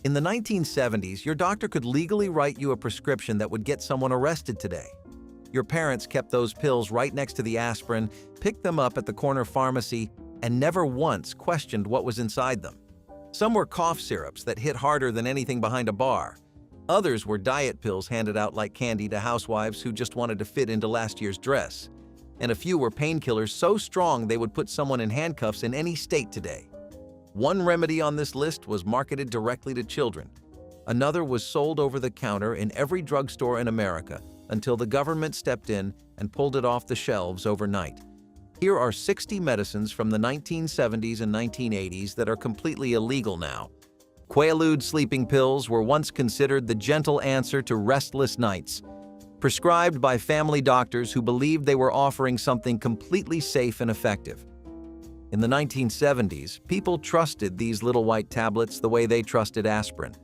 In the 1970s, your doctor could legally write you a prescription that would get someone arrested today. Your parents kept those pills right next to the aspirin, picked them up at the corner pharmacy, and never once questioned what was inside them. Some were cough syrups that hit harder than anything behind a bar. Others were diet pills handed out like candy to housewives who just wanted to fit into last year's dress. And a few were painkillers so strong they would put someone in handcuffs in any state today. One remedy on this list was marketed directly to children. Another was sold over the counter in every drugstore in America until the government stepped in and pulled it off the shelves overnight. Here are 60 medicines from the 1970s and 1980s that are completely illegal now. Quaalude sleeping pills were once considered the gentle answer to restless nights, prescribed by family doctors who believed they were offering something completely safe and effective. In the 1970s, people trusted these little white tablets the way they trusted aspirin,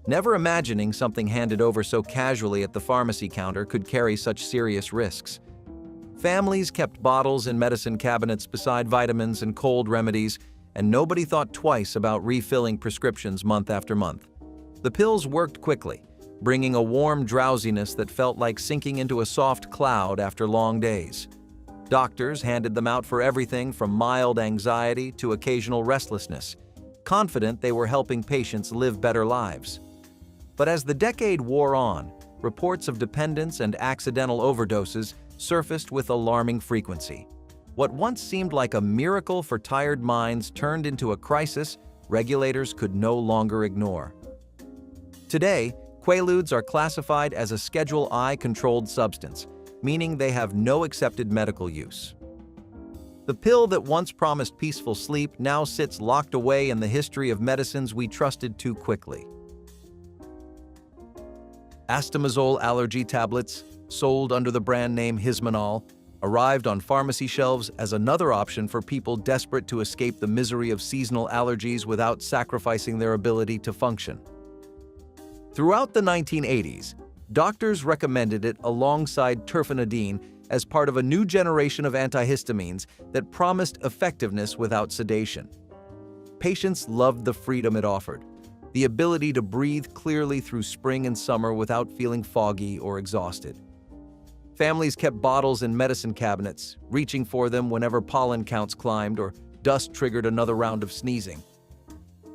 never imagining something handed over so casually at the pharmacy counter could carry such serious risks. Families kept bottles in medicine cabinets beside vitamins and cold remedies, and nobody thought twice about refilling prescriptions month after month. The pills worked quickly, bringing a warm drowsiness that felt like sinking into a soft cloud after long days. Doctors handed them out for everything from mild anxiety to occasional restlessness, confident they were helping patients live better lives. But as the decade wore on, reports of dependence and accidental overdoses surfaced with alarming frequency. What once seemed like a miracle for tired minds turned into a crisis regulators could no longer ignore. Today, Quaaludes are classified as a Schedule I controlled substance, meaning they have no accepted medical use. The pill that once promised peaceful sleep now sits locked away in the history of medicines we trusted too quickly. Astamazole allergy tablets, sold under the brand name Hismanol, arrived on pharmacy shelves as another option for people desperate to escape the misery of seasonal allergies without sacrificing their ability to function. Throughout the 1980s, doctors recommended it alongside terfenadine as part of a new generation of antihistamines that promised effectiveness without sedation. Patients loved the freedom it offered, the ability to breathe clearly through spring and summer without feeling foggy or exhausted. Families kept bottles in medicine cabinets, reaching for them whenever pollen counts climbed or dust triggered another round of sneezing.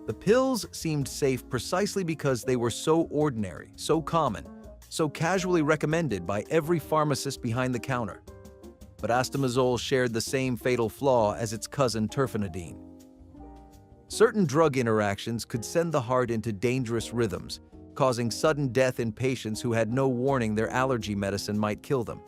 The pills seemed safe precisely because they were so ordinary, so common, so casually recommended by every pharmacist behind the counter. But astamazole shared the same fatal flaw as its cousin terfenadine. Certain drug interactions could send the heart into dangerous rhythms, causing sudden death in patients who had no warning their allergy medicine might kill them.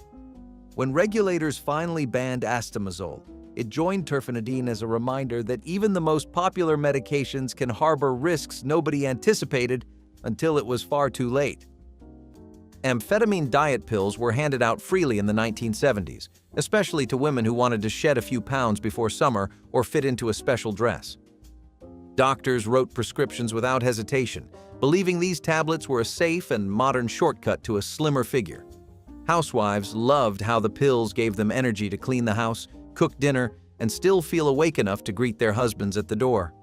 When regulators finally banned astamazole, it joined terfenadine as a reminder that even the most popular medications can harbor risks nobody anticipated until it was far too late. Amphetamine diet pills were handed out freely in the 1970s, especially to women who wanted to shed a few pounds before summer or fit into a special dress. Doctors wrote prescriptions without hesitation, believing these tablets were a safe and modern shortcut to a slimmer figure. Housewives loved how the pills gave them energy to clean the house, cook dinner, and still feel awake enough to greet their husbands at the door.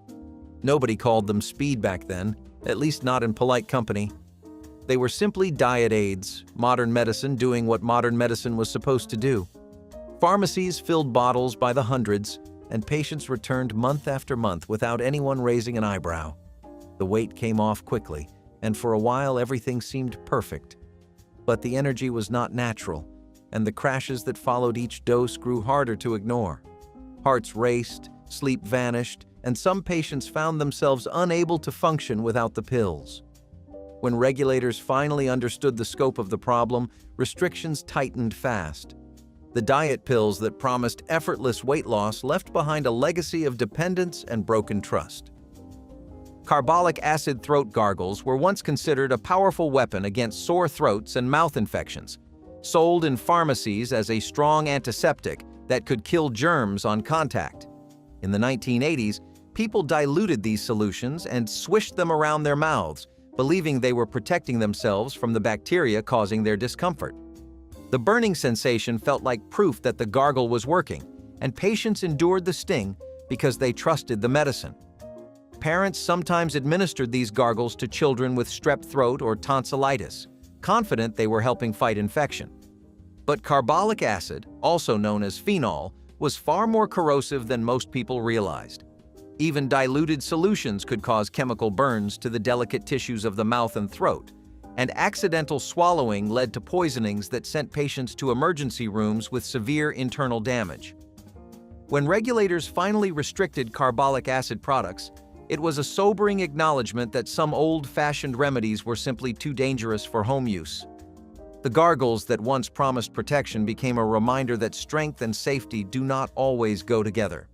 Nobody called them speed back then, at least not in polite company. They were simply diet aids, modern medicine doing what modern medicine was supposed to do. Pharmacies filled bottles by the hundreds, and patients returned month after month without anyone raising an eyebrow. The weight came off quickly, and for a while everything seemed perfect. But the energy was not natural, and the crashes that followed each dose grew harder to ignore. Hearts raced, sleep vanished, and some patients found themselves unable to function without the pills. When regulators finally understood the scope of the problem, restrictions tightened fast. The diet pills that promised effortless weight loss left behind a legacy of dependence and broken trust. Carbolic acid throat gargles were once considered a powerful weapon against sore throats and mouth infections, sold in pharmacies as a strong antiseptic that could kill germs on contact. In the 1980s, people diluted these solutions and swished them around their mouths, believing they were protecting themselves from the bacteria causing their discomfort. The burning sensation felt like proof that the gargle was working, and patients endured the sting because they trusted the medicine. Parents sometimes administered these gargles to children with strep throat or tonsillitis, confident they were helping fight infection. But carbolic acid, also known as phenol, was far more corrosive than most people realized. Even diluted solutions could cause chemical burns to the delicate tissues of the mouth and throat, and accidental swallowing led to poisonings that sent patients to emergency rooms with severe internal damage. When regulators finally restricted carbolic acid products, it was a sobering acknowledgement that some old-fashioned remedies were simply too dangerous for home use. The gargles that once promised protection became a reminder that strength and safety do not always go together.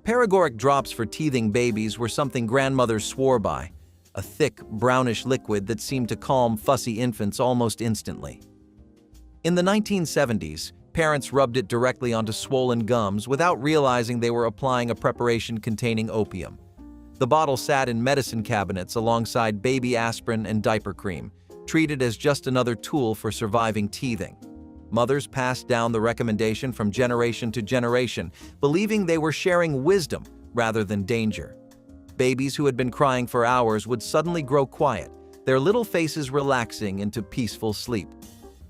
Paregoric drops for teething babies were something grandmothers swore by, a thick, brownish liquid that seemed to calm fussy infants almost instantly. In the 1970s, parents rubbed it directly onto swollen gums without realizing they were applying a preparation containing opium. The bottle sat in medicine cabinets alongside baby aspirin and diaper cream, treated as just another tool for surviving teething. Mothers passed down the recommendation from generation to generation, believing they were sharing wisdom rather than danger. Babies who had been crying for hours would suddenly grow quiet, their little faces relaxing into peaceful sleep.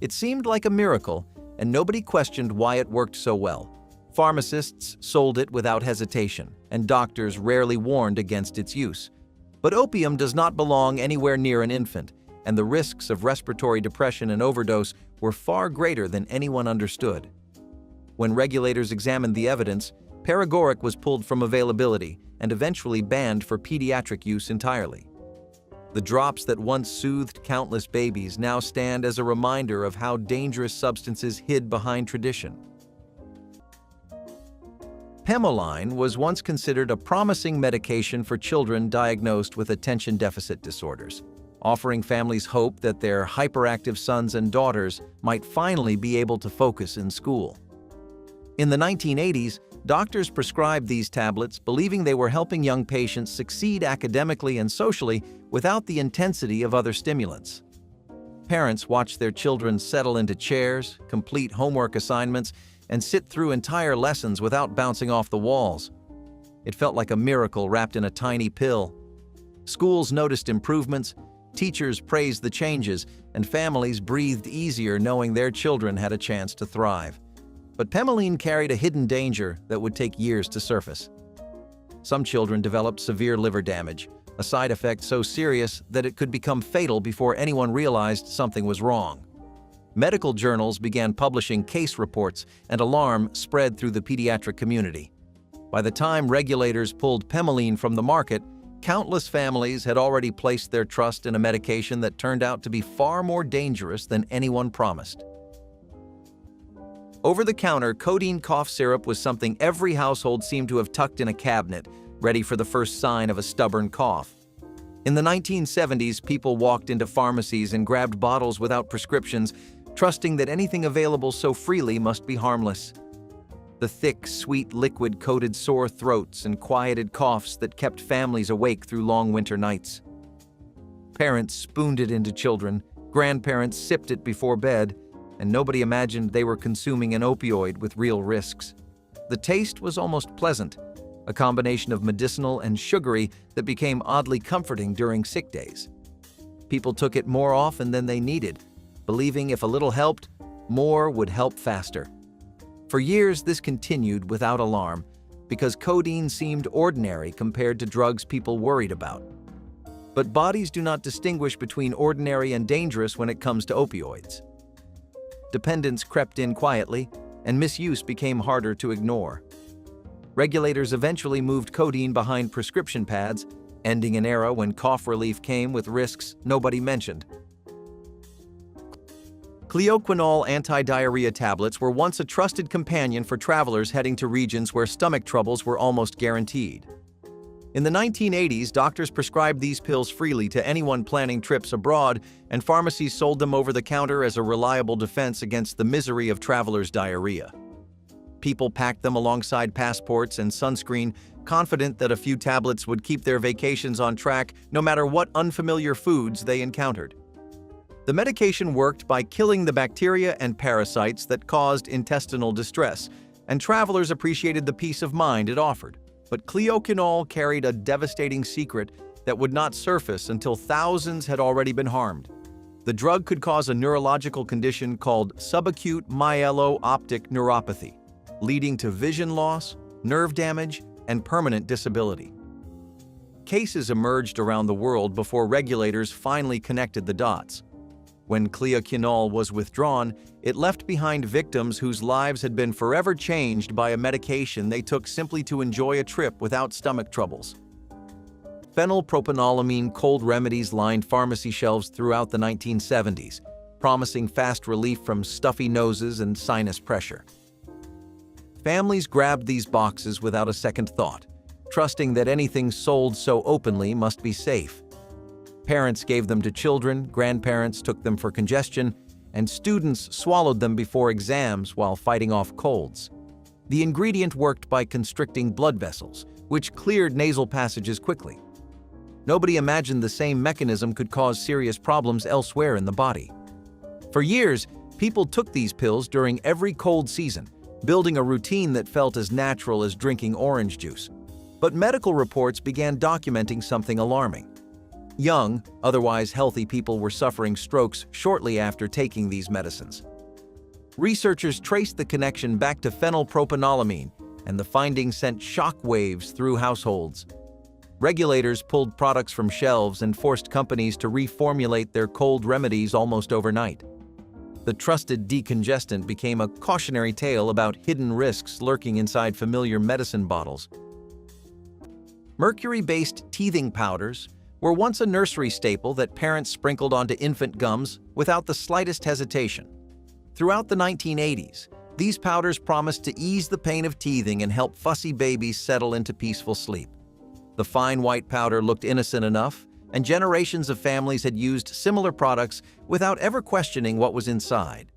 It seemed like a miracle, and nobody questioned why it worked so well. Pharmacists sold it without hesitation, and doctors rarely warned against its use. But opium does not belong anywhere near an infant, and the risks of respiratory depression and overdose were far greater than anyone understood. When regulators examined the evidence, paregoric was pulled from availability and eventually banned for pediatric use entirely. The drops that once soothed countless babies now stand as a reminder of how dangerous substances hid behind tradition. Pemoline was once considered a promising medication for children diagnosed with attention deficit disorders, offering families hope that their hyperactive sons and daughters might finally be able to focus in school. In the 1980s, doctors prescribed these tablets, believing they were helping young patients succeed academically and socially without the intensity of other stimulants. Parents watched their children settle into chairs, complete homework assignments, and sit through entire lessons without bouncing off the walls. It felt like a miracle wrapped in a tiny pill. Schools noticed improvements, teachers praised the changes, and families breathed easier knowing their children had a chance to thrive. But Pemoline carried a hidden danger that would take years to surface. Some children developed severe liver damage, a side effect so serious that it could become fatal before anyone realized something was wrong. Medical journals began publishing case reports, and alarm spread through the pediatric community. By the time regulators pulled Pemoline from the market, countless families had already placed their trust in a medication that turned out to be far more dangerous than anyone promised. Over-the-counter codeine cough syrup was something every household seemed to have tucked in a cabinet, ready for the first sign of a stubborn cough. In the 1970s, people walked into pharmacies and grabbed bottles without prescriptions, trusting that anything available so freely must be harmless. The thick, sweet liquid coated sore throats and quieted coughs that kept families awake through long winter nights. Parents spooned it into children, grandparents sipped it before bed, and nobody imagined they were consuming an opioid with real risks. The taste was almost pleasant, a combination of medicinal and sugary that became oddly comforting during sick days. People took it more often than they needed, believing if a little helped, more would help faster. For years, this continued without alarm, because codeine seemed ordinary compared to drugs people worried about. But bodies do not distinguish between ordinary and dangerous when it comes to opioids. Dependence crept in quietly, and misuse became harder to ignore. Regulators eventually moved codeine behind prescription pads, ending an era when cough relief came with risks nobody mentioned. Cleoquinol anti-diarrhea tablets were once a trusted companion for travelers heading to regions where stomach troubles were almost guaranteed. In the 1980s, doctors prescribed these pills freely to anyone planning trips abroad, and pharmacies sold them over the counter as a reliable defense against the misery of travelers' diarrhea. People packed them alongside passports and sunscreen, confident that a few tablets would keep their vacations on track no matter what unfamiliar foods they encountered. The medication worked by killing the bacteria and parasites that caused intestinal distress, and travelers appreciated the peace of mind it offered. But cleoquinol carried a devastating secret that would not surface until thousands had already been harmed. The drug could cause a neurological condition called subacute myelooptic neuropathy, leading to vision loss, nerve damage, and permanent disability. Cases emerged around the world before regulators finally connected the dots. When cleoquinol was withdrawn, it left behind victims whose lives had been forever changed by a medication they took simply to enjoy a trip without stomach troubles. Phenylpropanolamine cold remedies lined pharmacy shelves throughout the 1970s, promising fast relief from stuffy noses and sinus pressure. Families grabbed these boxes without a second thought, trusting that anything sold so openly must be safe. Parents gave them to children, grandparents took them for congestion, and students swallowed them before exams while fighting off colds. The ingredient worked by constricting blood vessels, which cleared nasal passages quickly. Nobody imagined the same mechanism could cause serious problems elsewhere in the body. For years, people took these pills during every cold season, building a routine that felt as natural as drinking orange juice. But medical reports began documenting something alarming. Young, otherwise healthy people were suffering strokes shortly after taking these medicines. Researchers traced the connection back to phenylpropanolamine, and the findings sent shock waves through households. Regulators pulled products from shelves and forced companies to reformulate their cold remedies almost overnight. The trusted decongestant became a cautionary tale about hidden risks lurking inside familiar medicine bottles. Mercury-based teething powders were once a nursery staple that parents sprinkled onto infant gums without the slightest hesitation. Throughout the 1980s, these powders promised to ease the pain of teething and help fussy babies settle into peaceful sleep. The fine white powder looked innocent enough, and generations of families had used similar products without ever questioning what was inside.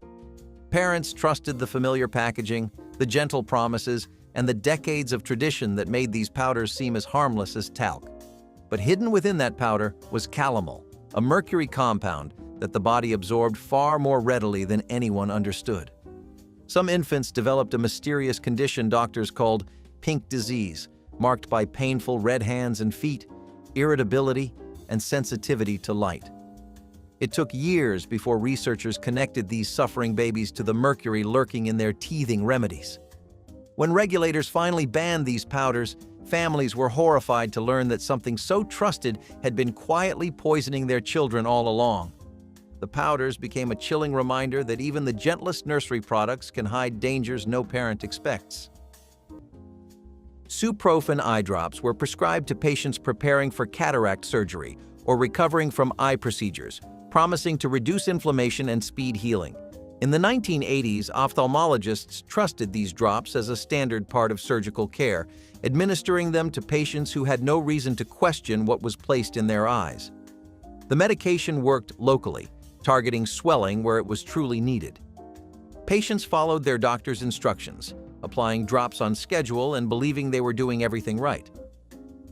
Parents trusted the familiar packaging, the gentle promises, and the decades of tradition that made these powders seem as harmless as talc. But hidden within that powder was calomel, a mercury compound that the body absorbed far more readily than anyone understood. Some infants developed a mysterious condition doctors called pink disease, marked by painful red hands and feet, irritability, and sensitivity to light. It took years before researchers connected these suffering babies to the mercury lurking in their teething remedies. When regulators finally banned these powders, families were horrified to learn that something so trusted had been quietly poisoning their children all along. The powders became a chilling reminder that even the gentlest nursery products can hide dangers no parent expects. Suprofen eye drops were prescribed to patients preparing for cataract surgery or recovering from eye procedures, promising to reduce inflammation and speed healing. In the 1980s, ophthalmologists trusted these drops as a standard part of surgical care, administering them to patients who had no reason to question what was placed in their eyes. The medication worked locally, targeting swelling where it was truly needed. Patients followed their doctor's instructions, applying drops on schedule and believing they were doing everything right.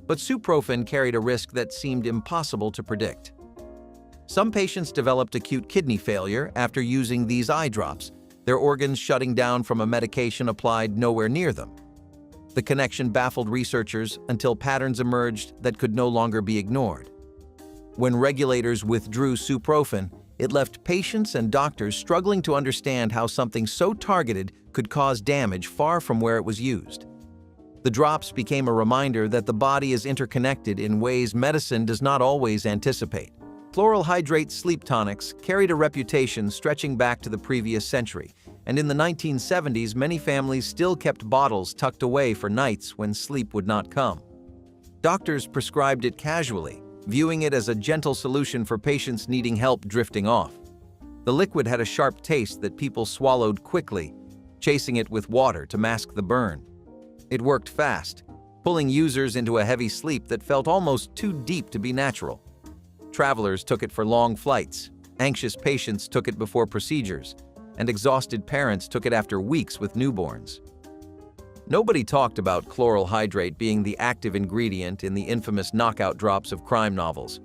But Suprofen carried a risk that seemed impossible to predict. Some patients developed acute kidney failure after using these eye drops, their organs shutting down from a medication applied nowhere near them. The connection baffled researchers until patterns emerged that could no longer be ignored. When regulators withdrew Suprofen, it left patients and doctors struggling to understand how something so targeted could cause damage far from where it was used. The drops became a reminder that the body is interconnected in ways medicine does not always anticipate. Chloral hydrate sleep tonics carried a reputation stretching back to the previous century, and in the 1970s, many families still kept bottles tucked away for nights when sleep would not come. Doctors prescribed it casually, viewing it as a gentle solution for patients needing help drifting off. The liquid had a sharp taste that people swallowed quickly, chasing it with water to mask the burn. It worked fast, pulling users into a heavy sleep that felt almost too deep to be natural. Travelers took it for long flights, anxious patients took it before procedures, and exhausted parents took it after weeks with newborns. Nobody talked about chloral hydrate being the active ingredient in the infamous knockout drops of crime novels.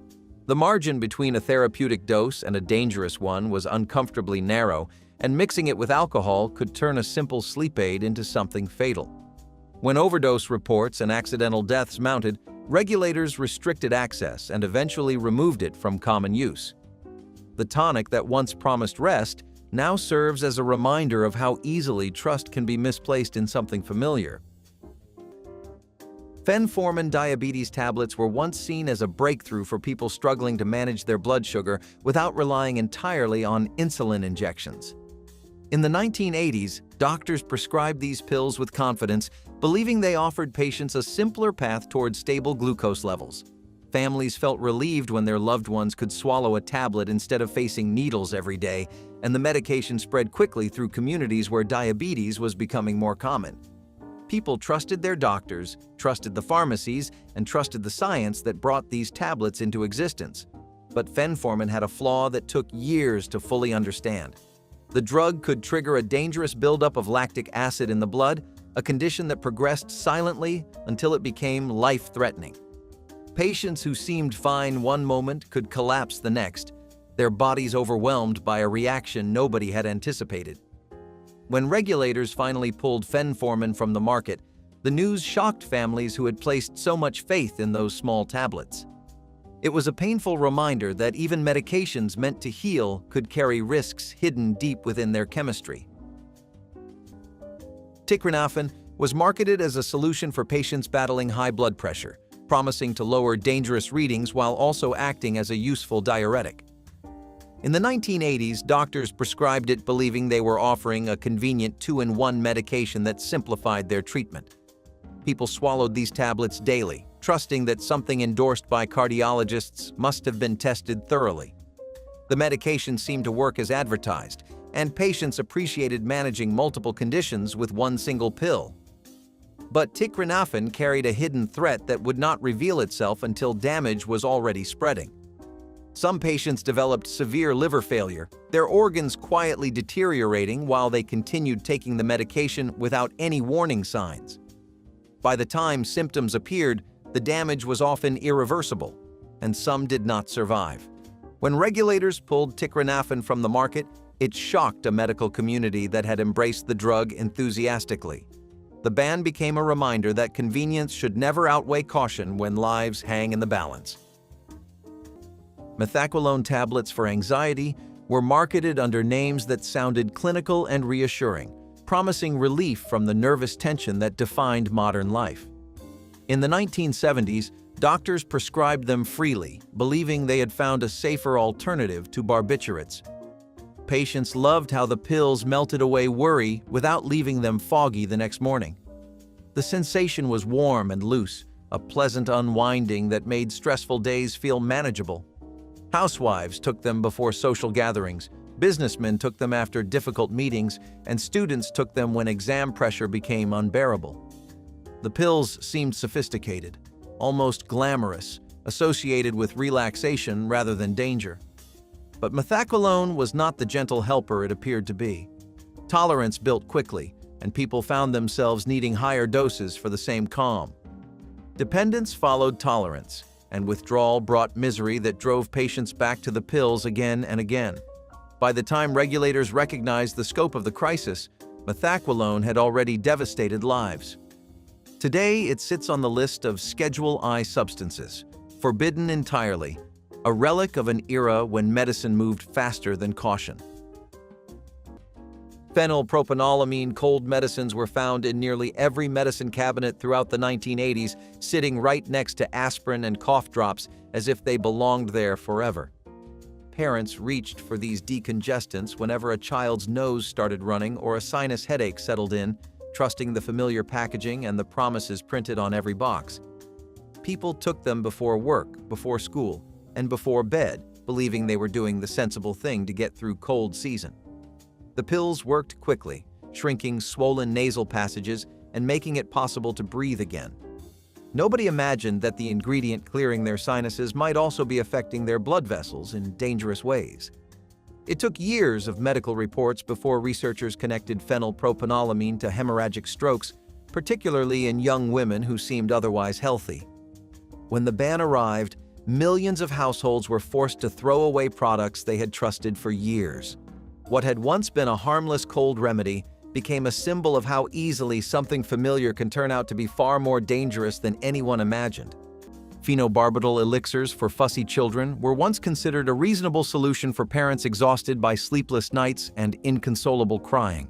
The margin between a therapeutic dose and a dangerous one was uncomfortably narrow, and mixing it with alcohol could turn a simple sleep aid into something fatal. When overdose reports and accidental deaths mounted, regulators restricted access and eventually removed it from common use. The tonic that once promised rest now serves as a reminder of how easily trust can be misplaced in something familiar. Fenformin diabetes tablets were once seen as a breakthrough for people struggling to manage their blood sugar without relying entirely on insulin injections. In the 1980s, doctors prescribed these pills with confidence, believing they offered patients a simpler path toward stable glucose levels. Families felt relieved when their loved ones could swallow a tablet instead of facing needles every day, and the medication spread quickly through communities where diabetes was becoming more common. People trusted their doctors, trusted the pharmacies, and trusted the science that brought these tablets into existence. But fenformin had a flaw that took years to fully understand. The drug could trigger a dangerous buildup of lactic acid in the blood, a condition that progressed silently until it became life-threatening. Patients who seemed fine one moment could collapse the next, their bodies overwhelmed by a reaction nobody had anticipated. When regulators finally pulled fenformin from the market, the news shocked families who had placed so much faith in those small tablets. It was a painful reminder that even medications meant to heal could carry risks hidden deep within their chemistry. Ticranafin was marketed as a solution for patients battling high blood pressure, promising to lower dangerous readings while also acting as a useful diuretic. In the 1980s, doctors prescribed it believing they were offering a convenient 2-in-1 medication that simplified their treatment. People swallowed these tablets daily, trusting that something endorsed by cardiologists must have been tested thoroughly. The medication seemed to work as advertised, and patients appreciated managing multiple conditions with one single pill. But ticranafin carried a hidden threat that would not reveal itself until damage was already spreading. Some patients developed severe liver failure, their organs quietly deteriorating while they continued taking the medication without any warning signs. By the time symptoms appeared, the damage was often irreversible, and some did not survive. When regulators pulled ticranafin from the market, it shocked a medical community that had embraced the drug enthusiastically. The ban became a reminder that convenience should never outweigh caution when lives hang in the balance. Methaqualone tablets for anxiety were marketed under names that sounded clinical and reassuring, promising relief from the nervous tension that defined modern life. In the 1970s, doctors prescribed them freely, believing they had found a safer alternative to barbiturates. Patients loved how the pills melted away worry without leaving them foggy the next morning. The sensation was warm and loose, a pleasant unwinding that made stressful days feel manageable. Housewives took them before social gatherings, businessmen took them after difficult meetings, and students took them when exam pressure became unbearable. The pills seemed sophisticated, almost glamorous, associated with relaxation rather than danger. But methaqualone was not the gentle helper it appeared to be. Tolerance built quickly, and people found themselves needing higher doses for the same calm. Dependence followed tolerance, and withdrawal brought misery that drove patients back to the pills again and again. By the time regulators recognized the scope of the crisis, methaqualone had already devastated lives. Today, it sits on the list of Schedule I substances, forbidden entirely, a relic of an era when medicine moved faster than caution. Phenylpropanolamine cold medicines were found in nearly every medicine cabinet throughout the 1980s, sitting right next to aspirin and cough drops as if they belonged there forever. Parents reached for these decongestants whenever a child's nose started running or a sinus headache settled in, trusting the familiar packaging and the promises printed on every box. People took them before work, before school, and before bed, believing they were doing the sensible thing to get through cold season. The pills worked quickly, shrinking swollen nasal passages and making it possible to breathe again. Nobody imagined that the ingredient clearing their sinuses might also be affecting their blood vessels in dangerous ways. It took years of medical reports before researchers connected phenylpropanolamine to hemorrhagic strokes, particularly in young women who seemed otherwise healthy. When the ban arrived, millions of households were forced to throw away products they had trusted for years. What had once been a harmless cold remedy became a symbol of how easily something familiar can turn out to be far more dangerous than anyone imagined. Phenobarbital elixirs for fussy children were once considered a reasonable solution for parents exhausted by sleepless nights and inconsolable crying.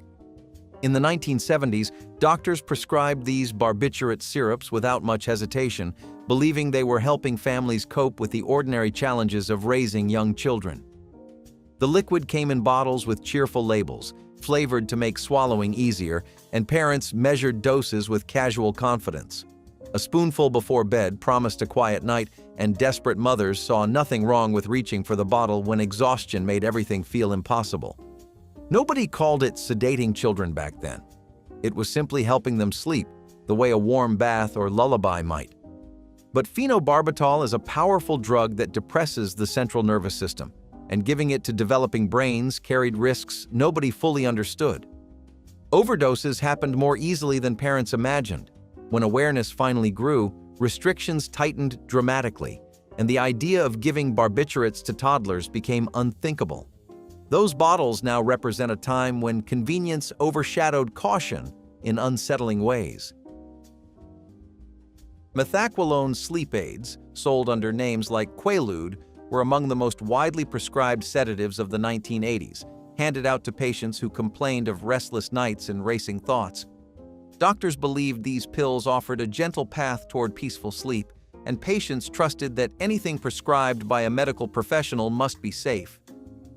In the 1970s, doctors prescribed these barbiturate syrups without much hesitation, believing they were helping families cope with the ordinary challenges of raising young children. The liquid came in bottles with cheerful labels, flavored to make swallowing easier, and parents measured doses with casual confidence. A spoonful before bed promised a quiet night, and desperate mothers saw nothing wrong with reaching for the bottle when exhaustion made everything feel impossible. Nobody called it sedating children back then. It was simply helping them sleep, the way a warm bath or lullaby might. But phenobarbital is a powerful drug that depresses the central nervous system, and giving it to developing brains carried risks nobody fully understood. Overdoses happened more easily than parents imagined. When awareness finally grew, restrictions tightened dramatically, and the idea of giving barbiturates to toddlers became unthinkable. Those bottles now represent a time when convenience overshadowed caution in unsettling ways. Methaqualone sleep aids, sold under names like Quaalude, were among the most widely prescribed sedatives of the 1980s, handed out to patients who complained of restless nights and racing thoughts. Doctors believed these pills offered a gentle path toward peaceful sleep, and patients trusted that anything prescribed by a medical professional must be safe.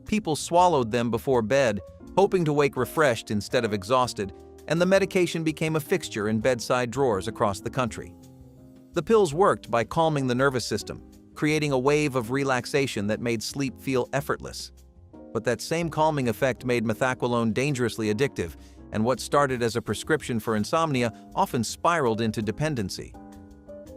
People swallowed them before bed, hoping to wake refreshed instead of exhausted, and the medication became a fixture in bedside drawers across the country. The pills worked by calming the nervous system, creating a wave of relaxation that made sleep feel effortless. But that same calming effect made methaqualone dangerously addictive, and what started as a prescription for insomnia often spiraled into dependency.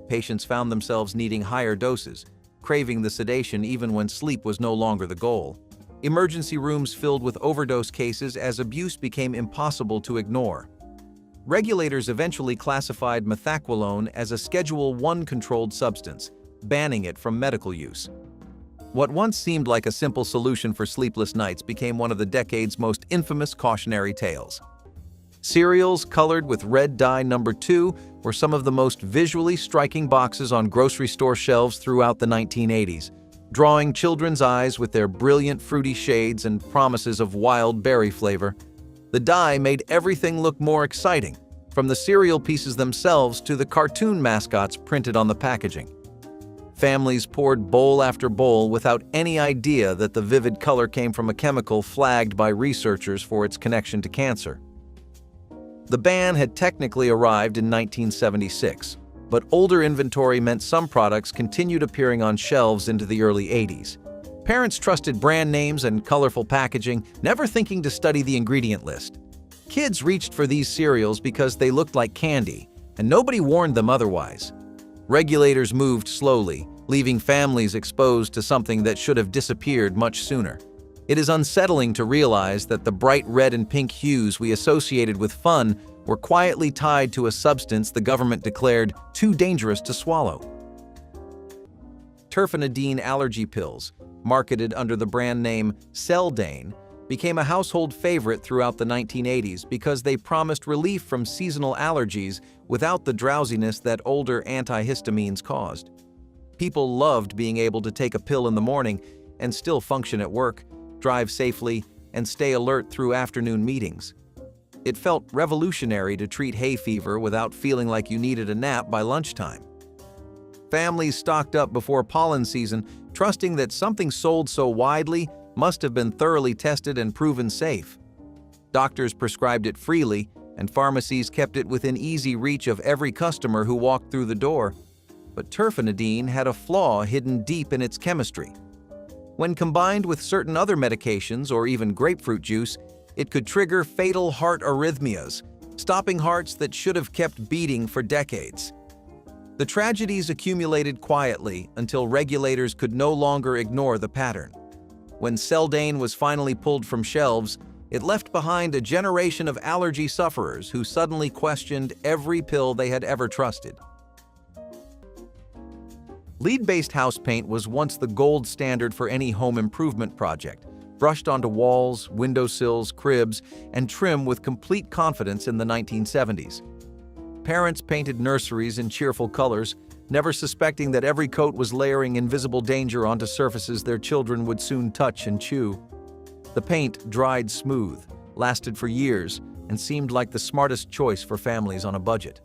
Patients found themselves needing higher doses, craving the sedation even when sleep was no longer the goal. Emergency rooms filled with overdose cases as abuse became impossible to ignore. Regulators eventually classified methaqualone as a Schedule I controlled substance, banning it from medical use. What once seemed like a simple solution for sleepless nights became one of the decade's most infamous cautionary tales. Cereals colored with red dye number 2 were some of the most visually striking boxes on grocery store shelves throughout the 1980s, drawing children's eyes with their brilliant fruity shades and promises of wild berry flavor. The dye made everything look more exciting, from the cereal pieces themselves to the cartoon mascots printed on the packaging. Families poured bowl after bowl without any idea that the vivid color came from a chemical flagged by researchers for its connection to cancer. The ban had technically arrived in 1976, but older inventory meant some products continued appearing on shelves into the early 80s. Parents trusted brand names and colorful packaging, never thinking to study the ingredient list. Kids reached for these cereals because they looked like candy, and nobody warned them otherwise. Regulators moved slowly, leaving families exposed to something that should have disappeared much sooner. It is unsettling to realize that the bright red and pink hues we associated with fun were quietly tied to a substance the government declared too dangerous to swallow. Terfenadine allergy pills, marketed under the brand name Seldane, became a household favorite throughout the 1980s because they promised relief from seasonal allergies without the drowsiness that older antihistamines caused. People loved being able to take a pill in the morning and still function at work, drive safely, and stay alert through afternoon meetings. It felt revolutionary to treat hay fever without feeling like you needed a nap by lunchtime. Families stocked up before pollen season, trusting that something sold so widely must have been thoroughly tested and proven safe. Doctors prescribed it freely, and pharmacies kept it within easy reach of every customer who walked through the door. But terfenadine had a flaw hidden deep in its chemistry. When combined with certain other medications or even grapefruit juice, it could trigger fatal heart arrhythmias, stopping hearts that should have kept beating for decades. The tragedies accumulated quietly until regulators could no longer ignore the pattern. When Seldane was finally pulled from shelves, it left behind a generation of allergy sufferers who suddenly questioned every pill they had ever trusted. Lead-based house paint was once the gold standard for any home improvement project, brushed onto walls, windowsills, cribs, and trim with complete confidence in the 1970s. Parents painted nurseries in cheerful colors, never suspecting that every coat was layering invisible danger onto surfaces their children would soon touch and chew. The paint dried smooth, lasted for years, and seemed like the smartest choice for families on a budget.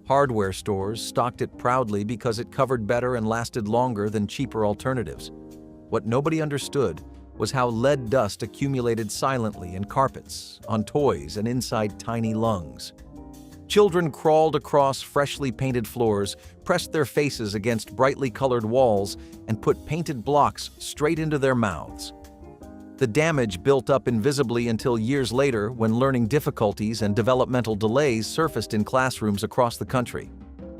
Hardware stores stocked it proudly because it covered better and lasted longer than cheaper alternatives. What nobody understood was how lead dust accumulated silently in carpets, on toys, and inside tiny lungs. Children crawled across freshly painted floors, pressed their faces against brightly colored walls, and put painted blocks straight into their mouths. The damage built up invisibly until years later when learning difficulties and developmental delays surfaced in classrooms across the country.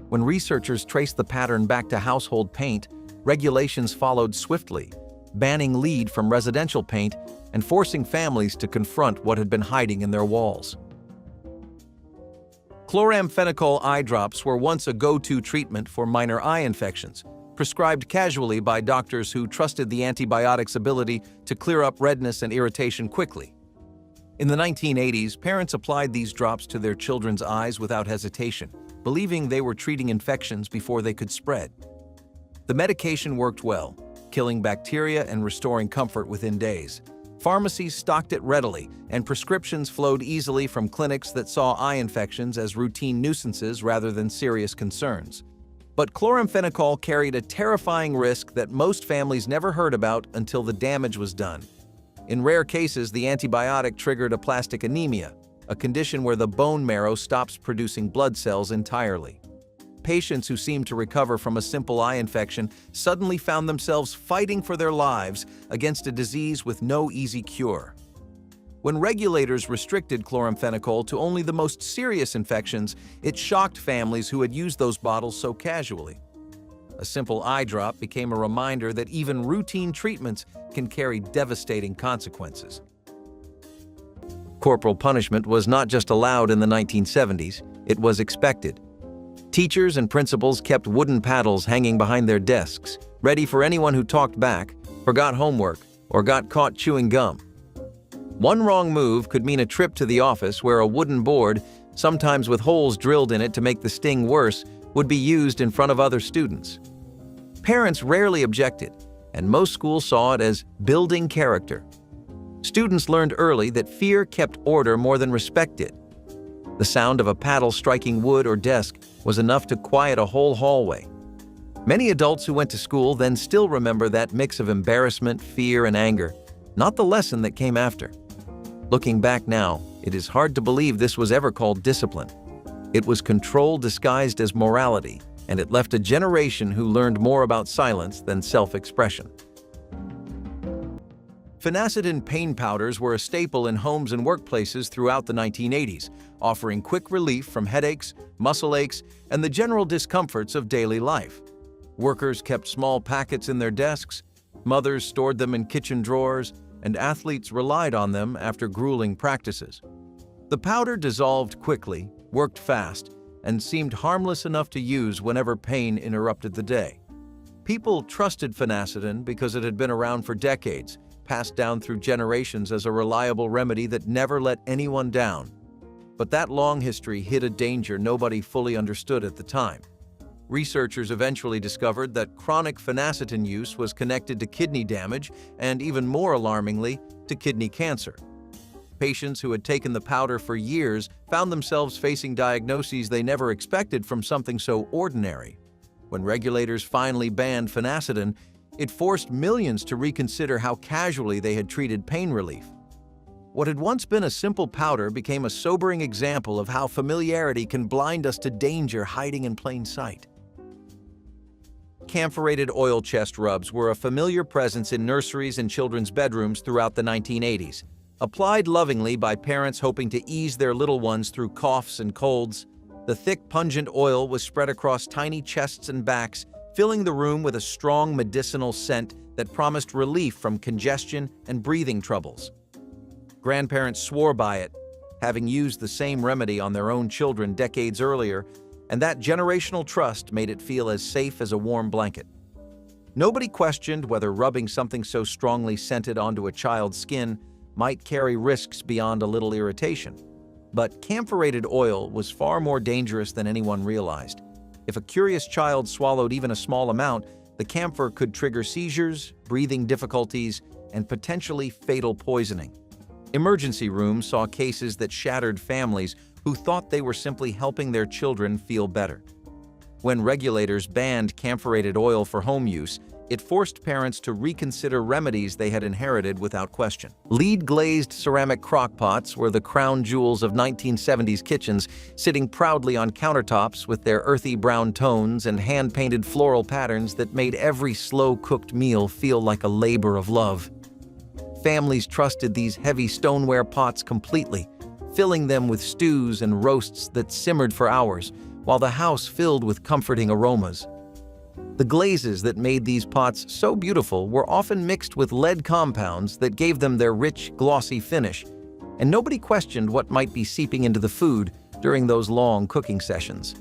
When researchers traced the pattern back to household paint, regulations followed swiftly, banning lead from residential paint and forcing families to confront what had been hiding in their walls. Chloramphenicol eye drops were once a go-to treatment for minor eye infections, prescribed casually by doctors who trusted the antibiotic's ability to clear up redness and irritation quickly. In the 1980s, parents applied these drops to their children's eyes without hesitation, believing they were treating infections before they could spread. The medication worked well, killing bacteria and restoring comfort within days. Pharmacies stocked it readily, and prescriptions flowed easily from clinics that saw eye infections as routine nuisances rather than serious concerns. But chloramphenicol carried a terrifying risk that most families never heard about until the damage was done. In rare cases, the antibiotic triggered aplastic anemia, a condition where the bone marrow stops producing blood cells entirely. Patients who seemed to recover from a simple eye infection suddenly found themselves fighting for their lives against a disease with no easy cure. When regulators restricted chloramphenicol to only the most serious infections, it shocked families who had used those bottles so casually. A simple eye drop became a reminder that even routine treatments can carry devastating consequences. Corporal punishment was not just allowed in the 1970s, it was expected. Teachers and principals kept wooden paddles hanging behind their desks, ready for anyone who talked back, forgot homework, or got caught chewing gum. One wrong move could mean a trip to the office where a wooden board, sometimes with holes drilled in it to make the sting worse, would be used in front of other students. Parents rarely objected, and most schools saw it as building character. Students learned early that fear kept order more than respect did. The sound of a paddle striking wood or desk was enough to quiet a whole hallway. Many adults who went to school then still remember that mix of embarrassment, fear, and anger, not the lesson that came after. Looking back now, it is hard to believe this was ever called discipline. It was control disguised as morality, and it left a generation who learned more about silence than self-expression. Phenacetin pain powders were a staple in homes and workplaces throughout the 1980s, offering quick relief from headaches, muscle aches, and the general discomforts of daily life. Workers kept small packets in their desks, mothers stored them in kitchen drawers, and athletes relied on them after grueling practices. The powder dissolved quickly, worked fast, and seemed harmless enough to use whenever pain interrupted the day. People trusted phenacetin because it had been around for decades, passed down through generations as a reliable remedy that never let anyone down. But that long history hid a danger nobody fully understood at the time. Researchers eventually discovered that chronic phenacetin use was connected to kidney damage and, even more alarmingly, to kidney cancer. Patients who had taken the powder for years found themselves facing diagnoses they never expected from something so ordinary. When regulators finally banned phenacetin, it forced millions to reconsider how casually they had treated pain relief. What had once been a simple powder became a sobering example of how familiarity can blind us to danger hiding in plain sight. Camphorated oil chest rubs were a familiar presence in nurseries and children's bedrooms throughout the 1980s. Applied lovingly by parents hoping to ease their little ones through coughs and colds, the thick, pungent oil was spread across tiny chests and backs, filling the room with a strong medicinal scent that promised relief from congestion and breathing troubles. Grandparents swore by it, having used the same remedy on their own children decades earlier, and that generational trust made it feel as safe as a warm blanket. Nobody questioned whether rubbing something so strongly scented onto a child's skin might carry risks beyond a little irritation. But camphorated oil was far more dangerous than anyone realized. If a curious child swallowed even a small amount, the camphor could trigger seizures, breathing difficulties, and potentially fatal poisoning. Emergency rooms saw cases that shattered families who thought they were simply helping their children feel better. When regulators banned camphorated oil for home use, it forced parents to reconsider remedies they had inherited without question. Lead-glazed ceramic crockpots were the crown jewels of 1970s kitchens, sitting proudly on countertops with their earthy brown tones and hand-painted floral patterns that made every slow-cooked meal feel like a labor of love. Families trusted these heavy stoneware pots completely, filling them with stews and roasts that simmered for hours, while the house filled with comforting aromas. The glazes that made these pots so beautiful were often mixed with lead compounds that gave them their rich, glossy finish, and nobody questioned what might be seeping into the food during those long cooking sessions.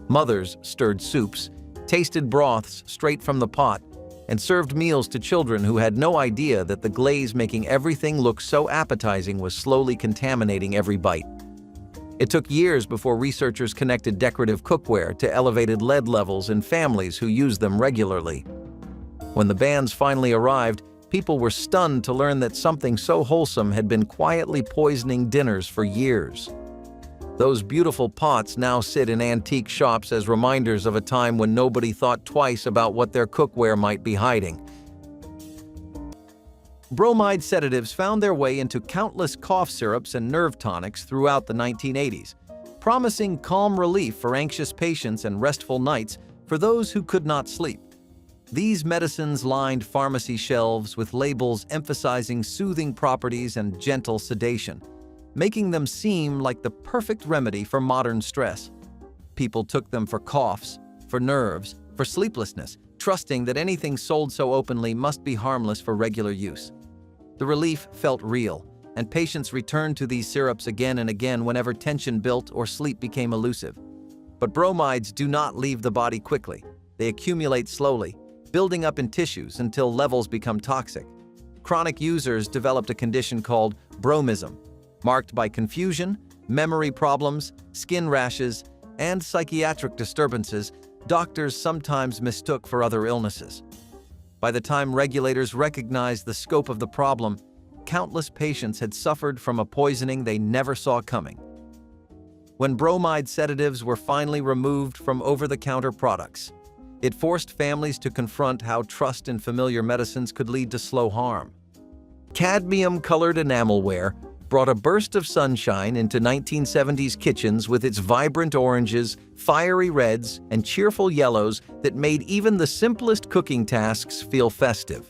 Mothers stirred soups, tasted broths straight from the pot, and served meals to children who had no idea that the glaze making everything look so appetizing was slowly contaminating every bite. It took years before researchers connected decorative cookware to elevated lead levels in families who used them regularly. When the bans finally arrived, people were stunned to learn that something so wholesome had been quietly poisoning dinners for years. Those beautiful pots now sit in antique shops as reminders of a time when nobody thought twice about what their cookware might be hiding. Bromide sedatives found their way into countless cough syrups and nerve tonics throughout the 1980s, promising calm relief for anxious patients and restful nights for those who could not sleep. These medicines lined pharmacy shelves with labels emphasizing soothing properties and gentle sedation, making them seem like the perfect remedy for modern stress. People took them for coughs, for nerves, for sleeplessness, trusting that anything sold so openly must be harmless for regular use. The relief felt real, and patients returned to these syrups again and again whenever tension built or sleep became elusive. But bromides do not leave the body quickly. They accumulate slowly, building up in tissues until levels become toxic. Chronic users developed a condition called bromism, marked by confusion, memory problems, skin rashes, and psychiatric disturbances doctors sometimes mistook for other illnesses. By the time regulators recognized the scope of the problem, countless patients had suffered from a poisoning they never saw coming. When bromide sedatives were finally removed from over-the-counter products, it forced families to confront how trust in familiar medicines could lead to slow harm. Cadmium-colored enamelware brought a burst of sunshine into 1970s kitchens with its vibrant oranges, fiery reds, and cheerful yellows that made even the simplest cooking tasks feel festive.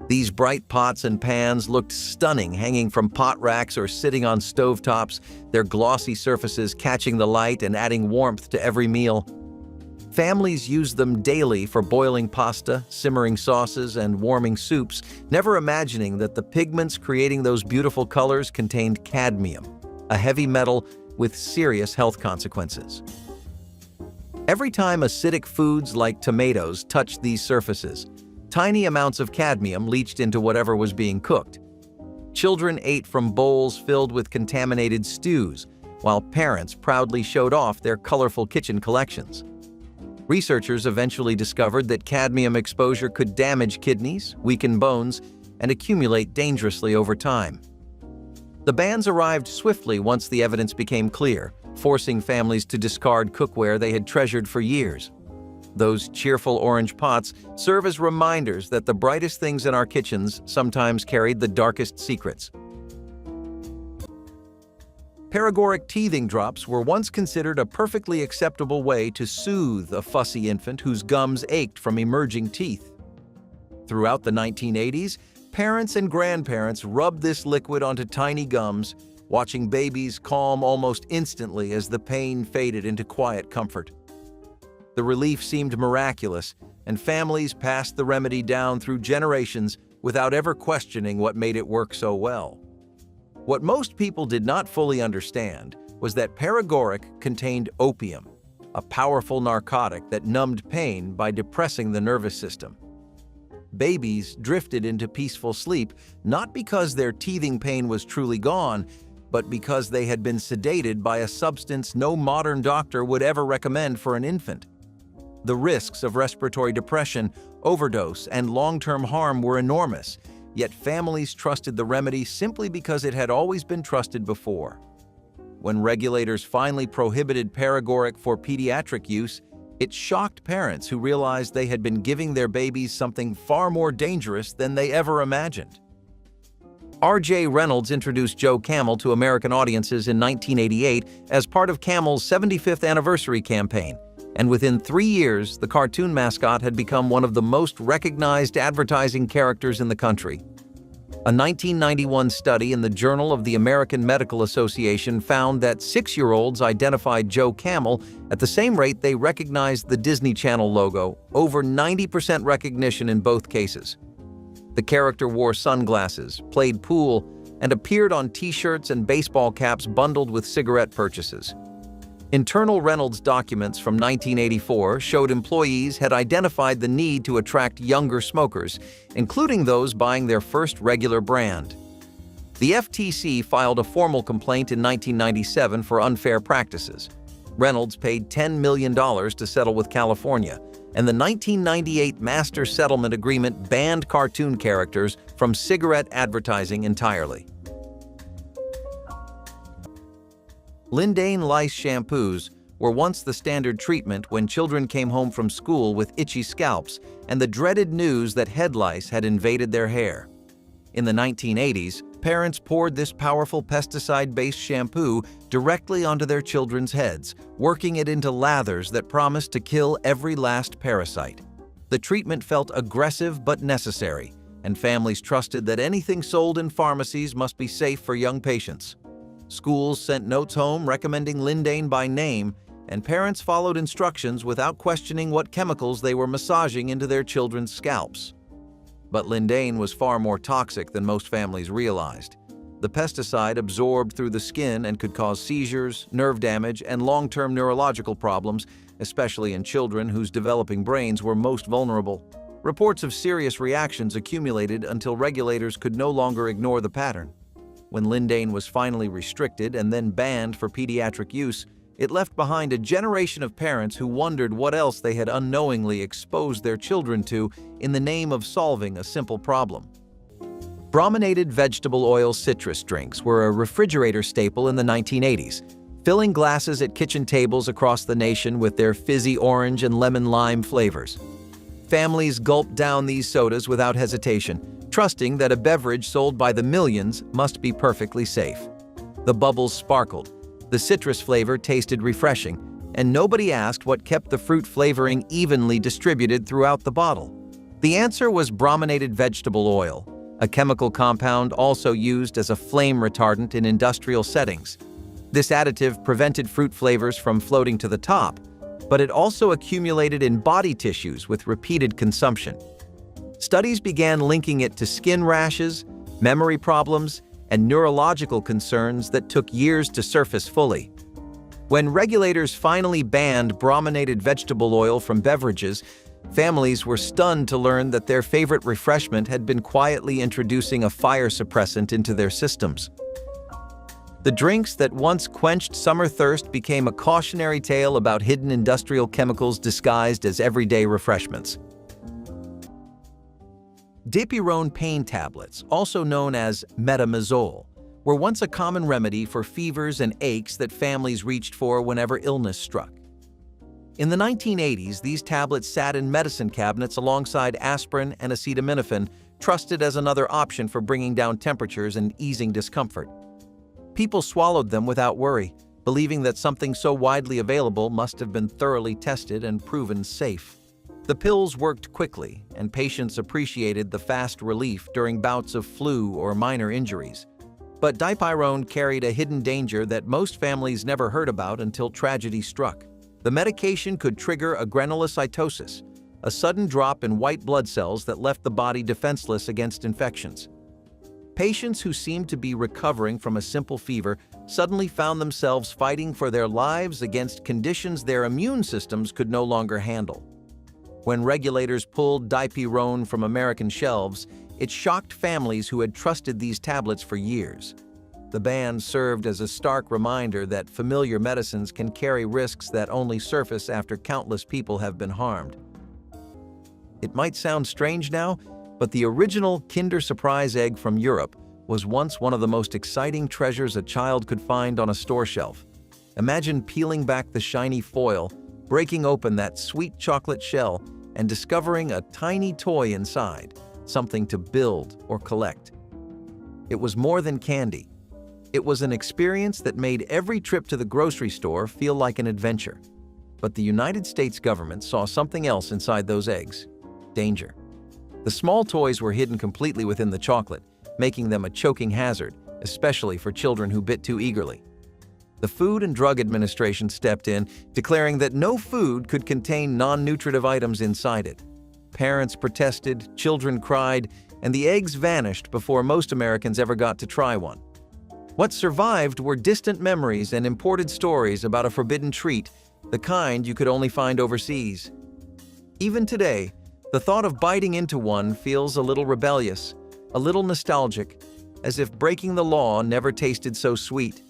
These bright pots and pans looked stunning hanging from pot racks or sitting on stovetops, their glossy surfaces catching the light and adding warmth to every meal. Families used them daily for boiling pasta, simmering sauces, and warming soups, never imagining that the pigments creating those beautiful colors contained cadmium, a heavy metal with serious health consequences. Every time acidic foods like tomatoes touched these surfaces, tiny amounts of cadmium leached into whatever was being cooked. Children ate from bowls filled with contaminated stews, while parents proudly showed off their colorful kitchen collections. Researchers eventually discovered that cadmium exposure could damage kidneys, weaken bones, and accumulate dangerously over time. The bans arrived swiftly once the evidence became clear, forcing families to discard cookware they had treasured for years. Those cheerful orange pots serve as reminders that the brightest things in our kitchens sometimes carried the darkest secrets. Paregoric teething drops were once considered a perfectly acceptable way to soothe a fussy infant whose gums ached from emerging teeth. Throughout the 1980s, parents and grandparents rubbed this liquid onto tiny gums, watching babies calm almost instantly as the pain faded into quiet comfort. The relief seemed miraculous, and families passed the remedy down through generations without ever questioning what made it work so well. What most people did not fully understand was that paregoric contained opium, a powerful narcotic that numbed pain by depressing the nervous system. babies drifted into peaceful sleep, not because their teething pain was truly gone, but because they had been sedated by a substance no modern doctor would ever recommend for an infant. The risks of respiratory depression, overdose, and long-term harm were enormous, yet families trusted the remedy simply because it had always been trusted before. When regulators finally prohibited paregoric for pediatric use, it shocked parents who realized they had been giving their babies something far more dangerous than they ever imagined. R.J. Reynolds introduced Joe Camel to American audiences in 1988 as part of Camel's 75th anniversary campaign, and within 3 years, the cartoon mascot had become one of the most recognized advertising characters in the country. A 1991 study in the Journal of the American Medical Association found that 6-year-olds identified Joe Camel at the same rate they recognized the Disney Channel logo, over 90% recognition in both cases. The character wore sunglasses, played pool, and appeared on t-shirts and baseball caps bundled with cigarette purchases. Internal Reynolds documents from 1984 showed employees had identified the need to attract younger smokers, including those buying their first regular brand. The FTC filed a formal complaint in 1997 for unfair practices. Reynolds paid $10 million to settle with California, and the 1998 Master Settlement Agreement banned cartoon characters from cigarette advertising entirely. Lindane lice shampoos were once the standard treatment when children came home from school with itchy scalps and the dreaded news that head lice had invaded their hair. In the 1980s, parents poured this powerful pesticide-based shampoo directly onto their children's heads, working it into lathers that promised to kill every last parasite. The treatment felt aggressive but necessary, and families trusted that anything sold in pharmacies must be safe for young patients. Schools sent notes home recommending Lindane by name, and parents followed instructions without questioning what chemicals they were massaging into their children's scalps. But Lindane was far more toxic than most families realized. The pesticide absorbed through the skin and could cause seizures, nerve damage, and long-term neurological problems, especially in children whose developing brains were most vulnerable. Reports of serious reactions accumulated until regulators could no longer ignore the pattern. When Lindane was finally restricted and then banned for pediatric use, it left behind a generation of parents who wondered what else they had unknowingly exposed their children to in the name of solving a simple problem. Brominated vegetable oil citrus drinks were a refrigerator staple in the 1980s, filling glasses at kitchen tables across the nation with their fizzy orange and lemon lime flavors. Families gulped down these sodas without hesitation, trusting that a beverage sold by the millions must be perfectly safe. The bubbles sparkled, the citrus flavor tasted refreshing, and nobody asked what kept the fruit flavoring evenly distributed throughout the bottle. The answer was brominated vegetable oil, a chemical compound also used as a flame retardant in industrial settings. This additive prevented fruit flavors from floating to the top, but it also accumulated in body tissues with repeated consumption. Studies began linking it to skin rashes, memory problems, and neurological concerns that took years to surface fully. When regulators finally banned brominated vegetable oil from beverages, families were stunned to learn that their favorite refreshment had been quietly introducing a fire suppressant into their systems. The drinks that once quenched summer thirst became a cautionary tale about hidden industrial chemicals disguised as everyday refreshments. Dipyrone pain tablets, also known as metamizole, were once a common remedy for fevers and aches that families reached for whenever illness struck. In the 1980s, these tablets sat in medicine cabinets alongside aspirin and acetaminophen, trusted as another option for bringing down temperatures and easing discomfort. People swallowed them without worry, believing that something so widely available must have been thoroughly tested and proven safe. The pills worked quickly, and patients appreciated the fast relief during bouts of flu or minor injuries. But dipyrone carried a hidden danger that most families never heard about until tragedy struck. The medication could trigger a granulocytosis, a sudden drop in white blood cells that left the body defenseless against infections. Patients who seemed to be recovering from a simple fever suddenly found themselves fighting for their lives against conditions their immune systems could no longer handle. When regulators pulled dipyrone from American shelves, it shocked families who had trusted these tablets for years. The ban served as a stark reminder that familiar medicines can carry risks that only surface after countless people have been harmed. It might sound strange now, but the original Kinder Surprise egg from Europe was once one of the most exciting treasures a child could find on a store shelf. Imagine peeling back the shiny foil, breaking open that sweet chocolate shell, and discovering a tiny toy inside, something to build or collect. It was more than candy. It was an experience that made every trip to the grocery store feel like an adventure. But the United States government saw something else inside those eggs: danger. The small toys were hidden completely within the chocolate, making them a choking hazard, especially for children who bit too eagerly. The Food and Drug Administration stepped in, declaring that no food could contain non-nutritive items inside it. Parents protested, children cried, and the eggs vanished before most Americans ever got to try one. What survived were distant memories and imported stories about a forbidden treat, the kind you could only find overseas. Even today, the thought of biting into one feels a little rebellious, a little nostalgic, as if breaking the law never tasted so sweet.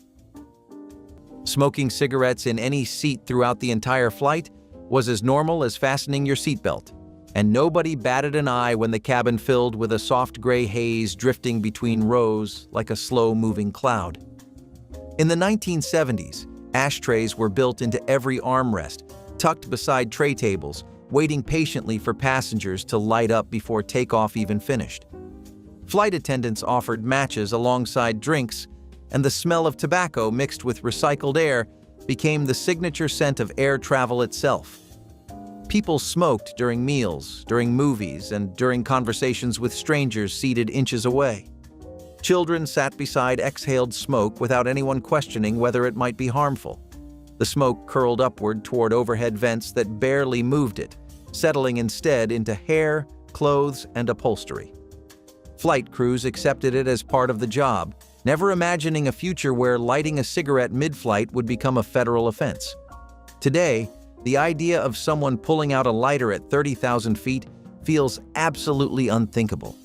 Smoking cigarettes in any seat throughout the entire flight was as normal as fastening your seatbelt, and nobody batted an eye when the cabin filled with a soft gray haze drifting between rows like a slow-moving cloud. In the 1970s, ashtrays were built into every armrest, tucked beside tray tables, waiting patiently for passengers to light up before takeoff even finished. Flight attendants offered matches alongside drinks, and the smell of tobacco mixed with recycled air became the signature scent of air travel itself. People smoked during meals, during movies, and during conversations with strangers seated inches away. Children sat beside exhaled smoke without anyone questioning whether it might be harmful. The smoke curled upward toward overhead vents that barely moved it, settling instead into hair, clothes, and upholstery. Flight crews accepted it as part of the job, never imagining a future where lighting a cigarette mid-flight would become a federal offense. Today, the idea of someone pulling out a lighter at 30,000 feet feels absolutely unthinkable.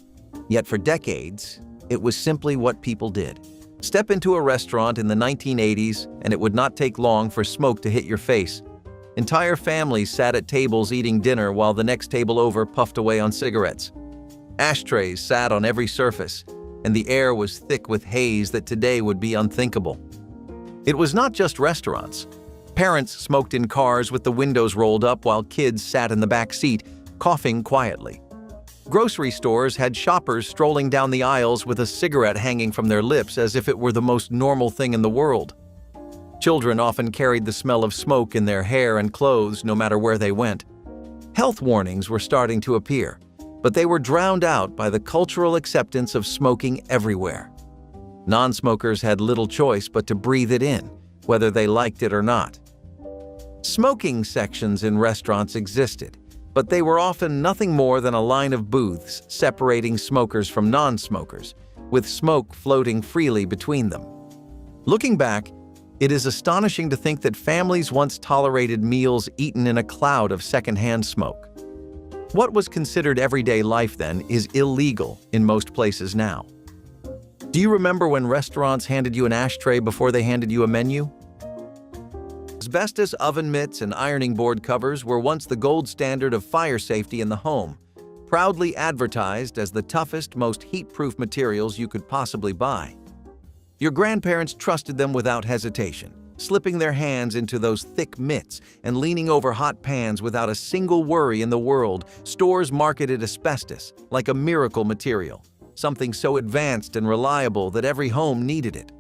Yet for decades, it was simply what people did. Step into a restaurant in the 1980s, and it would not take long for smoke to hit your face. Entire families sat at tables eating dinner while the next table over puffed away on cigarettes. Ashtrays sat on every surface, and the air was thick with haze that today would be unthinkable. It was not just restaurants. Parents smoked in cars with the windows rolled up while kids sat in the back seat, coughing quietly. Grocery stores had shoppers strolling down the aisles with a cigarette hanging from their lips as if it were the most normal thing in the world. Children often carried the smell of smoke in their hair and clothes no matter where they went. Health warnings were starting to appear, but they were drowned out by the cultural acceptance of smoking everywhere. Non-smokers had little choice but to breathe it in, whether they liked it or not. Smoking sections in restaurants existed, but they were often nothing more than a line of booths separating smokers from non-smokers, with smoke floating freely between them. Looking back, it is astonishing to think that families once tolerated meals eaten in a cloud of secondhand smoke. What was considered everyday life then is illegal in most places now. Do you remember when restaurants handed you an ashtray before they handed you a menu? Asbestos oven mitts and ironing board covers were once the gold standard of fire safety in the home, proudly advertised as the toughest, most heat-proof materials you could possibly buy. Your grandparents trusted them without hesitation, slipping their hands into those thick mitts and leaning over hot pans without a single worry in the world. Stores marketed asbestos like a miracle material, something so advanced and reliable that every home needed it.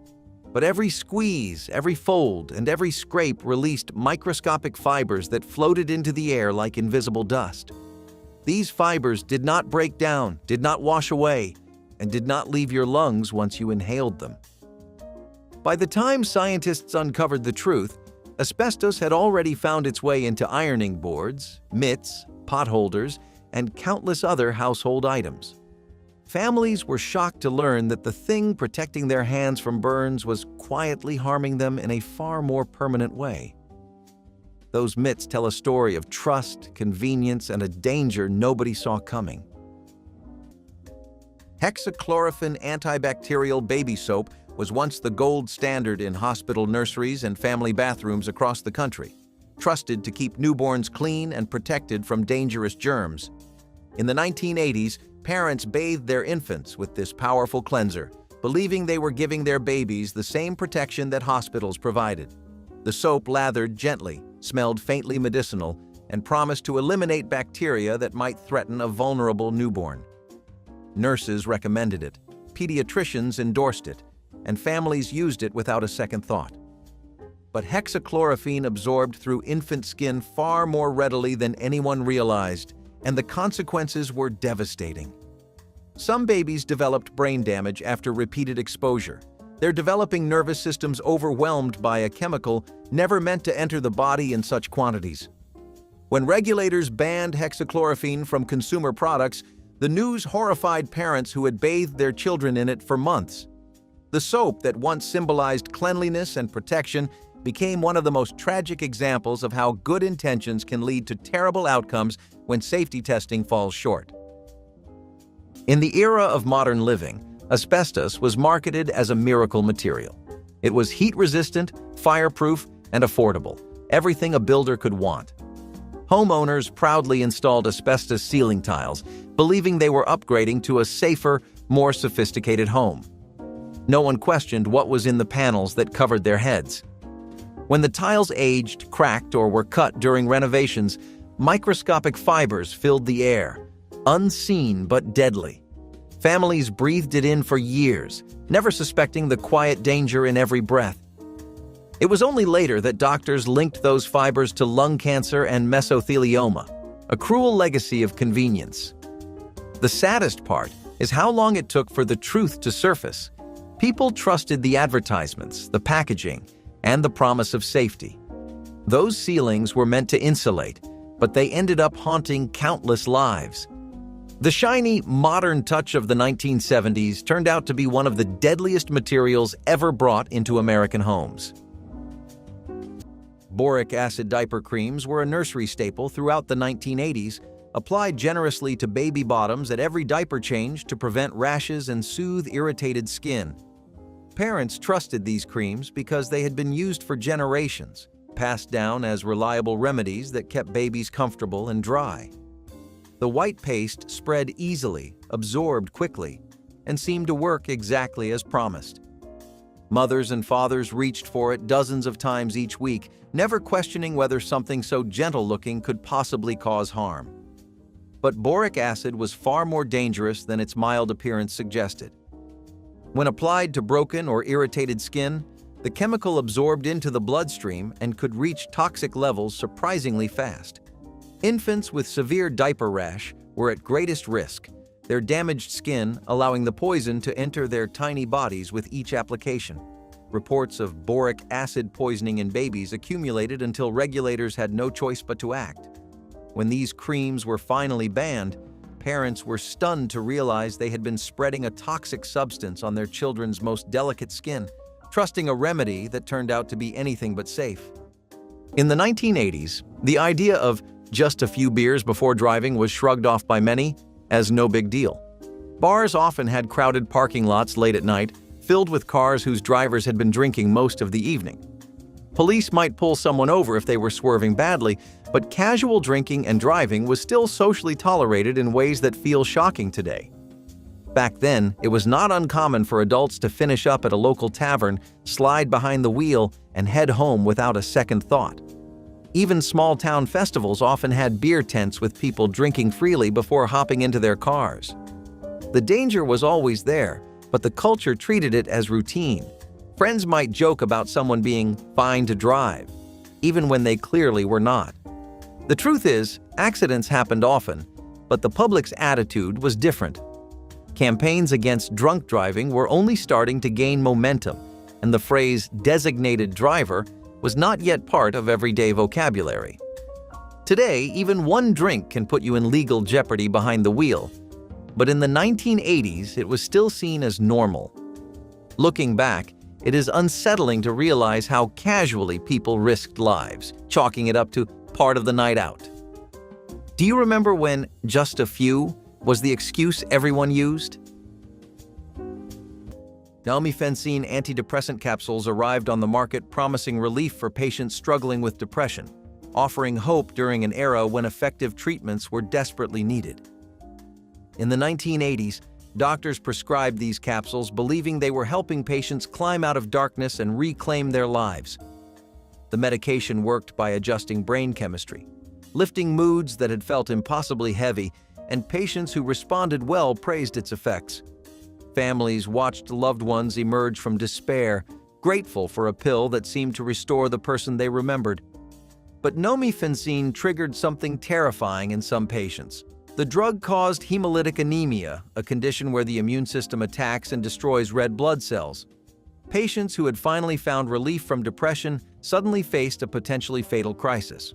But every squeeze, every fold, and every scrape released microscopic fibers that floated into the air like invisible dust. These fibers did not break down, did not wash away, and did not leave your lungs once you inhaled them. By the time scientists uncovered the truth, asbestos had already found its way into ironing boards, mitts, potholders, and countless other household items. Families were shocked to learn that the thing protecting their hands from burns was quietly harming them in a far more permanent way. Those mitts tell a story of trust, convenience, and a danger nobody saw coming. Hexachlorophene antibacterial baby soap was once the gold standard in hospital nurseries and family bathrooms across the country, trusted to keep newborns clean and protected from dangerous germs. In the 1980s, parents bathed their infants with this powerful cleanser, believing they were giving their babies the same protection that hospitals provided. The soap lathered gently, smelled faintly medicinal, and promised to eliminate bacteria that might threaten a vulnerable newborn. Nurses recommended it, pediatricians endorsed it, and families used it without a second thought. But hexachlorophene absorbed through infant skin far more readily than anyone realized, and the consequences were devastating. Some babies developed brain damage after repeated exposure, their developing nervous systems overwhelmed by a chemical never meant to enter the body in such quantities. When regulators banned hexachlorophene from consumer products, the news horrified parents who had bathed their children in it for months. The soap that once symbolized cleanliness and protection became one of the most tragic examples of how good intentions can lead to terrible outcomes when safety testing falls short. In the era of modern living, asbestos was marketed as a miracle material. It was heat-resistant, fireproof, and affordable, everything a builder could want. Homeowners proudly installed asbestos ceiling tiles, believing they were upgrading to a safer, more sophisticated home. No one questioned what was in the panels that covered their heads. When the tiles aged, cracked, or were cut during renovations, microscopic fibers filled the air, unseen but deadly. Families breathed it in for years, never suspecting the quiet danger in every breath. It was only later that doctors linked those fibers to lung cancer and mesothelioma, a cruel legacy of convenience. The saddest part is how long it took for the truth to surface. People trusted the advertisements, the packaging, and the promise of safety. Those ceilings were meant to insulate, but they ended up haunting countless lives. The shiny, modern touch of the 1970s turned out to be one of the deadliest materials ever brought into American homes. Boric acid diaper creams were a nursery staple throughout the 1980s, applied generously to baby bottoms at every diaper change to prevent rashes and soothe irritated skin. Parents trusted these creams because they had been used for generations, passed down as reliable remedies that kept babies comfortable and dry. The white paste spread easily, absorbed quickly, and seemed to work exactly as promised. Mothers and fathers reached for it dozens of times each week, never questioning whether something so gentle-looking could possibly cause harm. But boric acid was far more dangerous than its mild appearance suggested. When applied to broken or irritated skin, the chemical absorbed into the bloodstream and could reach toxic levels surprisingly fast. Infants with severe diaper rash were at greatest risk, their damaged skin allowing the poison to enter their tiny bodies with each application. Reports of boric acid poisoning in babies accumulated until regulators had no choice but to act. When these creams were finally banned, parents were stunned to realize they had been spreading a toxic substance on their children's most delicate skin, trusting a remedy that turned out to be anything but safe. In the 1980s, the idea of just a few beers before driving was shrugged off by many as no big deal. Bars often had crowded parking lots late at night, filled with cars whose drivers had been drinking most of the evening. Police might pull someone over if they were swerving badly, but casual drinking and driving was still socially tolerated in ways that feel shocking today. Back then, it was not uncommon for adults to finish up at a local tavern, slide behind the wheel, and head home without a second thought. Even small-town festivals often had beer tents with people drinking freely before hopping into their cars. The danger was always there, but the culture treated it as routine. Friends might joke about someone being fine to drive, even when they clearly were not. The truth is, accidents happened often, but the public's attitude was different. Campaigns against drunk driving were only starting to gain momentum, and the phrase "designated driver" was not yet part of everyday vocabulary. Today, even one drink can put you in legal jeopardy behind the wheel, but in the 1980s, it was still seen as normal. Looking back, It is unsettling to realize how casually people risked lives, chalking it up to part of the night out. Do you remember when "just a few" was the excuse everyone used? Namifencine antidepressant capsules arrived on the market promising relief for patients struggling with depression, offering hope during an era when effective treatments were desperately needed. In the 1980s, doctors prescribed these capsules believing they were helping patients climb out of darkness and reclaim their lives. The medication worked by adjusting brain chemistry, lifting moods that had felt impossibly heavy, and patients who responded well praised its effects. Families watched loved ones emerge from despair, grateful for a pill that seemed to restore the person they remembered. But namifencine triggered something terrifying in some patients. The drug caused hemolytic anemia, a condition where the immune system attacks and destroys red blood cells. Patients who had finally found relief from depression suddenly faced a potentially fatal crisis.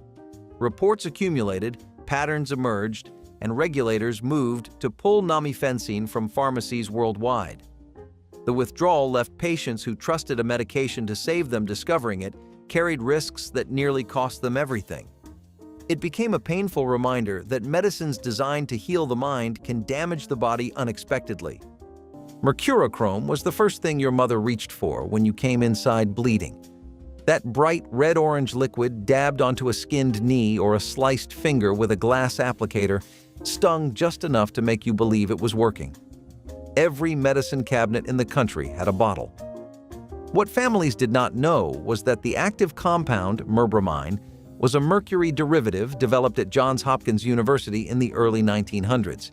Reports accumulated, patterns emerged, and regulators moved to pull namifencine from pharmacies worldwide. The withdrawal left patients who trusted a medication to save them discovering it carried risks that nearly cost them everything. It became a painful reminder that medicines designed to heal the mind can damage the body unexpectedly. Mercurochrome was the first thing your mother reached for when you came inside bleeding. That bright red-orange liquid dabbed onto a skinned knee or a sliced finger with a glass applicator stung just enough to make you believe it was working. Every medicine cabinet in the country had a bottle. What families did not know was that the active compound, merbramine, was a mercury derivative developed at Johns Hopkins University in the early 1900s.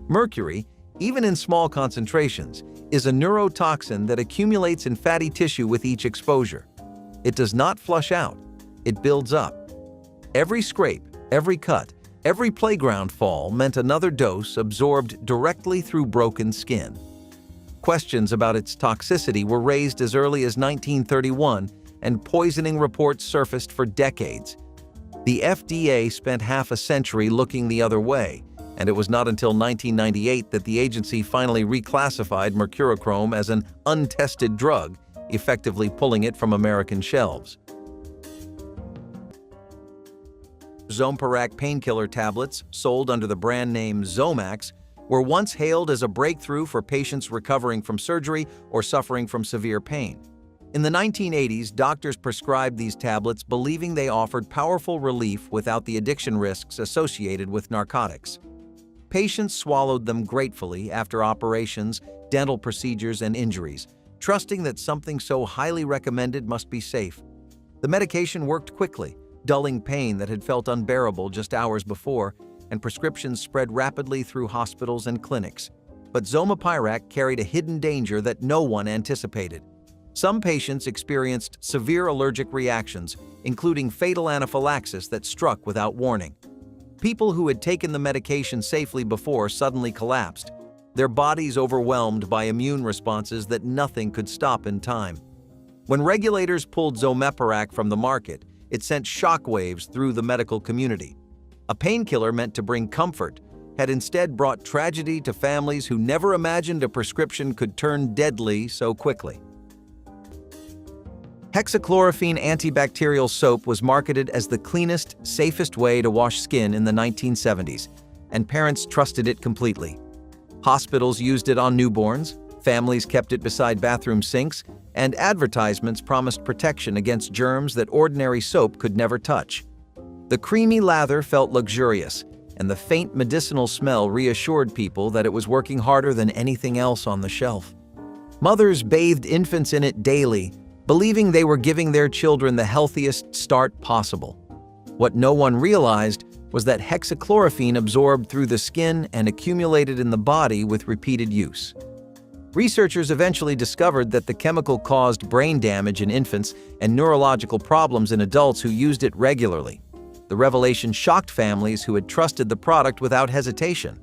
Mercury, even in small concentrations, is a neurotoxin that accumulates in fatty tissue with each exposure. It does not flush out, it builds up. Every scrape, every cut, every playground fall meant another dose absorbed directly through broken skin. Questions about its toxicity were raised as early as 1931, and poisoning reports surfaced for decades. The FDA spent half a century looking the other way, and it was not until 1998 that the agency finally reclassified mercurochrome as an untested drug, effectively pulling it from American shelves. Zomepirac painkiller tablets, sold under the brand name Zomax, were once hailed as a breakthrough for patients recovering from surgery or suffering from severe pain. In the 1980s, doctors prescribed these tablets believing they offered powerful relief without the addiction risks associated with narcotics. Patients swallowed them gratefully after operations, dental procedures, and injuries, trusting that something so highly recommended must be safe. The medication worked quickly, dulling pain that had felt unbearable just hours before, and prescriptions spread rapidly through hospitals and clinics. But Zomepirac carried a hidden danger that no one anticipated. Some patients experienced severe allergic reactions, including fatal anaphylaxis that struck without warning. People who had taken the medication safely before suddenly collapsed, their bodies overwhelmed by immune responses that nothing could stop in time. When regulators pulled Zomepirac from the market, it sent shockwaves through the medical community. A painkiller meant to bring comfort had instead brought tragedy to families who never imagined a prescription could turn deadly so quickly. Hexachlorophene antibacterial soap was marketed as the cleanest, safest way to wash skin in the 1970s, and parents trusted it completely. Hospitals used it on newborns, families kept it beside bathroom sinks, and advertisements promised protection against germs that ordinary soap could never touch. The creamy lather felt luxurious, and the faint medicinal smell reassured people that it was working harder than anything else on the shelf. Mothers bathed infants in it daily, believing they were giving their children the healthiest start possible. What no one realized was that hexachlorophene absorbed through the skin and accumulated in the body with repeated use. Researchers eventually discovered that the chemical caused brain damage in infants and neurological problems in adults who used it regularly. The revelation shocked families who had trusted the product without hesitation.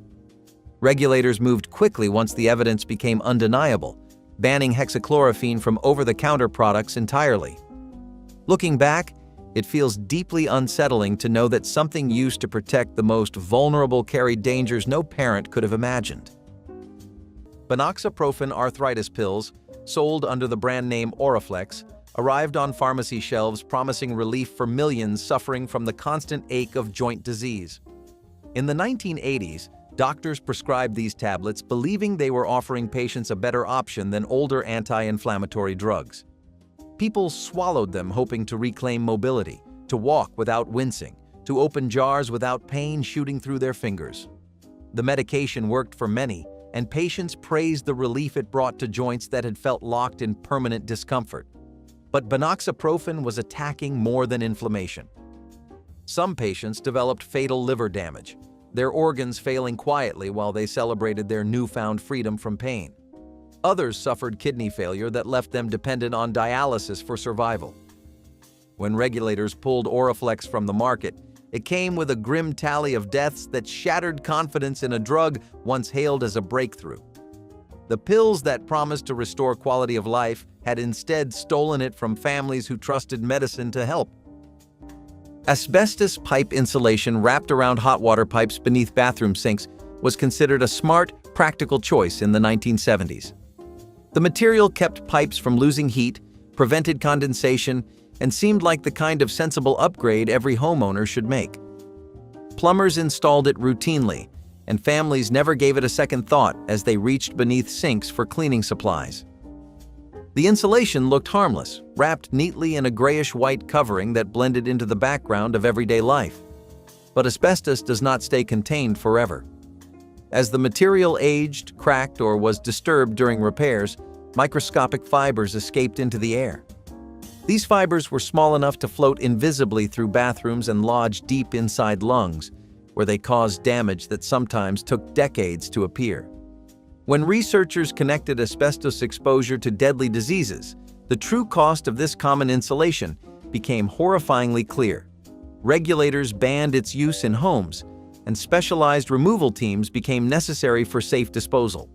Regulators moved quickly once the evidence became undeniable, banning hexachlorophene from over-the-counter products entirely. Looking back, it feels deeply unsettling to know that something used to protect the most vulnerable carried dangers no parent could have imagined. Benoxaprofen arthritis pills, sold under the brand name Oriflex, arrived on pharmacy shelves promising relief for millions suffering from the constant ache of joint disease. In the 1980s, doctors prescribed these tablets believing they were offering patients a better option than older anti-inflammatory drugs. People swallowed them hoping to reclaim mobility, to walk without wincing, to open jars without pain shooting through their fingers. The medication worked for many, and patients praised the relief it brought to joints that had felt locked in permanent discomfort. But binoxaprofen was attacking more than inflammation. Some patients developed fatal liver damage, their organs failing quietly while they celebrated their newfound freedom from pain. Others suffered kidney failure that left them dependent on dialysis for survival. When regulators pulled Oriflex from the market, it came with a grim tally of deaths that shattered confidence in a drug once hailed as a breakthrough. The pills that promised to restore quality of life had instead stolen it from families who trusted medicine to help. Asbestos pipe insulation wrapped around hot water pipes beneath bathroom sinks was considered a smart, practical choice in the 1970s. The material kept pipes from losing heat, prevented condensation, and seemed like the kind of sensible upgrade every homeowner should make. Plumbers installed it routinely, and families never gave it a second thought as they reached beneath sinks for cleaning supplies. The insulation looked harmless, wrapped neatly in a grayish-white covering that blended into the background of everyday life. But asbestos does not stay contained forever. As the material aged, cracked, or was disturbed during repairs, microscopic fibers escaped into the air. These fibers were small enough to float invisibly through bathrooms and lodge deep inside lungs, where they caused damage that sometimes took decades to appear. When researchers connected asbestos exposure to deadly diseases, the true cost of this common insulation became horrifyingly clear. Regulators banned its use in homes, and specialized removal teams became necessary for safe disposal.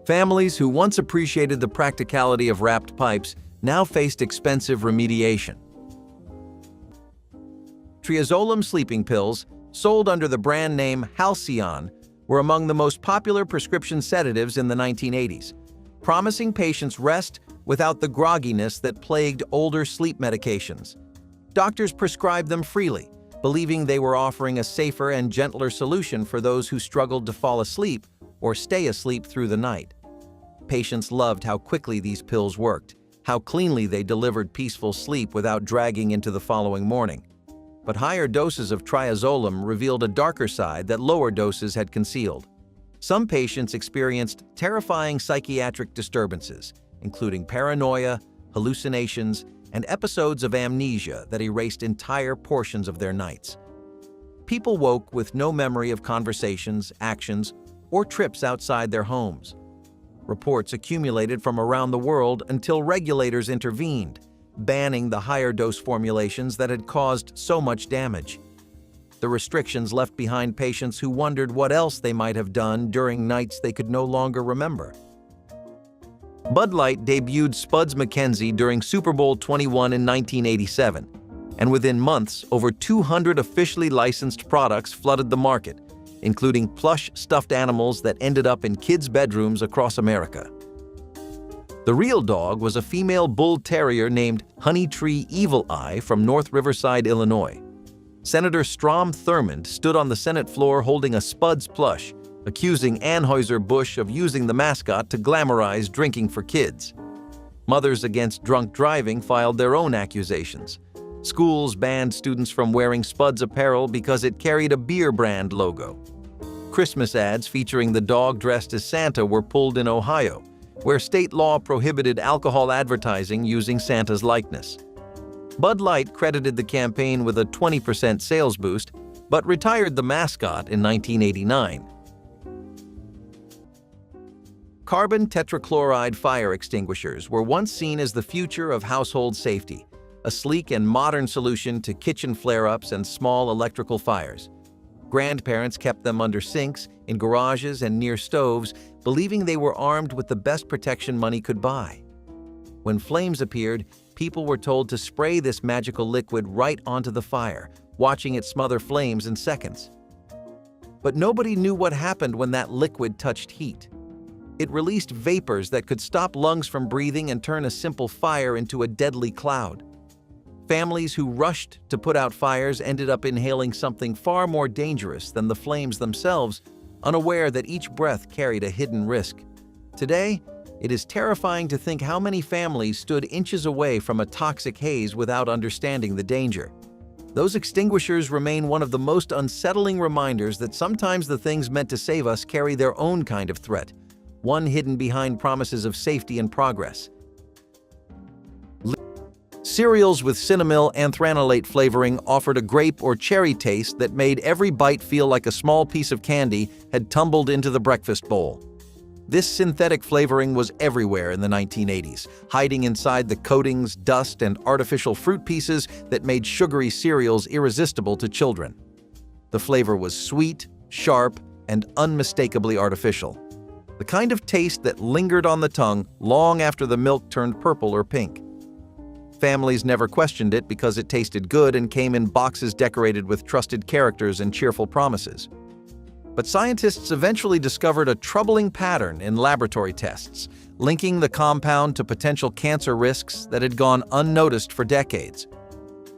Families who once appreciated the practicality of wrapped pipes now faced expensive remediation. Triazolam sleeping pills, sold under the brand name Halcyon, were among the most popular prescription sedatives in the 1980s, promising patients rest without the grogginess that plagued older sleep medications. Doctors prescribed them freely, believing they were offering a safer and gentler solution for those who struggled to fall asleep or stay asleep through the night. Patients loved how quickly these pills worked, how cleanly they delivered peaceful sleep without dragging into the following morning. But higher doses of triazolam revealed a darker side that lower doses had concealed. Some patients experienced terrifying psychiatric disturbances, including paranoia, hallucinations, and episodes of amnesia that erased entire portions of their nights. People woke with no memory of conversations, actions, or trips outside their homes. Reports accumulated from around the world until regulators intervened, banning the higher-dose formulations that had caused so much damage. The restrictions left behind patients who wondered what else they might have done during nights they could no longer remember. Bud Light debuted Spuds MacKenzie during Super Bowl 21 in 1987, and within months, over 200 officially licensed products flooded the market, including plush stuffed animals that ended up in kids' bedrooms across America. The real dog was a female bull terrier named Honey Tree Evil Eye from North Riverside, Illinois. Senator Strom Thurmond stood on the Senate floor holding a Spuds plush, accusing Anheuser-Busch of using the mascot to glamorize drinking for kids. Mothers Against Drunk Driving filed their own accusations. Schools banned students from wearing Spuds apparel because it carried a beer brand logo. Christmas ads featuring the dog dressed as Santa were pulled in Ohio, where state law prohibited alcohol advertising using Santa's likeness. Bud Light credited the campaign with a 20% sales boost, but retired the mascot in 1989. Carbon tetrachloride fire extinguishers were once seen as the future of household safety, a sleek and modern solution to kitchen flare-ups and small electrical fires. Grandparents kept them under sinks, in garages, and near stoves, believing they were armed with the best protection money could buy. When flames appeared, people were told to spray this magical liquid right onto the fire, watching it smother flames in seconds. But nobody knew what happened when that liquid touched heat. It released vapors that could stop lungs from breathing and turn a simple fire into a deadly cloud. Families who rushed to put out fires ended up inhaling something far more dangerous than the flames themselves, unaware that each breath carried a hidden risk. Today, it is terrifying to think how many families stood inches away from a toxic haze without understanding the danger. Those extinguishers remain one of the most unsettling reminders that sometimes the things meant to save us carry their own kind of threat, one hidden behind promises of safety and progress. Cereals with cinnamon anthranolate flavoring offered a grape or cherry taste that made every bite feel like a small piece of candy had tumbled into the breakfast bowl. This synthetic flavoring was everywhere in the 1980s, hiding inside the coatings, dust, and artificial fruit pieces that made sugary cereals irresistible to children. The flavor was sweet, sharp, and unmistakably artificial. The kind of taste that lingered on the tongue long after the milk turned purple or pink. Families never questioned it because it tasted good and came in boxes decorated with trusted characters and cheerful promises. But scientists eventually discovered a troubling pattern in laboratory tests, linking the compound to potential cancer risks that had gone unnoticed for decades.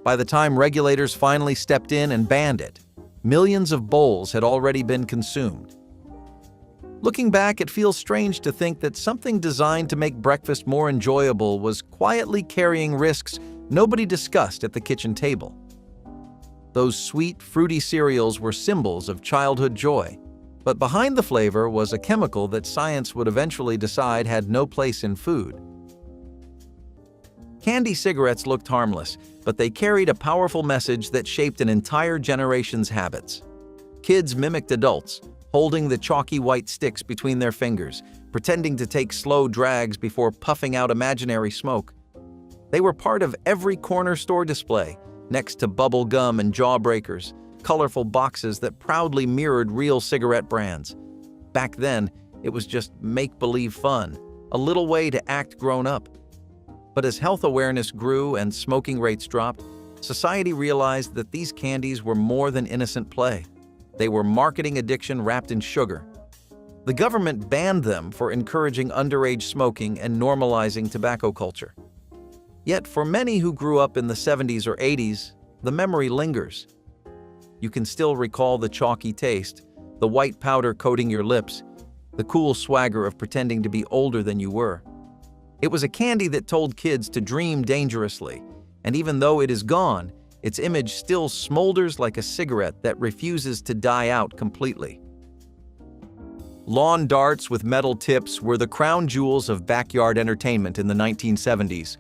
By the time regulators finally stepped in and banned it, millions of bowls had already been consumed. Looking back, it feels strange to think that something designed to make breakfast more enjoyable was quietly carrying risks nobody discussed at the kitchen table. Those sweet, fruity cereals were symbols of childhood joy, but behind the flavor was a chemical that science would eventually decide had no place in food. Candy cigarettes looked harmless, but they carried a powerful message that shaped an entire generation's habits. Kids mimicked adults, holding the chalky white sticks between their fingers, pretending to take slow drags before puffing out imaginary smoke. They were part of every corner store display, next to bubble gum and jawbreakers, colorful boxes that proudly mirrored real cigarette brands. Back then, it was just make-believe fun, a little way to act grown up. But as health awareness grew and smoking rates dropped, society realized that these candies were more than innocent play. They were marketing addiction wrapped in sugar. The government banned them for encouraging underage smoking and normalizing tobacco culture. Yet for many who grew up in the 70s or 80s, the memory lingers. You can still recall the chalky taste, the white powder coating your lips, the cool swagger of pretending to be older than you were. It was a candy that told kids to dream dangerously, and even though it is gone, its image still smolders like a cigarette that refuses to die out completely. Lawn darts with metal tips were the crown jewels of backyard entertainment in the 1970s.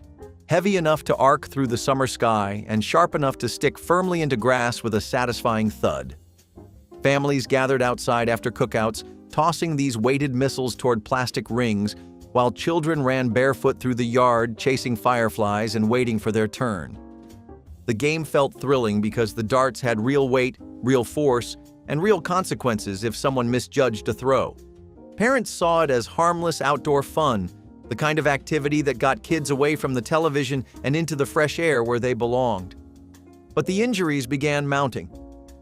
Heavy enough to arc through the summer sky and sharp enough to stick firmly into grass with a satisfying thud. Families gathered outside after cookouts, tossing these weighted missiles toward plastic rings, while children ran barefoot through the yard, chasing fireflies and waiting for their turn. The game felt thrilling because the darts had real weight, real force, and real consequences if someone misjudged a throw. Parents saw it as harmless outdoor fun, the kind of activity that got kids away from the television and into the fresh air where they belonged. But the injuries began mounting,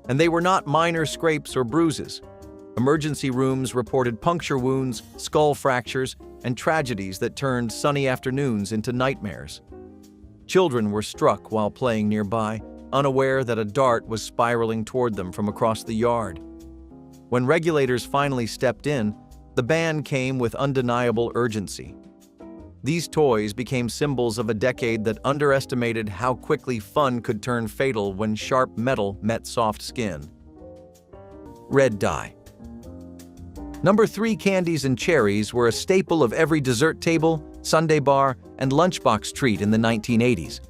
and they were not minor scrapes or bruises. Emergency rooms reported puncture wounds, skull fractures, and tragedies that turned sunny afternoons into nightmares. Children were struck while playing nearby, unaware that a dart was spiraling toward them from across the yard. When regulators finally stepped in, the ban came with undeniable urgency. These toys became symbols of a decade that underestimated how quickly fun could turn fatal when sharp metal met soft skin. Red dye. Number 3, candies and cherries were a staple of every dessert table, sundae bar, and lunchbox treat in the 1980s,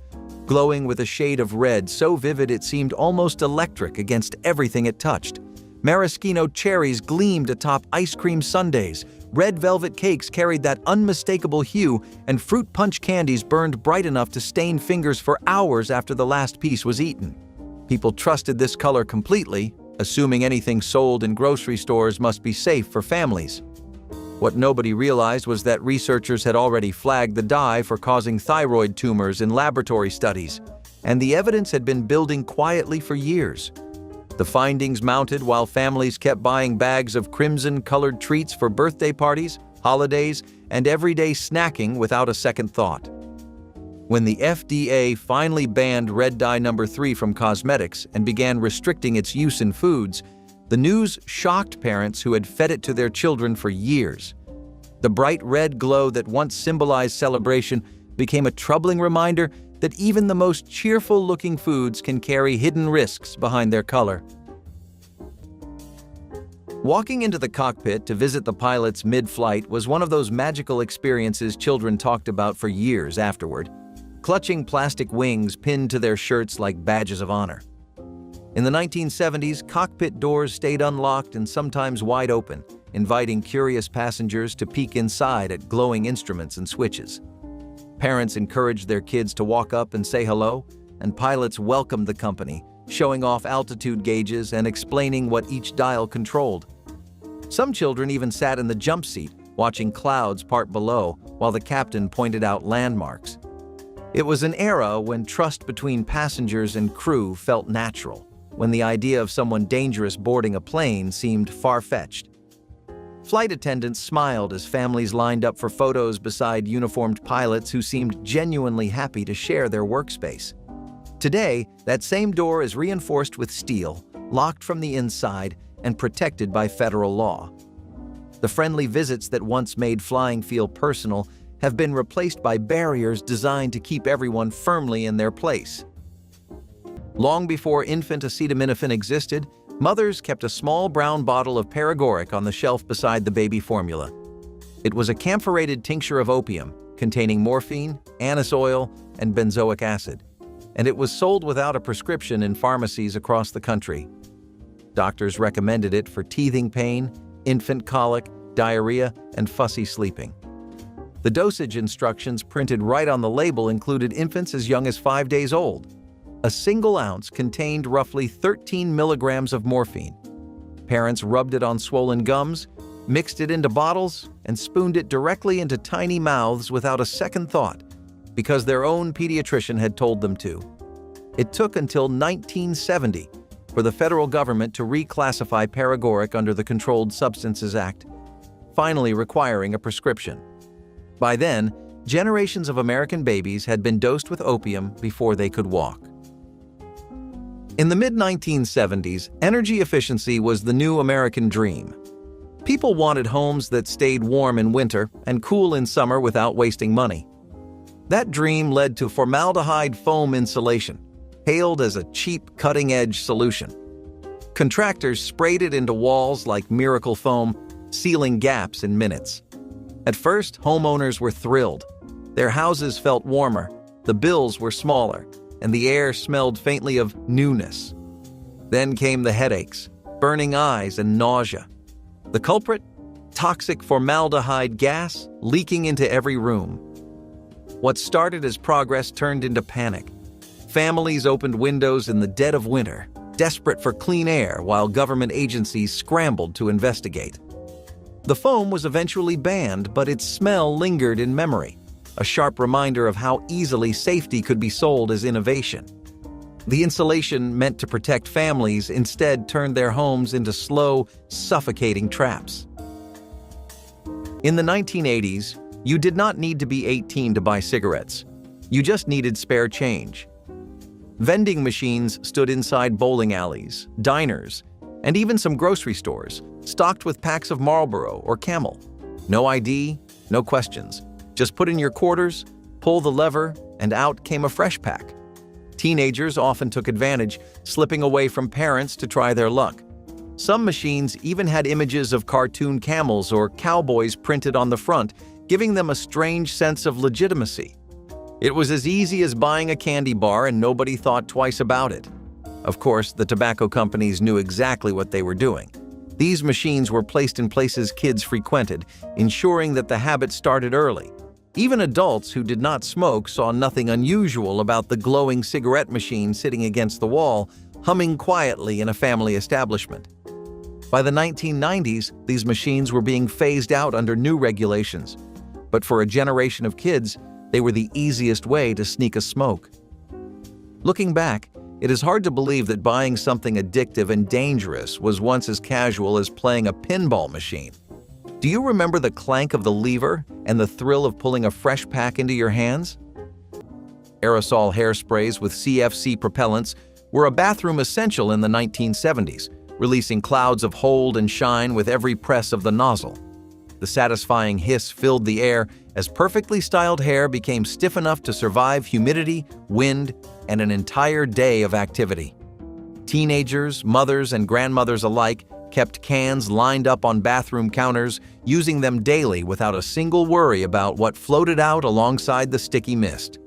glowing with a shade of red so vivid it seemed almost electric against everything it touched. Maraschino cherries gleamed atop ice cream sundaes, red velvet cakes carried that unmistakable hue, and fruit punch candies burned bright enough to stain fingers for hours after the last piece was eaten. People trusted this color completely, assuming anything sold in grocery stores must be safe for families. What nobody realized was that researchers had already flagged the dye for causing thyroid tumors in laboratory studies, and the evidence had been building quietly for years. The findings mounted while families kept buying bags of crimson-colored treats for birthday parties, holidays, and everyday snacking without a second thought. When the FDA finally banned red dye number 3 from cosmetics and began restricting its use in foods, the news shocked parents who had fed it to their children for years. The bright red glow that once symbolized celebration became a troubling reminder that even the most cheerful-looking foods can carry hidden risks behind their color. Walking into the cockpit to visit the pilots mid-flight was one of those magical experiences children talked about for years afterward, clutching plastic wings pinned to their shirts like badges of honor. In the 1970s, cockpit doors stayed unlocked and sometimes wide open, inviting curious passengers to peek inside at glowing instruments and switches. Parents encouraged their kids to walk up and say hello, and pilots welcomed the company, showing off altitude gauges and explaining what each dial controlled. Some children even sat in the jump seat, watching clouds part below while the captain pointed out landmarks. It was an era when trust between passengers and crew felt natural, when the idea of someone dangerous boarding a plane seemed far-fetched. Flight attendants smiled as families lined up for photos beside uniformed pilots who seemed genuinely happy to share their workspace. Today, that same door is reinforced with steel, locked from the inside, and protected by federal law. The friendly visits that once made flying feel personal have been replaced by barriers designed to keep everyone firmly in their place. Long before infant acetaminophen existed, mothers kept a small brown bottle of paregoric on the shelf beside the baby formula. It was a camphorated tincture of opium containing morphine, anise oil, and benzoic acid, and it was sold without a prescription in pharmacies across the country. Doctors recommended it for teething pain, infant colic, diarrhea, and fussy sleeping. The dosage instructions printed right on the label included infants as young as 5 days old. A single ounce contained roughly 13 milligrams of morphine. Parents rubbed it on swollen gums, mixed it into bottles, and spooned it directly into tiny mouths without a second thought, because their own pediatrician had told them to. It took until 1970 for the federal government to reclassify paregoric under the Controlled Substances Act, finally requiring a prescription. By then, generations of American babies had been dosed with opium before they could walk. In the mid-1970s, energy efficiency was the new American dream. People wanted homes that stayed warm in winter and cool in summer without wasting money. That dream led to formaldehyde foam insulation, hailed as a cheap, cutting-edge solution. Contractors sprayed it into walls like miracle foam, sealing gaps in minutes. At first, homeowners were thrilled. Their houses felt warmer, the bills were smaller, and the air smelled faintly of newness. Then came the headaches, burning eyes, and nausea. The culprit? Toxic formaldehyde gas leaking into every room. What started as progress turned into panic. Families opened windows in the dead of winter, desperate for clean air while government agencies scrambled to investigate. The foam was eventually banned, but its smell lingered in memory, a sharp reminder of how easily safety could be sold as innovation. The insulation meant to protect families instead turned their homes into slow, suffocating traps. In the 1980s, you did not need to be 18 to buy cigarettes. You just needed spare change. Vending machines stood inside bowling alleys, diners, and even some grocery stores, stocked with packs of Marlboro or Camel. No ID, no questions. Just put in your quarters, pull the lever, and out came a fresh pack. Teenagers often took advantage, slipping away from parents to try their luck. Some machines even had images of cartoon camels or cowboys printed on the front, giving them a strange sense of legitimacy. It was as easy as buying a candy bar and nobody thought twice about it. Of course, the tobacco companies knew exactly what they were doing. These machines were placed in places kids frequented, ensuring that the habit started early. Even adults who did not smoke saw nothing unusual about the glowing cigarette machine sitting against the wall, humming quietly in a family establishment. By the 1990s, these machines were being phased out under new regulations. But for a generation of kids, they were the easiest way to sneak a smoke. Looking back, it is hard to believe that buying something addictive and dangerous was once as casual as playing a pinball machine. Do you remember the clank of the lever and the thrill of pulling a fresh pack into your hands? Aerosol hairsprays with CFC propellants were a bathroom essential in the 1970s, releasing clouds of hold and shine with every press of the nozzle. The satisfying hiss filled the air as perfectly styled hair became stiff enough to survive humidity, wind, and an entire day of activity. Teenagers, mothers, and grandmothers alike kept cans lined up on bathroom counters, using them daily without a single worry about what floated out alongside the sticky mist.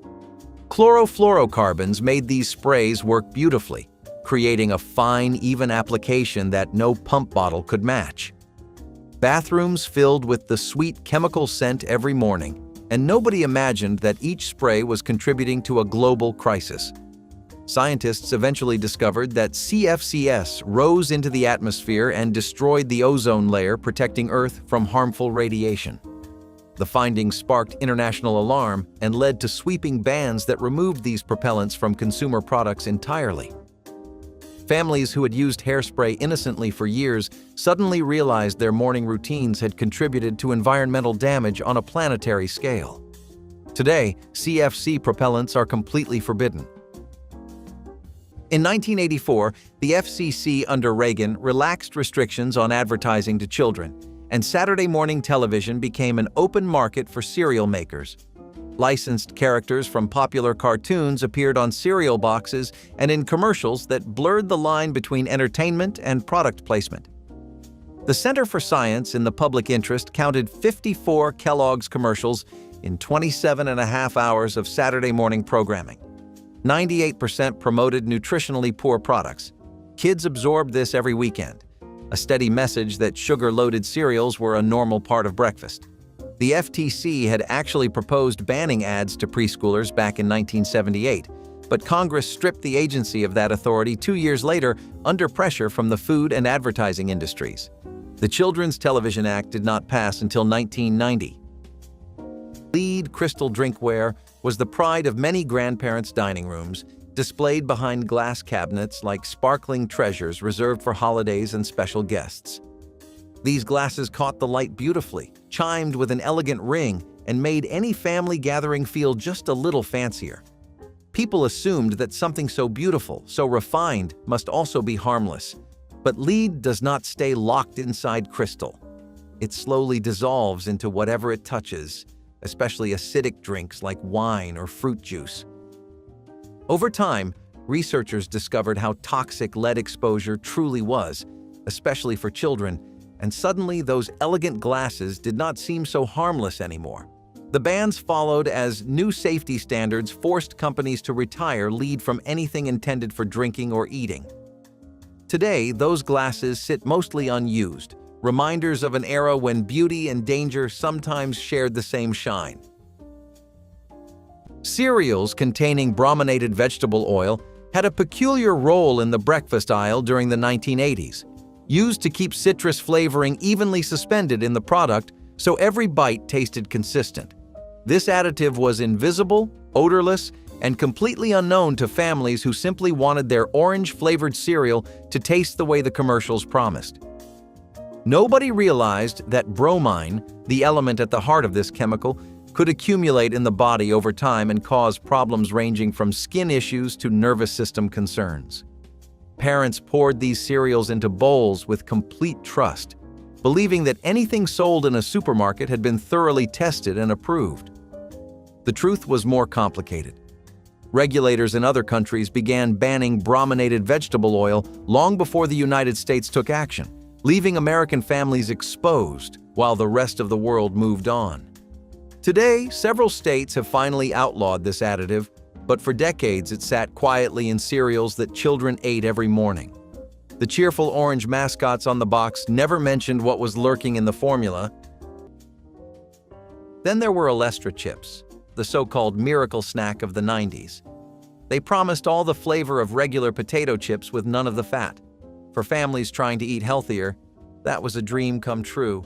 Chlorofluorocarbons made these sprays work beautifully, creating a fine, even application that no pump bottle could match. Bathrooms filled with the sweet chemical scent every morning, and nobody imagined that each spray was contributing to a global crisis. Scientists eventually discovered that CFCs rose into the atmosphere and destroyed the ozone layer, protecting Earth from harmful radiation. The findings sparked international alarm and led to sweeping bans that removed these propellants from consumer products entirely. Families who had used hairspray innocently for years suddenly realized their morning routines had contributed to environmental damage on a planetary scale. Today, CFC propellants are completely forbidden. In 1984, the FCC under Reagan relaxed restrictions on advertising to children, and Saturday morning television became an open market for cereal makers. Licensed characters from popular cartoons appeared on cereal boxes and in commercials that blurred the line between entertainment and product placement. The Center for Science in the Public Interest counted 54 Kellogg's commercials in 27.5 hours of Saturday morning programming. 98% promoted nutritionally poor products. Kids absorbed this every weekend, a steady message that sugar-loaded cereals were a normal part of breakfast. The FTC had actually proposed banning ads to preschoolers back in 1978, but Congress stripped the agency of that authority 2 years later under pressure from the food and advertising industries. The Children's Television Act did not pass until 1990. Lead crystal drinkware was the pride of many grandparents' dining rooms, displayed behind glass cabinets like sparkling treasures reserved for holidays and special guests. These glasses caught the light beautifully, chimed with an elegant ring, and made any family gathering feel just a little fancier. People assumed that something so beautiful, so refined, must also be harmless. But lead does not stay locked inside crystal. It slowly dissolves into whatever it touches, especially acidic drinks like wine or fruit juice. Over time, researchers discovered how toxic lead exposure truly was, especially for children, and suddenly those elegant glasses did not seem so harmless anymore. The bans followed as new safety standards forced companies to retire lead from anything intended for drinking or eating. Today, those glasses sit mostly unused, reminders of an era when beauty and danger sometimes shared the same shine. Cereals containing brominated vegetable oil had a peculiar role in the breakfast aisle during the 1980s, used to keep citrus flavoring evenly suspended in the product so every bite tasted consistent. This additive was invisible, odorless, and completely unknown to families who simply wanted their orange-flavored cereal to taste the way the commercials promised. Nobody realized that bromine, the element at the heart of this chemical, could accumulate in the body over time and cause problems ranging from skin issues to nervous system concerns. Parents poured these cereals into bowls with complete trust, believing that anything sold in a supermarket had been thoroughly tested and approved. The truth was more complicated. Regulators in other countries began banning brominated vegetable oil long before the United States took action, leaving American families exposed while the rest of the world moved on. Today, several states have finally outlawed this additive, but for decades it sat quietly in cereals that children ate every morning. The cheerful orange mascots on the box never mentioned what was lurking in the formula. Then there were Olestra chips, the so-called miracle snack of the 90s. They promised all the flavor of regular potato chips with none of the fat. For families trying to eat healthier, that was a dream come true.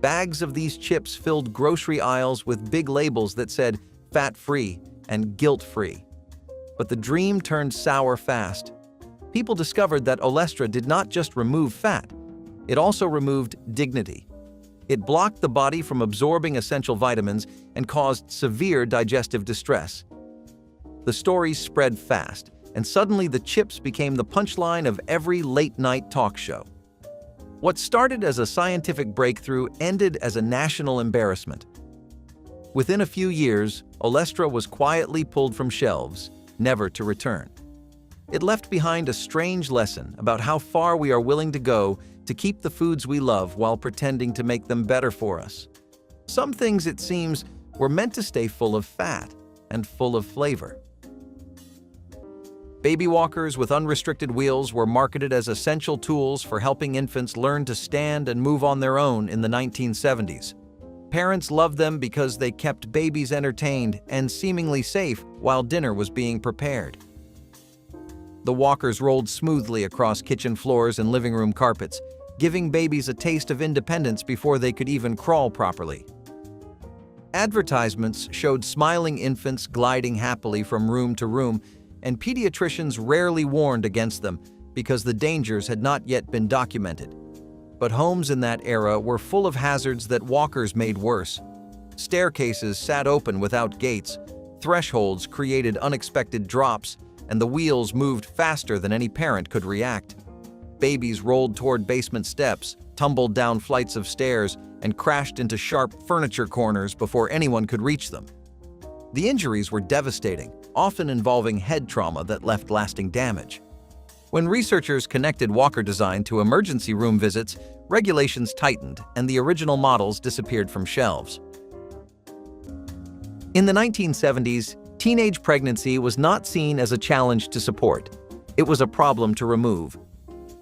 Bags of these chips filled grocery aisles with big labels that said fat-free and guilt-free. But the dream turned sour fast. People discovered that Olestra did not just remove fat, it also removed dignity. It blocked the body from absorbing essential vitamins and caused severe digestive distress. The stories spread fast, and suddenly the chips became the punchline of every late-night talk show. What started as a scientific breakthrough ended as a national embarrassment. Within a few years, Olestra was quietly pulled from shelves, never to return. It left behind a strange lesson about how far we are willing to go to keep the foods we love while pretending to make them better for us. Some things, it seems, were meant to stay full of fat and full of flavor. Baby walkers with unrestricted wheels were marketed as essential tools for helping infants learn to stand and move on their own in the 1970s. Parents loved them because they kept babies entertained and seemingly safe while dinner was being prepared. The walkers rolled smoothly across kitchen floors and living room carpets, giving babies a taste of independence before they could even crawl properly. Advertisements showed smiling infants gliding happily from room to room, and pediatricians rarely warned against them because the dangers had not yet been documented. But homes in that era were full of hazards that walkers made worse. Staircases sat open without gates, thresholds created unexpected drops, and the wheels moved faster than any parent could react. Babies rolled toward basement steps, tumbled down flights of stairs, and crashed into sharp furniture corners before anyone could reach them. The injuries were devastating, often involving head trauma that left lasting damage. When researchers connected walker design to emergency room visits, regulations tightened and the original models disappeared from shelves. In the 1970s, teenage pregnancy was not seen as a challenge to support. It was a problem to remove.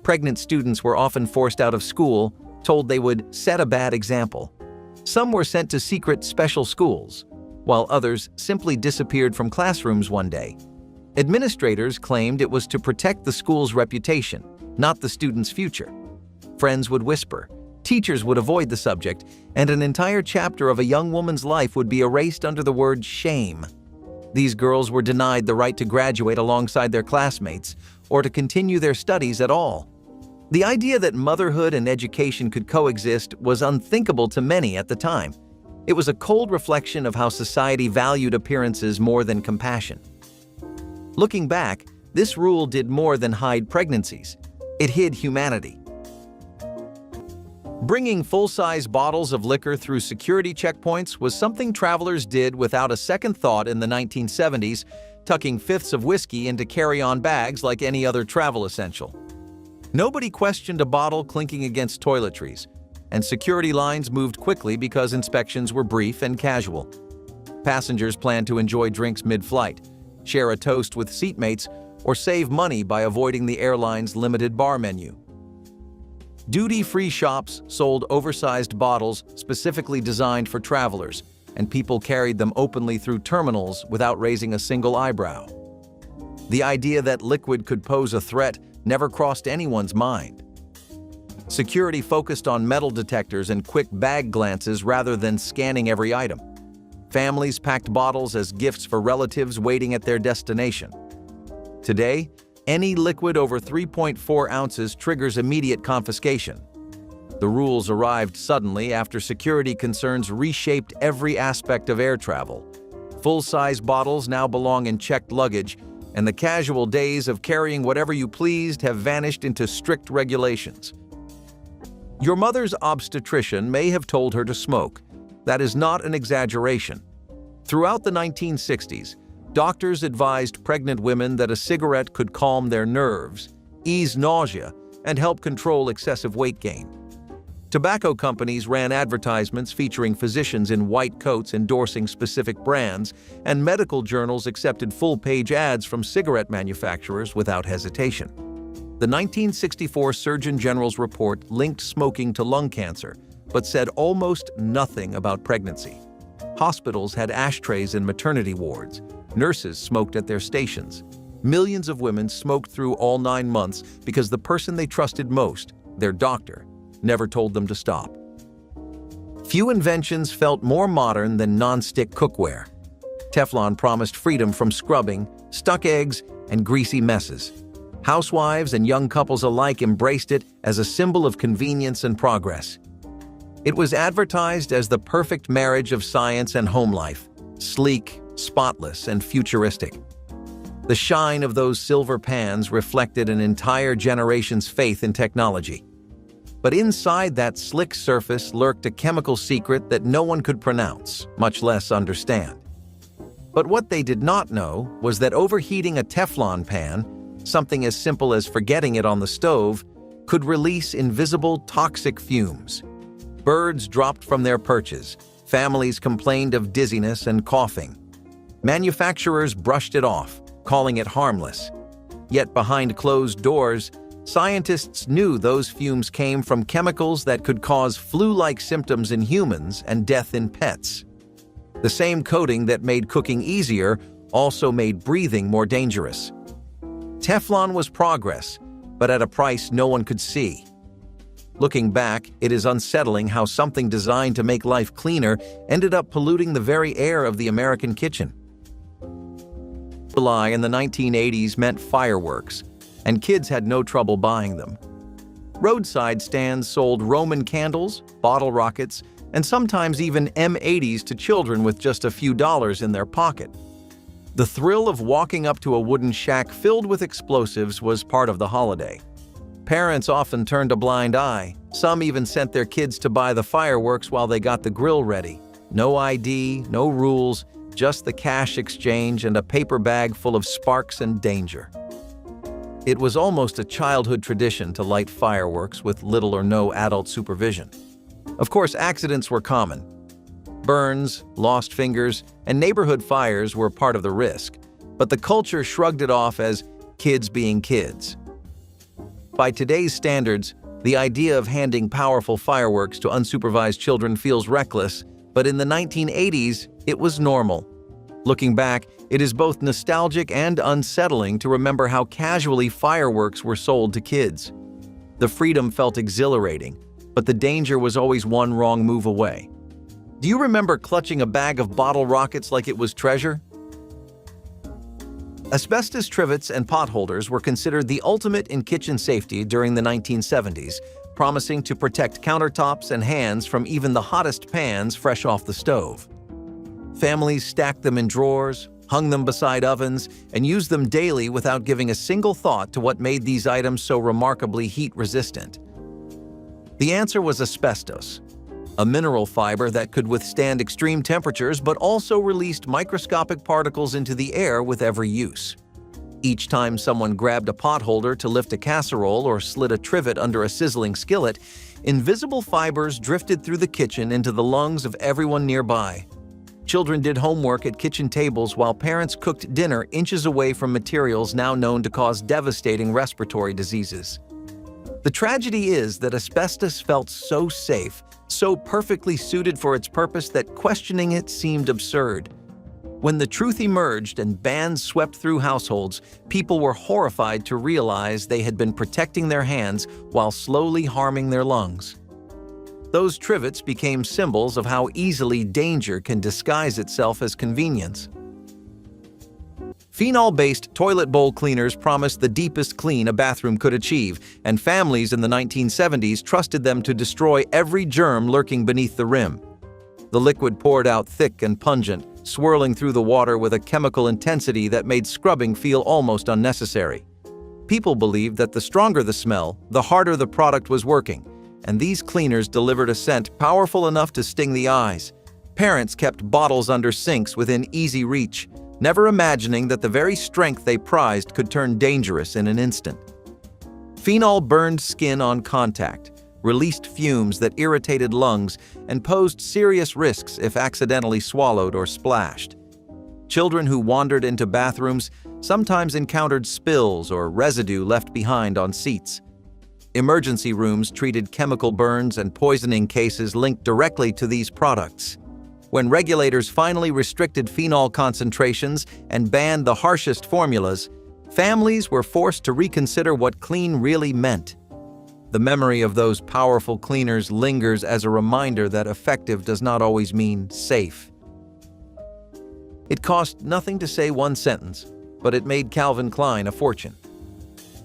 Pregnant students were often forced out of school, told they would set a bad example. Some were sent to secret special schools, while others simply disappeared from classrooms one day. Administrators claimed it was to protect the school's reputation, not the student's future. Friends would whisper, teachers would avoid the subject, and an entire chapter of a young woman's life would be erased under the word shame. These girls were denied the right to graduate alongside their classmates or to continue their studies at all. The idea that motherhood and education could coexist was unthinkable to many at the time. It was a cold reflection of how society valued appearances more than compassion. Looking back, this rule did more than hide pregnancies. It hid humanity. Bringing full-size bottles of liquor through security checkpoints was something travelers did without a second thought in the 1970s, tucking fifths of whiskey into carry-on bags like any other travel essential. Nobody questioned a bottle clinking against toiletries, and security lines moved quickly because inspections were brief and casual. Passengers planned to enjoy drinks mid-flight, share a toast with seatmates, or save money by avoiding the airline's limited bar menu. Duty-free shops sold oversized bottles specifically designed for travelers, and people carried them openly through terminals without raising a single eyebrow. The idea that liquid could pose a threat never crossed anyone's mind. Security focused on metal detectors and quick bag glances rather than scanning every item. Families packed bottles as gifts for relatives waiting at their destination. Today, any liquid over 3.4 ounces triggers immediate confiscation. The rules arrived suddenly after security concerns reshaped every aspect of air travel. Full-size bottles now belong in checked luggage, and the casual days of carrying whatever you pleased have vanished into strict regulations. Your mother's obstetrician may have told her to smoke. That is not an exaggeration. Throughout the 1960s, doctors advised pregnant women that a cigarette could calm their nerves, ease nausea, and help control excessive weight gain. Tobacco companies ran advertisements featuring physicians in white coats endorsing specific brands, and medical journals accepted full-page ads from cigarette manufacturers without hesitation. The 1964 Surgeon General's report linked smoking to lung cancer, but said almost nothing about pregnancy. Hospitals had ashtrays in maternity wards. Nurses smoked at their stations. Millions of women smoked through all 9 months because the person they trusted most, their doctor, never told them to stop. Few inventions felt more modern than non-stick cookware. Teflon promised freedom from scrubbing, stuck eggs, and greasy messes. Housewives and young couples alike embraced it as a symbol of convenience and progress. It was advertised as the perfect marriage of science and home life, sleek, spotless, and futuristic. The shine of those silver pans reflected an entire generation's faith in technology. But inside that slick surface lurked a chemical secret that no one could pronounce, much less understand. But what they did not know was that overheating a Teflon pan, something as simple as forgetting it on the stove, could release invisible toxic fumes. Birds dropped from their perches, families complained of dizziness and coughing. Manufacturers brushed it off, calling it harmless. Yet behind closed doors, scientists knew those fumes came from chemicals that could cause flu-like symptoms in humans and death in pets. The same coating that made cooking easier also made breathing more dangerous. Teflon was progress, but at a price no one could see. Looking back, it is unsettling how something designed to make life cleaner ended up polluting the very air of the American kitchen. July in the 1980s meant fireworks, and kids had no trouble buying them. Roadside stands sold Roman candles, bottle rockets, and sometimes even M80s to children with just a few dollars in their pocket. The thrill of walking up to a wooden shack filled with explosives was part of the holiday. Parents often turned a blind eye. Some even sent their kids to buy the fireworks while they got the grill ready. No ID, no rules, just the cash exchange and a paper bag full of sparks and danger. It was almost a childhood tradition to light fireworks with little or no adult supervision. Of course, accidents were common. Burns, lost fingers, and neighborhood fires were part of the risk, but the culture shrugged it off as kids being kids. By today's standards, the idea of handing powerful fireworks to unsupervised children feels reckless, but in the 1980s, it was normal. Looking back, it is both nostalgic and unsettling to remember how casually fireworks were sold to kids. The freedom felt exhilarating, but the danger was always one wrong move away. Do you remember clutching a bag of bottle rockets like it was treasure? Asbestos trivets and potholders were considered the ultimate in kitchen safety during the 1970s, promising to protect countertops and hands from even the hottest pans fresh off the stove. Families stacked them in drawers, hung them beside ovens, and used them daily without giving a single thought to what made these items so remarkably heat-resistant. The answer was asbestos, a mineral fiber that could withstand extreme temperatures but also released microscopic particles into the air with every use. Each time someone grabbed a potholder to lift a casserole or slid a trivet under a sizzling skillet, invisible fibers drifted through the kitchen into the lungs of everyone nearby. Children did homework at kitchen tables while parents cooked dinner inches away from materials now known to cause devastating respiratory diseases. The tragedy is that asbestos felt so safe, so perfectly suited for its purpose that questioning it seemed absurd. When the truth emerged and bans swept through households, people were horrified to realize they had been protecting their hands while slowly harming their lungs. Those trivets became symbols of how easily danger can disguise itself as convenience. Phenol-based toilet bowl cleaners promised the deepest clean a bathroom could achieve, and families in the 1970s trusted them to destroy every germ lurking beneath the rim. The liquid poured out thick and pungent, swirling through the water with a chemical intensity that made scrubbing feel almost unnecessary. People believed that the stronger the smell, the harder the product was working, and these cleaners delivered a scent powerful enough to sting the eyes. Parents kept bottles under sinks within easy reach, never imagining that the very strength they prized could turn dangerous in an instant. Phenol burned skin on contact, released fumes that irritated lungs, and posed serious risks if accidentally swallowed or splashed. Children who wandered into bathrooms sometimes encountered spills or residue left behind on seats. Emergency rooms treated chemical burns and poisoning cases linked directly to these products. When regulators finally restricted phenol concentrations and banned the harshest formulas, families were forced to reconsider what clean really meant. The memory of those powerful cleaners lingers as a reminder that effective does not always mean safe. It cost nothing to say one sentence, but it made Calvin Klein a fortune.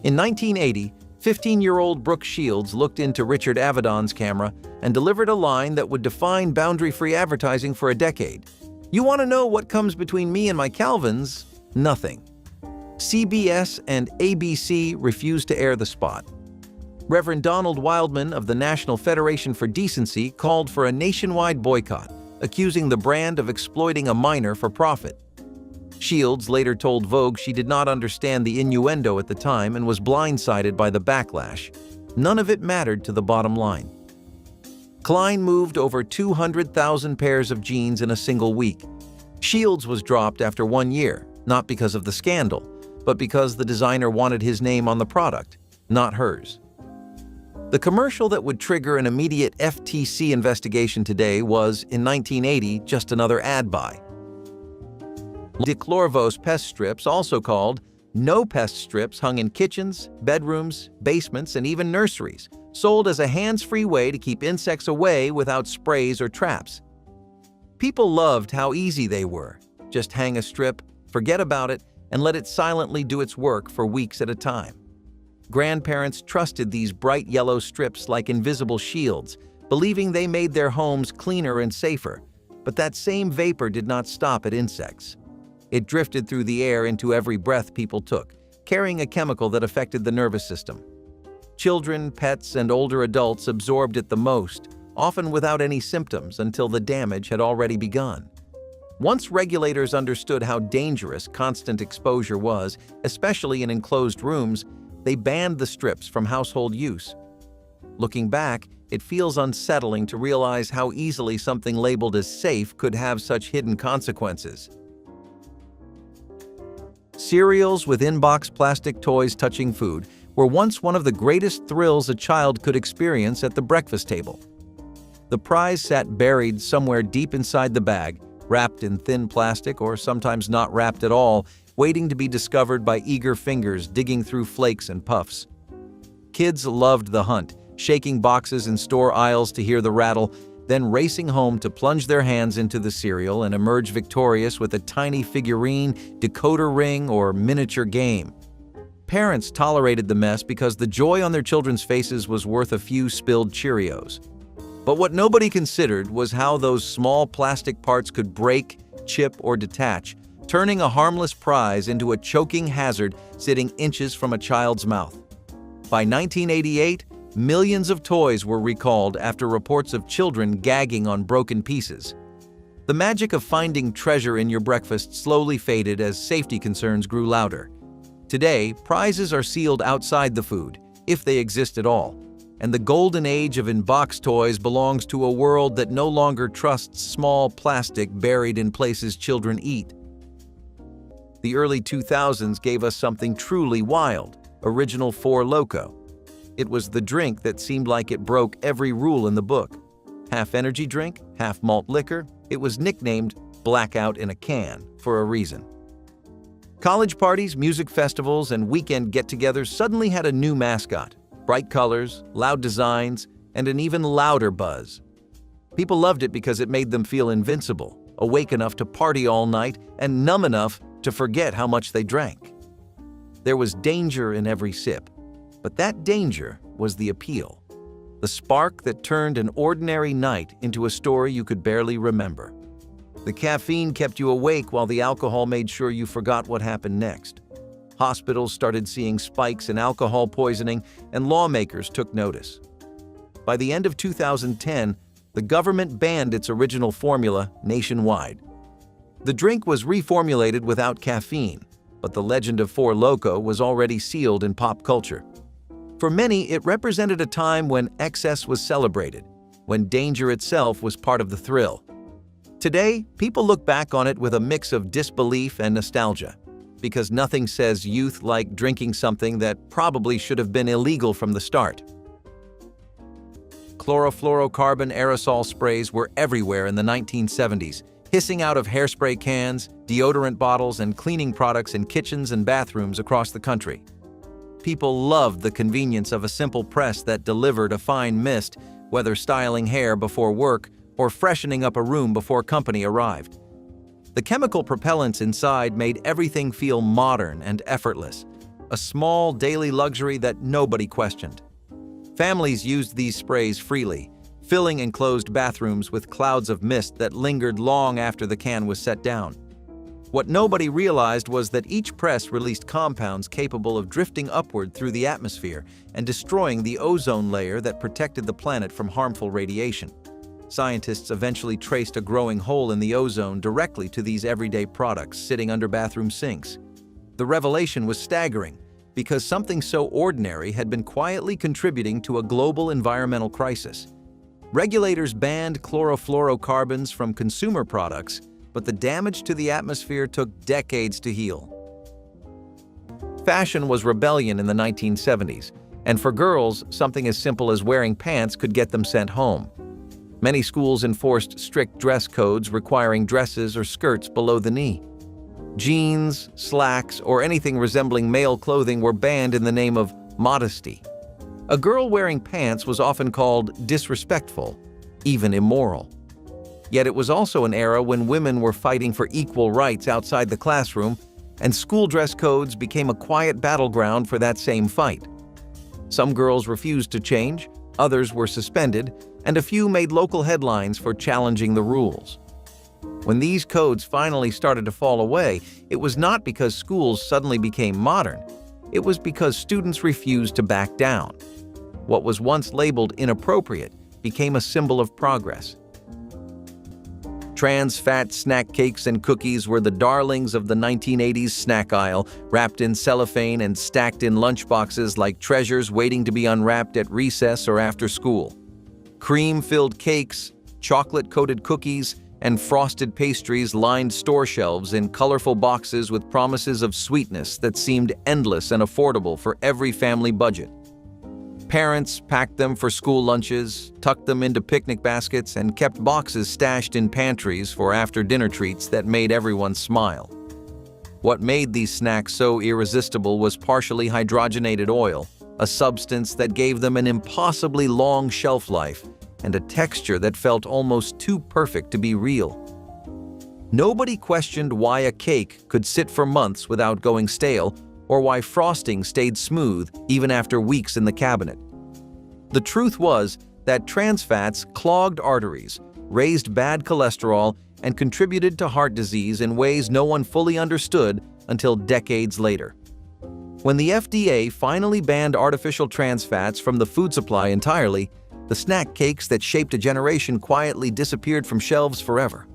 In 1980, 15-year-old Brooke Shields looked into Richard Avedon's camera and delivered a line that would define boundary-free advertising for a decade. "You want to know what comes between me and my Calvins? Nothing." CBS and ABC refused to air the spot. Reverend Donald Wildman of the National Federation for Decency called for a nationwide boycott, accusing the brand of exploiting a minor for profit. Shields later told Vogue she did not understand the innuendo at the time and was blindsided by the backlash. None of it mattered to the bottom line. Klein moved over 200,000 pairs of jeans in a single week. Shields was dropped after 1 year, not because of the scandal, but because the designer wanted his name on the product, not hers. The commercial that would trigger an immediate FTC investigation today was, in 1980, just another ad buy. Dichlorvos pest strips, also called no pest strips, hung in kitchens, bedrooms, basements, and even nurseries, sold as a hands-free way to keep insects away without sprays or traps. People loved how easy they were. Just hang a strip, forget about it, and let it silently do its work for weeks at a time. Grandparents trusted these bright yellow strips like invisible shields, believing they made their homes cleaner and safer. But that same vapor did not stop at insects. It drifted through the air into every breath people took, carrying a chemical that affected the nervous system. Children, pets, and older adults absorbed it the most, often without any symptoms until the damage had already begun. Once regulators understood how dangerous constant exposure was, especially in enclosed rooms, they banned the strips from household use. Looking back, it feels unsettling to realize how easily something labeled as safe could have such hidden consequences. Cereals with in-box plastic toys touching food were once one of the greatest thrills a child could experience at the breakfast table. The prize sat buried somewhere deep inside the bag, wrapped in thin plastic or sometimes not wrapped at all, waiting to be discovered by eager fingers digging through flakes and puffs. Kids loved the hunt, shaking boxes in store aisles to hear the rattle, then racing home to plunge their hands into the cereal and emerge victorious with a tiny figurine, decoder ring, or miniature game. Parents tolerated the mess because the joy on their children's faces was worth a few spilled Cheerios. But what nobody considered was how those small plastic parts could break, chip, or detach, turning a harmless prize into a choking hazard sitting inches from a child's mouth. By 1988, millions of toys were recalled after reports of children gagging on broken pieces. The magic of finding treasure in your breakfast slowly faded as safety concerns grew louder. Today, prizes are sealed outside the food, if they exist at all, and the golden age of in-box toys belongs to a world that no longer trusts small plastic buried in places children eat. The early 2000s gave us something truly wild, Original Four Loko. It was the drink that seemed like it broke every rule in the book. Half energy drink, half malt liquor, it was nicknamed Blackout in a Can for a reason. College parties, music festivals, and weekend get-togethers suddenly had a new mascot. Bright colors, loud designs, and an even louder buzz. People loved it because it made them feel invincible, awake enough to party all night, and numb enough to forget how much they drank. There was danger in every sip, but that danger was the appeal. The spark that turned an ordinary night into a story you could barely remember. The caffeine kept you awake while the alcohol made sure you forgot what happened next. Hospitals started seeing spikes in alcohol poisoning, and lawmakers took notice. By the end of 2010, the government banned its original formula nationwide. The drink was reformulated without caffeine, but the legend of Four Loko was already sealed in pop culture. For many, it represented a time when excess was celebrated, when danger itself was part of the thrill. Today, people look back on it with a mix of disbelief and nostalgia, because nothing says youth like drinking something that probably should have been illegal from the start. Chlorofluorocarbon aerosol sprays were everywhere in the 1970s, hissing out of hairspray cans, deodorant bottles, and cleaning products in kitchens and bathrooms across the country. People loved the convenience of a simple press that delivered a fine mist, whether styling hair before work or freshening up a room before company arrived. The chemical propellants inside made everything feel modern and effortless, a small daily luxury that nobody questioned. Families used these sprays freely, filling enclosed bathrooms with clouds of mist that lingered long after the can was set down. What nobody realized was that each press released compounds capable of drifting upward through the atmosphere and destroying the ozone layer that protected the planet from harmful radiation. Scientists eventually traced a growing hole in the ozone directly to these everyday products sitting under bathroom sinks. The revelation was staggering, because something so ordinary had been quietly contributing to a global environmental crisis. Regulators banned chlorofluorocarbons from consumer products, but the damage to the atmosphere took decades to heal. Fashion was rebellion in the 1970s, and for girls, something as simple as wearing pants could get them sent home. Many schools enforced strict dress codes requiring dresses or skirts below the knee. Jeans, slacks, or anything resembling male clothing were banned in the name of modesty. A girl wearing pants was often called disrespectful, even immoral. Yet it was also an era when women were fighting for equal rights outside the classroom, and school dress codes became a quiet battleground for that same fight. Some girls refused to change, others were suspended, and a few made local headlines for challenging the rules. When these codes finally started to fall away, it was not because schools suddenly became modern. It was because students refused to back down. What was once labeled inappropriate became a symbol of progress. Trans-fat snack cakes and cookies were the darlings of the 1980s snack aisle, wrapped in cellophane and stacked in lunchboxes like treasures waiting to be unwrapped at recess or after school. Cream-filled cakes, chocolate-coated cookies, and frosted pastries lined store shelves in colorful boxes with promises of sweetness that seemed endless and affordable for every family budget. Parents packed them for school lunches, tucked them into picnic baskets, and kept boxes stashed in pantries for after-dinner treats that made everyone smile. What made these snacks so irresistible was partially hydrogenated oil, a substance that gave them an impossibly long shelf life and a texture that felt almost too perfect to be real. Nobody questioned why a cake could sit for months without going stale, or why frosting stayed smooth even after weeks in the cabinet. The truth was that trans fats clogged arteries, raised bad cholesterol, and contributed to heart disease in ways no one fully understood until decades later. When the FDA finally banned artificial trans fats from the food supply entirely, the snack cakes that shaped a generation quietly disappeared from shelves forever.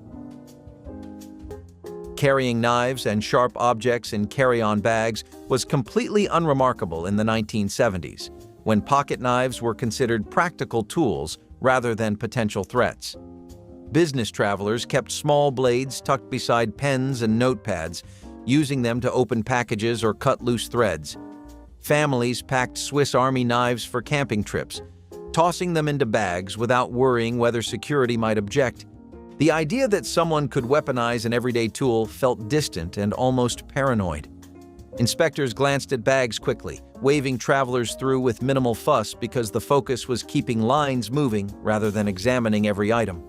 Carrying knives and sharp objects in carry-on bags was completely unremarkable in the 1970s, when pocket knives were considered practical tools rather than potential threats. Business travelers kept small blades tucked beside pens and notepads, using them to open packages or cut loose threads. Families packed Swiss Army knives for camping trips, tossing them into bags without worrying whether security might object. The idea that someone could weaponize an everyday tool felt distant and almost paranoid. Inspectors glanced at bags quickly, waving travelers through with minimal fuss because the focus was keeping lines moving rather than examining every item.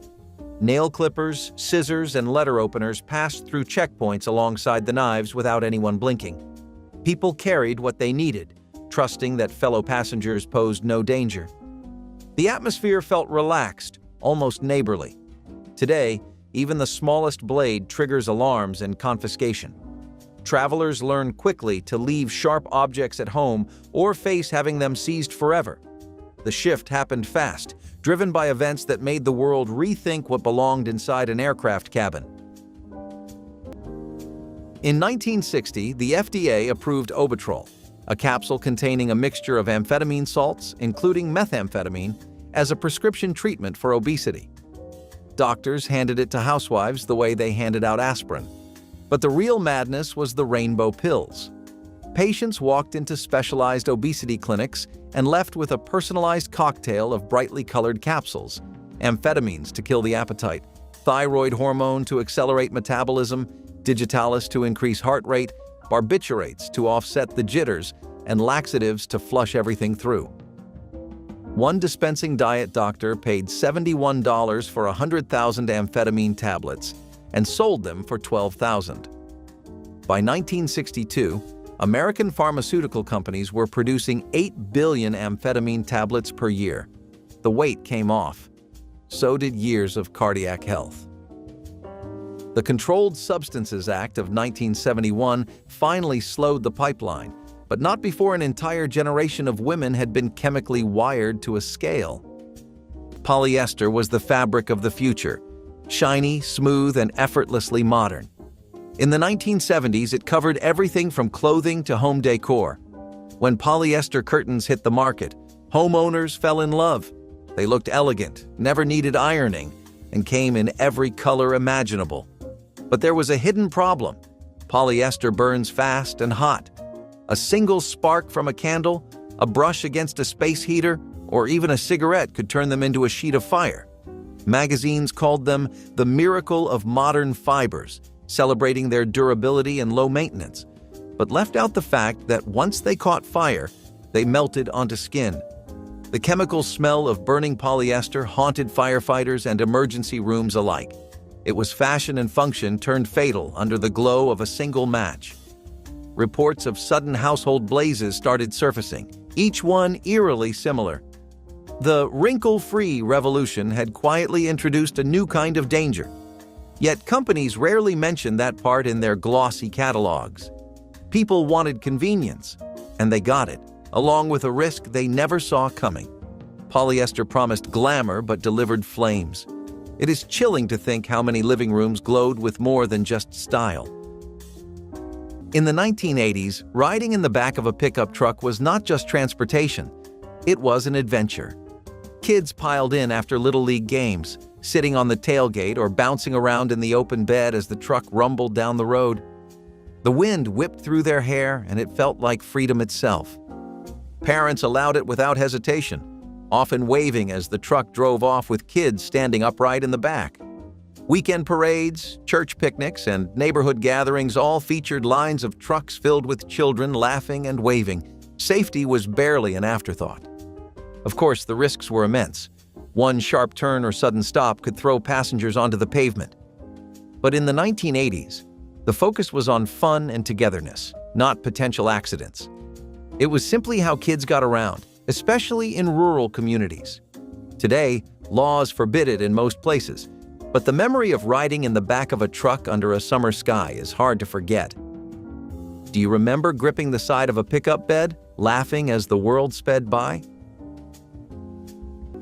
Nail clippers, scissors, and letter openers passed through checkpoints alongside the knives without anyone blinking. People carried what they needed, trusting that fellow passengers posed no danger. The atmosphere felt relaxed, almost neighborly. Today, even the smallest blade triggers alarms and confiscation. Travelers learn quickly to leave sharp objects at home or face having them seized forever. The shift happened fast, driven by events that made the world rethink what belonged inside an aircraft cabin. In 1960, the FDA approved Obitrol, a capsule containing a mixture of amphetamine salts, including methamphetamine, as a prescription treatment for obesity. Doctors handed it to housewives the way they handed out aspirin. But the real madness was the rainbow pills. Patients walked into specialized obesity clinics and left with a personalized cocktail of brightly colored capsules, amphetamines to kill the appetite, thyroid hormone to accelerate metabolism, digitalis to increase heart rate, barbiturates to offset the jitters, and laxatives to flush everything through. One dispensing diet doctor paid $71 for 100,000 amphetamine tablets and sold them for $12,000. By 1962, American pharmaceutical companies were producing 8 billion amphetamine tablets per year. The weight came off. So did years of cardiac health. The Controlled Substances Act of 1971 finally slowed the pipeline, but not before an entire generation of women had been chemically wired to a scale. Polyester was the fabric of the future, shiny, smooth, and effortlessly modern. In the 1970s, it covered everything from clothing to home decor. When polyester curtains hit the market, homeowners fell in love. They looked elegant, never needed ironing, and came in every color imaginable. But there was a hidden problem. Polyester burns fast and hot. A single spark from a candle, a brush against a space heater, or even a cigarette could turn them into a sheet of fire. Magazines called them the miracle of modern fibers, celebrating their durability and low maintenance, but left out the fact that once they caught fire, they melted onto skin. The chemical smell of burning polyester haunted firefighters and emergency rooms alike. It was fashion and function turned fatal under the glow of a single match. Reports of sudden household blazes started surfacing, each one eerily similar. The wrinkle-free revolution had quietly introduced a new kind of danger. Yet companies rarely mentioned that part in their glossy catalogs. People wanted convenience, and they got it, along with a risk they never saw coming. Polyester promised glamour but delivered flames. It is chilling to think how many living rooms glowed with more than just style. In the 1980s, riding in the back of a pickup truck was not just transportation. It was an adventure. Kids piled in after Little League games, sitting on the tailgate or bouncing around in the open bed as the truck rumbled down the road. The wind whipped through their hair, and it felt like freedom itself. Parents allowed it without hesitation, often waving as the truck drove off with kids standing upright in the back. Weekend parades, church picnics, and neighborhood gatherings all featured lines of trucks filled with children laughing and waving. Safety was barely an afterthought. Of course, the risks were immense. One sharp turn or sudden stop could throw passengers onto the pavement. But in the 1980s, the focus was on fun and togetherness, not potential accidents. It was simply how kids got around, especially in rural communities. Today, laws forbid it in most places, but the memory of riding in the back of a truck under a summer sky is hard to forget. Do you remember gripping the side of a pickup bed, laughing as the world sped by?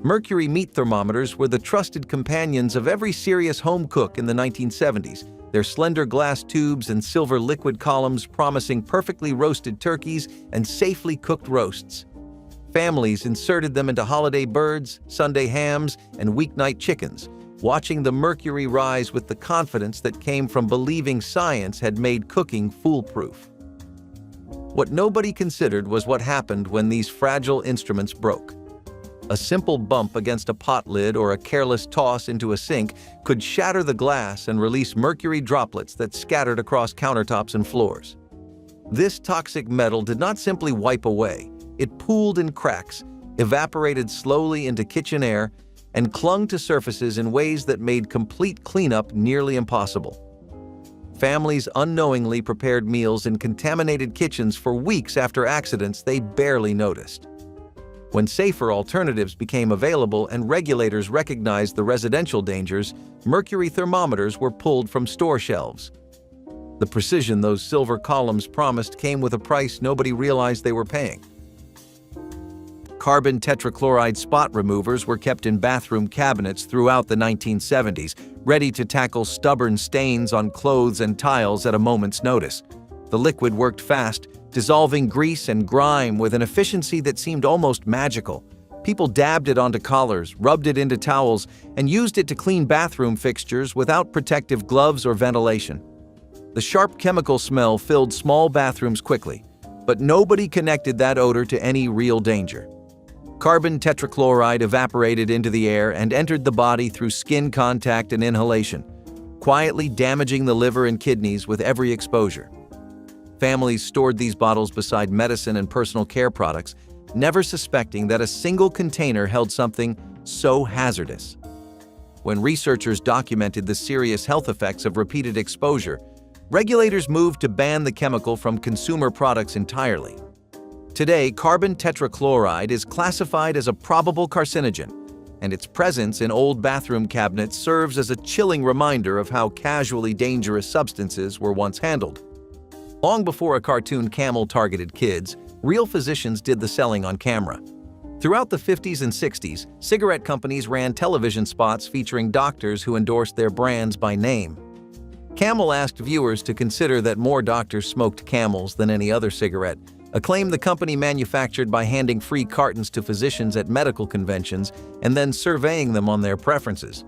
Mercury meat thermometers were the trusted companions of every serious home cook in the 1970s, their slender glass tubes and silver liquid columns promising perfectly roasted turkeys and safely cooked roasts. Families inserted them into holiday birds, Sunday hams, and weeknight chickens, watching the mercury rise with the confidence that came from believing science had made cooking foolproof. What nobody considered was what happened when these fragile instruments broke. A simple bump against a pot lid or a careless toss into a sink could shatter the glass and release mercury droplets that scattered across countertops and floors. This toxic metal did not simply wipe away. It pooled in cracks, evaporated slowly into kitchen air, and clung to surfaces in ways that made complete cleanup nearly impossible. Families unknowingly prepared meals in contaminated kitchens for weeks after accidents they barely noticed. When safer alternatives became available and regulators recognized the residential dangers, mercury thermometers were pulled from store shelves. The precision those silver columns promised came with a price nobody realized they were paying. Carbon tetrachloride spot removers were kept in bathroom cabinets throughout the 1970s, ready to tackle stubborn stains on clothes and tiles at a moment's notice. The liquid worked fast, dissolving grease and grime with an efficiency that seemed almost magical. People dabbed it onto collars, rubbed it into towels, and used it to clean bathroom fixtures without protective gloves or ventilation. The sharp chemical smell filled small bathrooms quickly, but nobody connected that odor to any real danger. Carbon tetrachloride evaporated into the air and entered the body through skin contact and inhalation, quietly damaging the liver and kidneys with every exposure. Families stored these bottles beside medicine and personal care products, never suspecting that a single container held something so hazardous. When researchers documented the serious health effects of repeated exposure, regulators moved to ban the chemical from consumer products entirely. Today, carbon tetrachloride is classified as a probable carcinogen, and its presence in old bathroom cabinets serves as a chilling reminder of how casually dangerous substances were once handled. Long before a cartoon camel targeted kids, real physicians did the selling on camera. Throughout the 50s and 60s, cigarette companies ran television spots featuring doctors who endorsed their brands by name. Camel asked viewers to consider that more doctors smoked Camels than any other cigarette, a claim the company manufactured by handing free cartons to physicians at medical conventions and then surveying them on their preferences.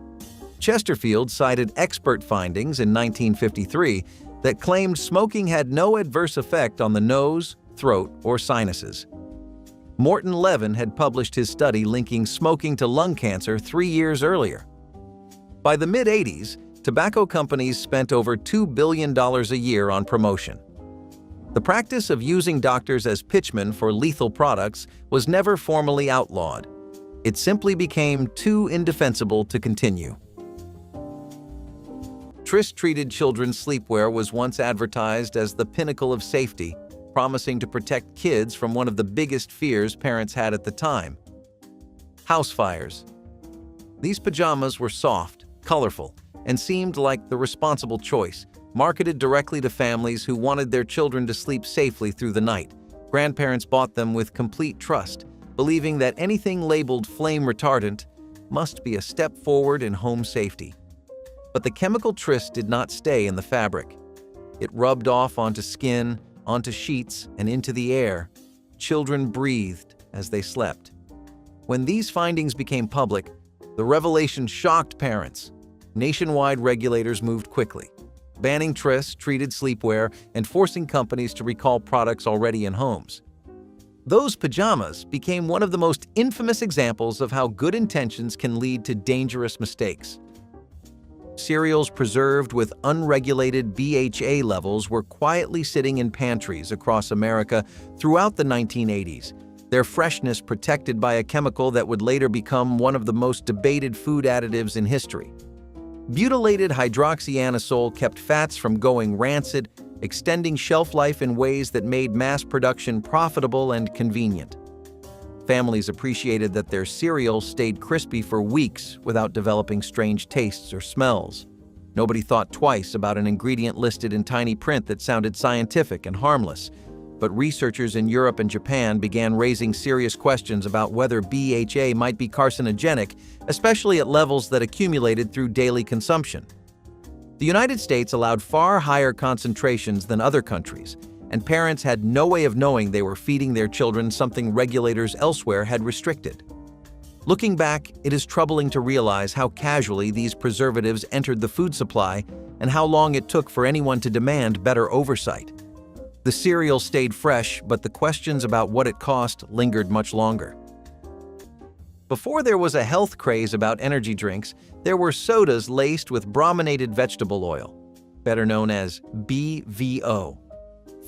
Chesterfield cited expert findings in 1953 that claimed smoking had no adverse effect on the nose, throat, or sinuses. Morton Levin had published his study linking smoking to lung cancer 3 years earlier. By the mid-80s, tobacco companies spent over $2 billion a year on promotion. The practice of using doctors as pitchmen for lethal products was never formally outlawed. It simply became too indefensible to continue. Tris-treated children's sleepwear was once advertised as the pinnacle of safety, promising to protect kids from one of the biggest fears parents had at the time: house fires. These pajamas were soft, colorful, and seemed like the responsible choice, marketed directly to families who wanted their children to sleep safely through the night. Grandparents bought them with complete trust, believing that anything labeled flame retardant must be a step forward in home safety. But the chemical tris did not stay in the fabric. It rubbed off onto skin, onto sheets, and into the air. Children breathed as they slept. When these findings became public, the revelation shocked parents. Nationwide regulators moved quickly, banning tris-treated sleepwear and forcing companies to recall products already in homes. Those pajamas became one of the most infamous examples of how good intentions can lead to dangerous mistakes. Cereals preserved with unregulated BHA levels were quietly sitting in pantries across America throughout the 1980s, their freshness protected by a chemical that would later become one of the most debated food additives in history. Butylated hydroxyanisole kept fats from going rancid, extending shelf life in ways that made mass production profitable and convenient. Families appreciated that their cereal stayed crispy for weeks without developing strange tastes or smells. Nobody thought twice about an ingredient listed in tiny print that sounded scientific and harmless, but researchers in Europe and Japan began raising serious questions about whether BHA might be carcinogenic, especially at levels that accumulated through daily consumption. The United States allowed far higher concentrations than other countries, and parents had no way of knowing they were feeding their children something regulators elsewhere had restricted. Looking back, it is troubling to realize how casually these preservatives entered the food supply and how long it took for anyone to demand better oversight. The cereal stayed fresh, but the questions about what it cost lingered much longer. Before there was a health craze about energy drinks, there were sodas laced with brominated vegetable oil, better known as BVO.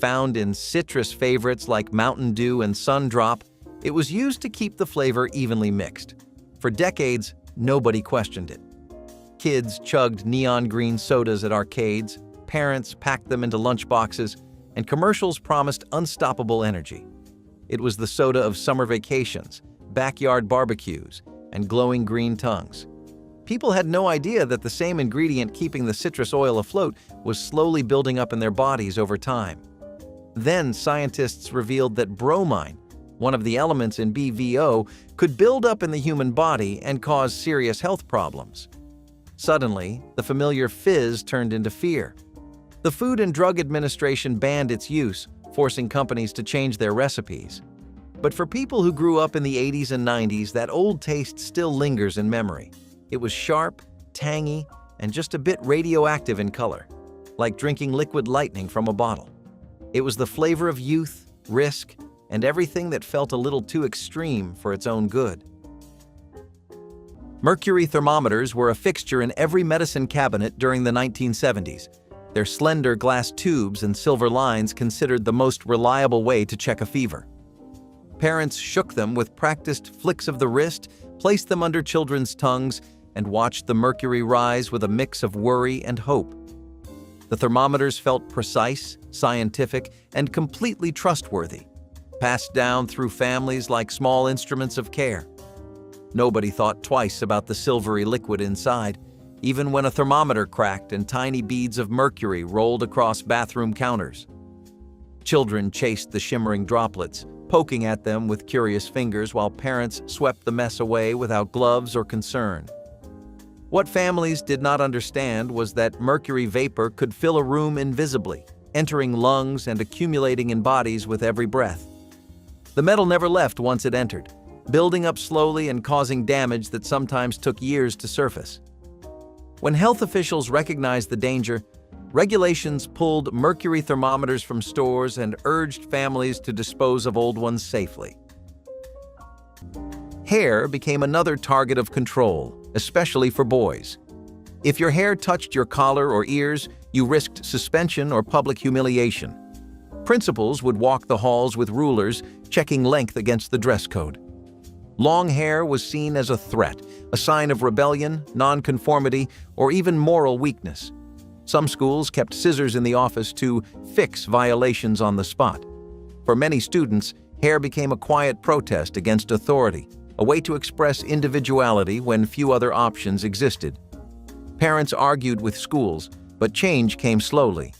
Found in citrus favorites like Mountain Dew and Sundrop, it was used to keep the flavor evenly mixed. For decades, nobody questioned it. Kids chugged neon green sodas at arcades, parents packed them into lunchboxes, and commercials promised unstoppable energy. It was the soda of summer vacations, backyard barbecues, and glowing green tongues. People had no idea that the same ingredient keeping the citrus oil afloat was slowly building up in their bodies over time. Then scientists revealed that bromine, one of the elements in BVO, could build up in the human body and cause serious health problems. Suddenly, the familiar fizz turned into fear. The Food and Drug Administration banned its use, forcing companies to change their recipes. But for people who grew up in the 80s and 90s, that old taste still lingers in memory. It was sharp, tangy, and just a bit radioactive in color, like drinking liquid lightning from a bottle. It was the flavor of youth, risk, and everything that felt a little too extreme for its own good. Mercury thermometers were a fixture in every medicine cabinet during the 1970s. Their slender glass tubes and silver lines considered the most reliable way to check a fever. Parents shook them with practiced flicks of the wrist, placed them under children's tongues, and watched the mercury rise with a mix of worry and hope. The thermometers felt precise, scientific, and completely trustworthy, passed down through families like small instruments of care. Nobody thought twice about the silvery liquid inside, even when a thermometer cracked and tiny beads of mercury rolled across bathroom counters. Children chased the shimmering droplets, poking at them with curious fingers while parents swept the mess away without gloves or concern. What families did not understand was that mercury vapor could fill a room invisibly, entering lungs and accumulating in bodies with every breath. The metal never left once it entered, building up slowly and causing damage that sometimes took years to surface. When health officials recognized the danger, regulations pulled mercury thermometers from stores and urged families to dispose of old ones safely. Hair became another target of control, especially for boys. If your hair touched your collar or ears, you risked suspension or public humiliation. Principals would walk the halls with rulers, checking length against the dress code. Long hair was seen as a threat, a sign of rebellion, nonconformity, or even moral weakness. Some schools kept scissors in the office to fix violations on the spot. For many students, hair became a quiet protest against authority, a way to express individuality when few other options existed. Parents argued with schools, but change came slowly.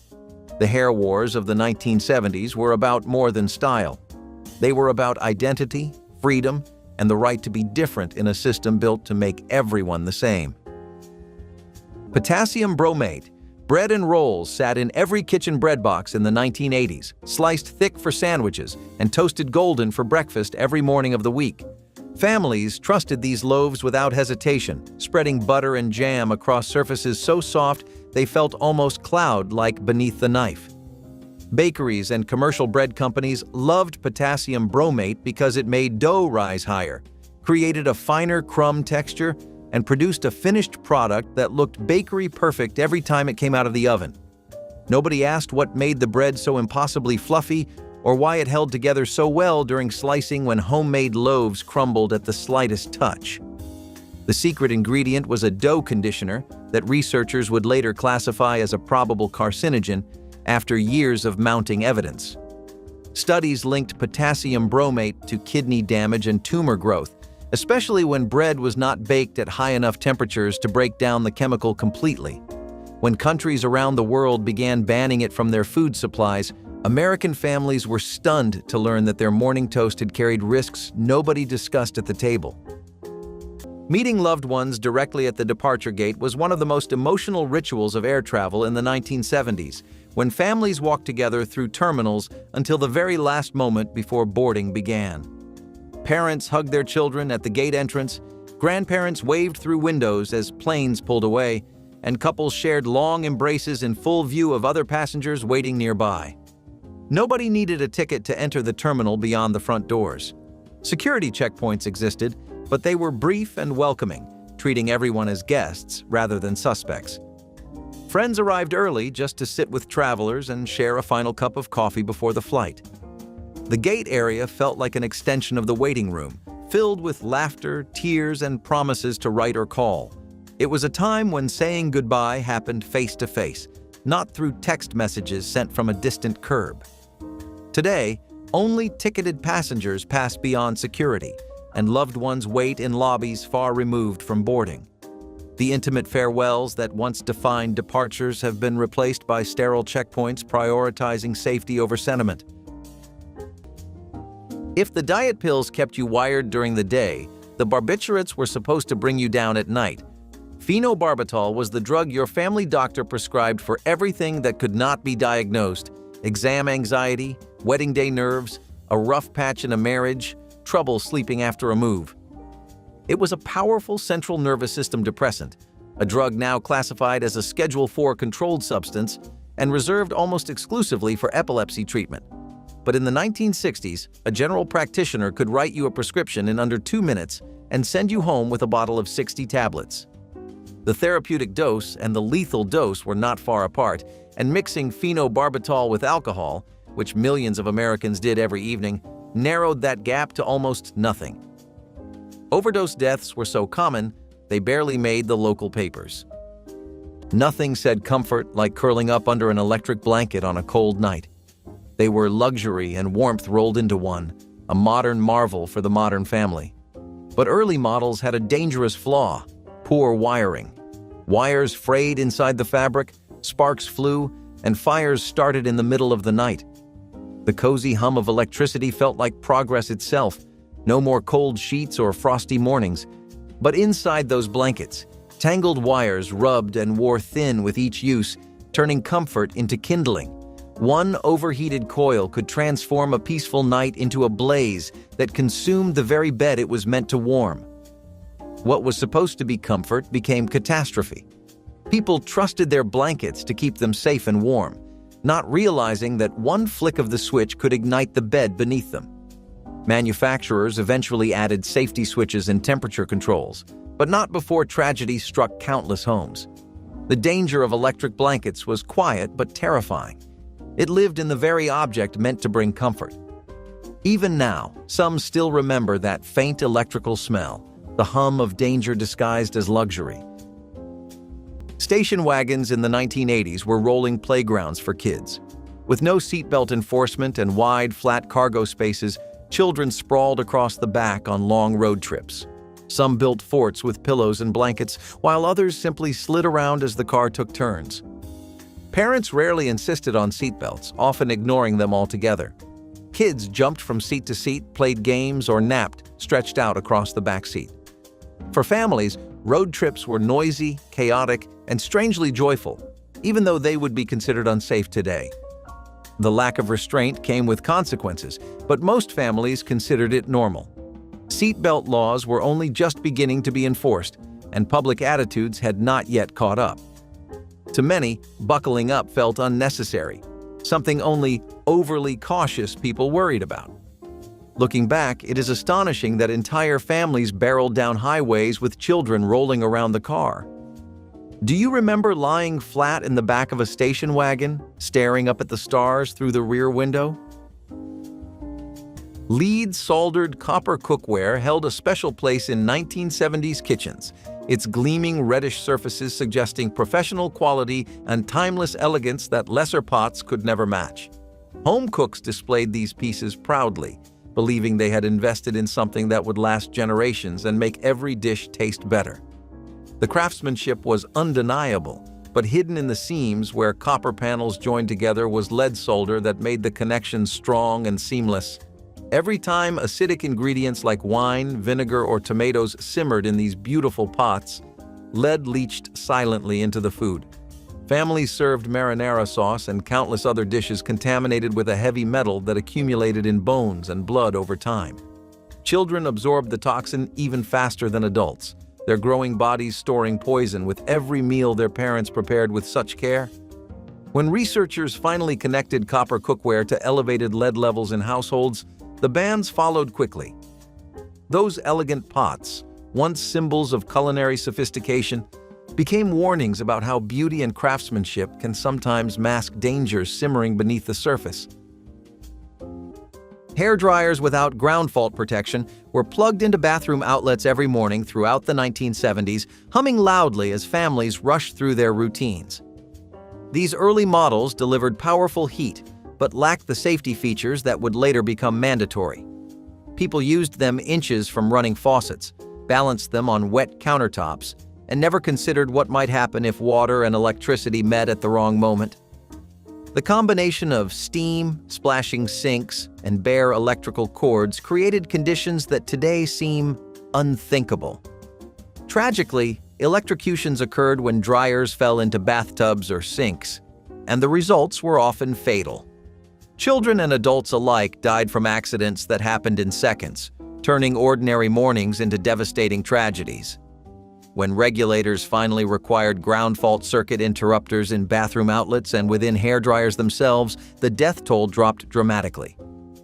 The hair wars of the 1970s were about more than style. They were about identity, freedom, and the right to be different in a system built to make everyone the same. Potassium bromate, bread and rolls sat in every kitchen bread box in the 1980s, sliced thick for sandwiches and toasted golden for breakfast every morning of the week. Families trusted these loaves without hesitation, spreading butter and jam across surfaces so soft they felt almost cloud-like beneath the knife. Bakeries and commercial bread companies loved potassium bromate because it made dough rise higher, created a finer crumb texture, and produced a finished product that looked bakery perfect every time it came out of the oven. Nobody asked what made the bread so impossibly fluffy or why it held together so well during slicing when homemade loaves crumbled at the slightest touch. The secret ingredient was a dough conditioner that researchers would later classify as a probable carcinogen after years of mounting evidence. Studies linked potassium bromate to kidney damage and tumor growth, especially when bread was not baked at high enough temperatures to break down the chemical completely. When countries around the world began banning it from their food supplies, American families were stunned to learn that their morning toast had carried risks nobody discussed at the table. Meeting loved ones directly at the departure gate was one of the most emotional rituals of air travel in the 1970s, when families walked together through terminals until the very last moment before boarding began. Parents hugged their children at the gate entrance, grandparents waved through windows as planes pulled away, and couples shared long embraces in full view of other passengers waiting nearby. Nobody needed a ticket to enter the terminal beyond the front doors. Security checkpoints existed, but they were brief and welcoming, treating everyone as guests rather than suspects. Friends arrived early just to sit with travelers and share a final cup of coffee before the flight. The gate area felt like an extension of the waiting room, filled with laughter, tears, and promises to write or call. It was a time when saying goodbye happened face to face, not through text messages sent from a distant curb. Today, only ticketed passengers pass beyond security, and loved ones wait in lobbies far removed from boarding. The intimate farewells that once defined departures have been replaced by sterile checkpoints prioritizing safety over sentiment. If the diet pills kept you wired during the day, the barbiturates were supposed to bring you down at night. Phenobarbital was the drug your family doctor prescribed for everything that could not be diagnosed: exam anxiety, wedding day nerves, a rough patch in a marriage, trouble sleeping after a move. It was a powerful central nervous system depressant, a drug now classified as a Schedule IV controlled substance and reserved almost exclusively for epilepsy treatment. But in the 1960s, a general practitioner could write you a prescription in under 2 minutes and send you home with a bottle of 60 tablets. The therapeutic dose and the lethal dose were not far apart, and mixing phenobarbital with alcohol, which millions of Americans did every evening, narrowed that gap to almost nothing. Overdose deaths were so common, they barely made the local papers. Nothing said comfort like curling up under an electric blanket on a cold night. They were luxury and warmth rolled into one, a modern marvel for the modern family. But early models had a dangerous flaw: poor wiring. Wires frayed inside the fabric, sparks flew, and fires started in the middle of the night. The cozy hum of electricity felt like progress itself. No more cold sheets or frosty mornings. But inside those blankets, tangled wires rubbed and wore thin with each use, turning comfort into kindling. One overheated coil could transform a peaceful night into a blaze that consumed the very bed it was meant to warm. What was supposed to be comfort became catastrophe. People trusted their blankets to keep them safe and warm, not realizing that one flick of the switch could ignite the bed beneath them. Manufacturers eventually added safety switches and temperature controls, but not before tragedy struck countless homes. The danger of electric blankets was quiet but terrifying. It lived in the very object meant to bring comfort. Even now, some still remember that faint electrical smell, the hum of danger disguised as luxury. Station wagons in the 1980s were rolling playgrounds for kids. With no seatbelt enforcement and wide, flat cargo spaces, children sprawled across the back on long road trips. Some built forts with pillows and blankets, while others simply slid around as the car took turns. Parents rarely insisted on seatbelts, often ignoring them altogether. Kids jumped from seat to seat, played games, or napped, stretched out across the back seat. For families, road trips were noisy, chaotic, and strangely joyful, even though they would be considered unsafe today. The lack of restraint came with consequences, but most families considered it normal. Seatbelt laws were only just beginning to be enforced, and public attitudes had not yet caught up. To many, buckling up felt unnecessary, something only overly cautious people worried about. Looking back, it is astonishing that entire families barreled down highways with children rolling around the car. Do you remember lying flat in the back of a station wagon, staring up at the stars through the rear window? Lead-soldered copper cookware held a special place in 1970s kitchens, its gleaming reddish surfaces suggesting professional quality and timeless elegance that lesser pots could never match. Home cooks displayed these pieces proudly, believing they had invested in something that would last generations and make every dish taste better. The craftsmanship was undeniable, but hidden in the seams where copper panels joined together was lead solder that made the connection strong and seamless. Every time acidic ingredients like wine, vinegar, or tomatoes simmered in these beautiful pots, lead leached silently into the food. Families served marinara sauce and countless other dishes contaminated with a heavy metal that accumulated in bones and blood over time. Children absorbed the toxin even faster than adults, their growing bodies storing poison with every meal their parents prepared with such care. When researchers finally connected copper cookware to elevated lead levels in households, the bans followed quickly. Those elegant pots, once symbols of culinary sophistication, became warnings about how beauty and craftsmanship can sometimes mask dangers simmering beneath the surface. Hair dryers without ground fault protection were plugged into bathroom outlets every morning throughout the 1970s, humming loudly as families rushed through their routines. These early models delivered powerful heat, but lacked the safety features that would later become mandatory. People used them inches from running faucets, balanced them on wet countertops, and never considered what might happen if water and electricity met at the wrong moment. The combination of steam, splashing sinks, and bare electrical cords created conditions that today seem unthinkable. Tragically, electrocutions occurred when dryers fell into bathtubs or sinks, and the results were often fatal. Children and adults alike died from accidents that happened in seconds, turning ordinary mornings into devastating tragedies. When regulators finally required ground fault circuit interrupters in bathroom outlets and within hairdryers themselves, the death toll dropped dramatically.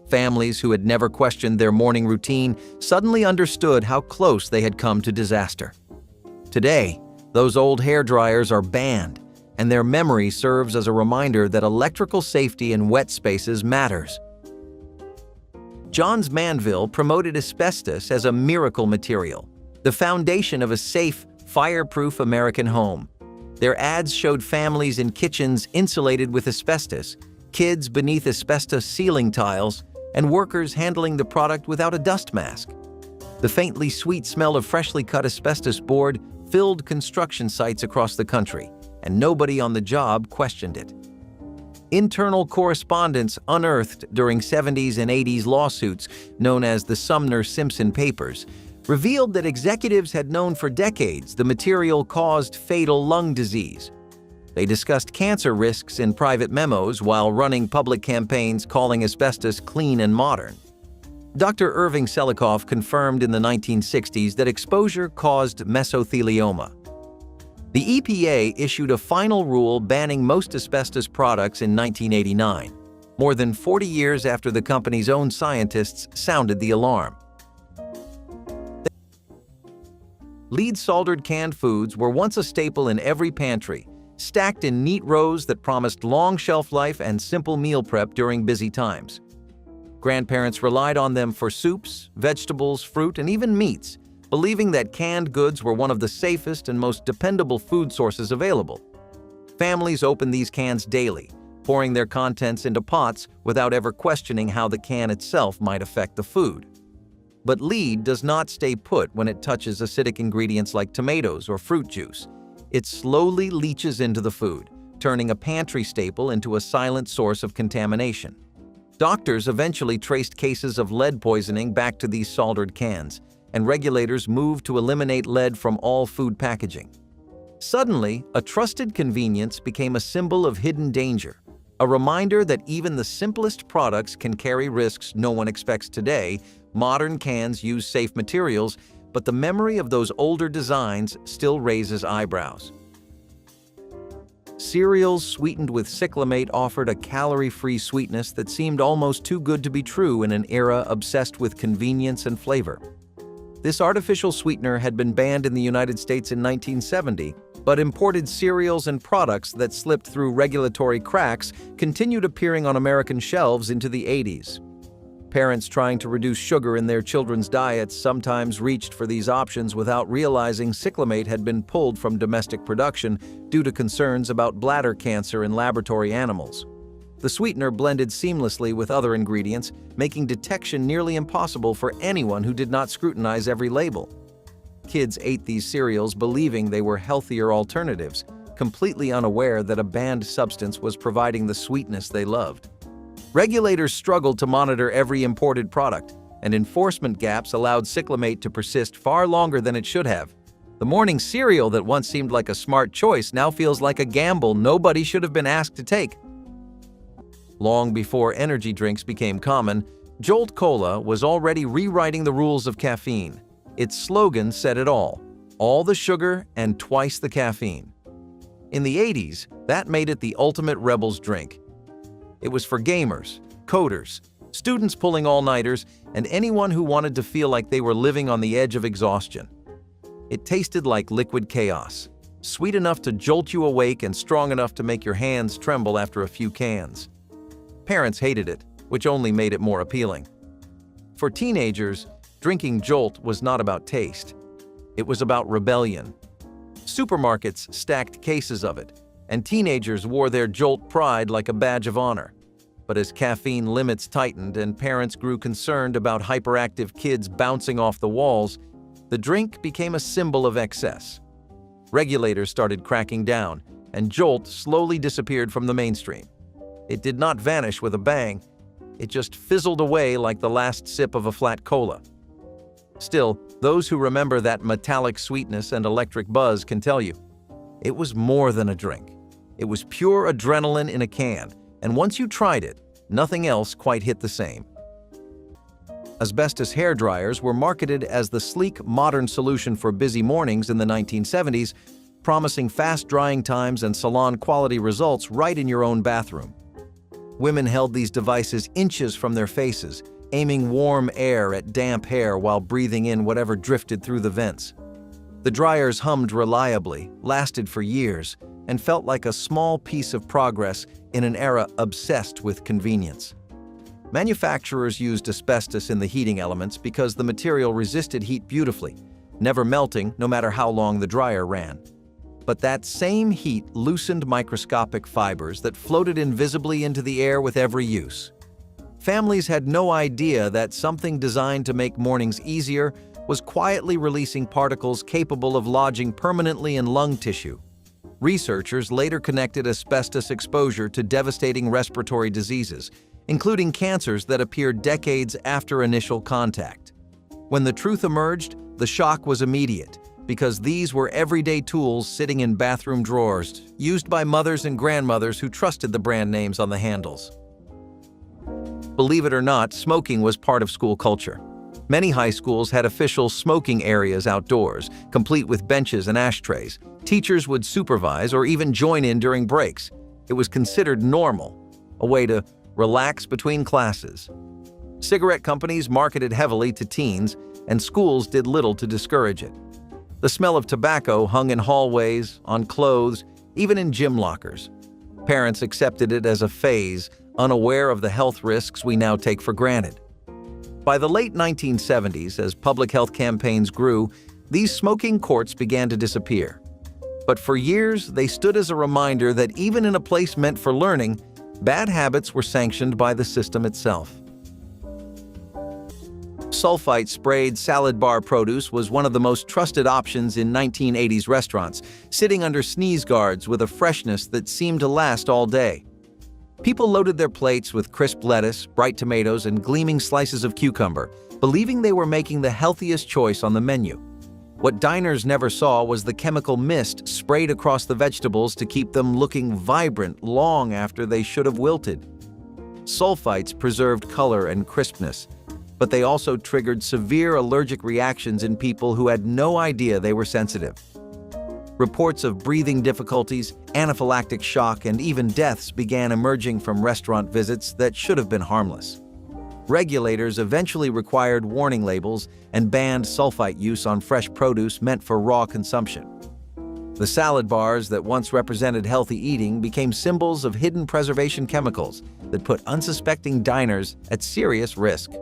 Families who had never questioned their morning routine suddenly understood how close they had come to disaster. Today, those old hairdryers are banned, and their memory serves as a reminder that electrical safety in wet spaces matters. Johns Manville promoted asbestos as a miracle material, the foundation of a safe, fireproof American home. Their ads showed families in kitchens insulated with asbestos, kids beneath asbestos ceiling tiles, and workers handling the product without a dust mask. The faintly sweet smell of freshly cut asbestos board filled construction sites across the country, and nobody on the job questioned it. Internal correspondence unearthed during 70s and 80s lawsuits, known as the Sumner-Simpson Papers, revealed that executives had known for decades the material caused fatal lung disease. They discussed cancer risks in private memos while running public campaigns calling asbestos clean and modern. Dr. Irving Selikoff confirmed in the 1960s that exposure caused mesothelioma. The EPA issued a final rule banning most asbestos products in 1989, more than 40 years after the company's own scientists sounded the alarm. Lead-soldered canned foods were once a staple in every pantry, stacked in neat rows that promised long shelf life and simple meal prep during busy times. Grandparents relied on them for soups, vegetables, fruit, and even meats, believing that canned goods were one of the safest and most dependable food sources available. Families opened these cans daily, pouring their contents into pots without ever questioning how the can itself might affect the food. But lead does not stay put when it touches acidic ingredients like tomatoes or fruit juice. It slowly leaches into the food, turning a pantry staple into a silent source of contamination. Doctors eventually traced cases of lead poisoning back to these soldered cans, and regulators moved to eliminate lead from all food packaging. Suddenly, a trusted convenience became a symbol of hidden danger, a reminder that even the simplest products can carry risks no one expects today. Modern cans use safe materials, but the memory of those older designs still raises eyebrows. Cereals sweetened with cyclamate offered a calorie-free sweetness that seemed almost too good to be true in an era obsessed with convenience and flavor. This artificial sweetener had been banned in the United States in 1970, but imported cereals and products that slipped through regulatory cracks continued appearing on American shelves into the 80s. Parents trying to reduce sugar in their children's diets sometimes reached for these options without realizing cyclamate had been pulled from domestic production due to concerns about bladder cancer in laboratory animals. The sweetener blended seamlessly with other ingredients, making detection nearly impossible for anyone who did not scrutinize every label. Kids ate these cereals believing they were healthier alternatives, completely unaware that a banned substance was providing the sweetness they loved. Regulators struggled to monitor every imported product, and enforcement gaps allowed cyclamate to persist far longer than it should have. The morning cereal that once seemed like a smart choice now feels like a gamble nobody should have been asked to take. Long before energy drinks became common, Jolt Cola was already rewriting the rules of caffeine. Its slogan said it all the sugar and twice the caffeine. In the 80s, that made it the ultimate rebel's drink. It was for gamers, coders, students pulling all-nighters, and anyone who wanted to feel like they were living on the edge of exhaustion. It tasted like liquid chaos, sweet enough to jolt you awake and strong enough to make your hands tremble after a few cans. Parents hated it, which only made it more appealing. For teenagers, drinking Jolt was not about taste. It was about rebellion. Supermarkets stacked cases of it, and teenagers wore their Jolt pride like a badge of honor. But as caffeine limits tightened and parents grew concerned about hyperactive kids bouncing off the walls, the drink became a symbol of excess. Regulators started cracking down, and Jolt slowly disappeared from the mainstream. It did not vanish with a bang. It just fizzled away like the last sip of a flat cola. Still, those who remember that metallic sweetness and electric buzz can tell you, it was more than a drink. It was pure adrenaline in a can, and once you tried it, nothing else quite hit the same. Asbestos hair dryers were marketed as the sleek, modern solution for busy mornings in the 1970s, promising fast drying times and salon-quality results right in your own bathroom. Women held these devices inches from their faces, aiming warm air at damp hair while breathing in whatever drifted through the vents. The dryers hummed reliably, lasted for years, and felt like a small piece of progress in an era obsessed with convenience. Manufacturers used asbestos in the heating elements because the material resisted heat beautifully, never melting no matter how long the dryer ran. But that same heat loosened microscopic fibers that floated invisibly into the air with every use. Families had no idea that something designed to make mornings easier was quietly releasing particles capable of lodging permanently in lung tissue. Researchers later connected asbestos exposure to devastating respiratory diseases, including cancers that appeared decades after initial contact. When the truth emerged, the shock was immediate, because these were everyday tools sitting in bathroom drawers, used by mothers and grandmothers who trusted the brand names on the handles. Believe it or not, smoking was part of school culture. Many high schools had official smoking areas outdoors, complete with benches and ashtrays. Teachers would supervise or even join in during breaks. It was considered normal, a way to relax between classes. Cigarette companies marketed heavily to teens, and schools did little to discourage it. The smell of tobacco hung in hallways, on clothes, even in gym lockers. Parents accepted it as a phase, unaware of the health risks we now take for granted. By the late 1970s, as public health campaigns grew, these smoking courts began to disappear. But for years, they stood as a reminder that even in a place meant for learning, bad habits were sanctioned by the system itself. Sulfite-sprayed salad bar produce was one of the most trusted options in 1980s restaurants, sitting under sneeze guards with a freshness that seemed to last all day. People loaded their plates with crisp lettuce, bright tomatoes, and gleaming slices of cucumber, believing they were making the healthiest choice on the menu. What diners never saw was the chemical mist sprayed across the vegetables to keep them looking vibrant long after they should have wilted. Sulfites preserved color and crispness, but they also triggered severe allergic reactions in people who had no idea they were sensitive. Reports of breathing difficulties, anaphylactic shock, and even deaths began emerging from restaurant visits that should have been harmless. Regulators eventually required warning labels and banned sulfite use on fresh produce meant for raw consumption. The salad bars that once represented healthy eating became symbols of hidden preservation chemicals that put unsuspecting diners at serious risk.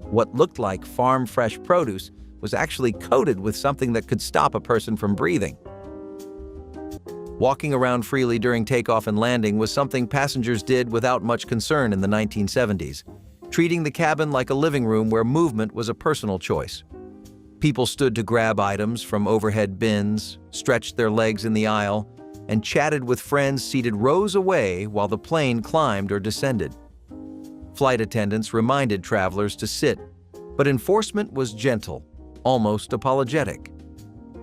What looked like farm-fresh produce was actually coated with something that could stop a person from breathing. Walking around freely during takeoff and landing was something passengers did without much concern in the 1970s, treating the cabin like a living room where movement was a personal choice. People stood to grab items from overhead bins, stretched their legs in the aisle, and chatted with friends seated rows away while the plane climbed or descended. Flight attendants reminded travelers to sit, but enforcement was gentle, almost apologetic.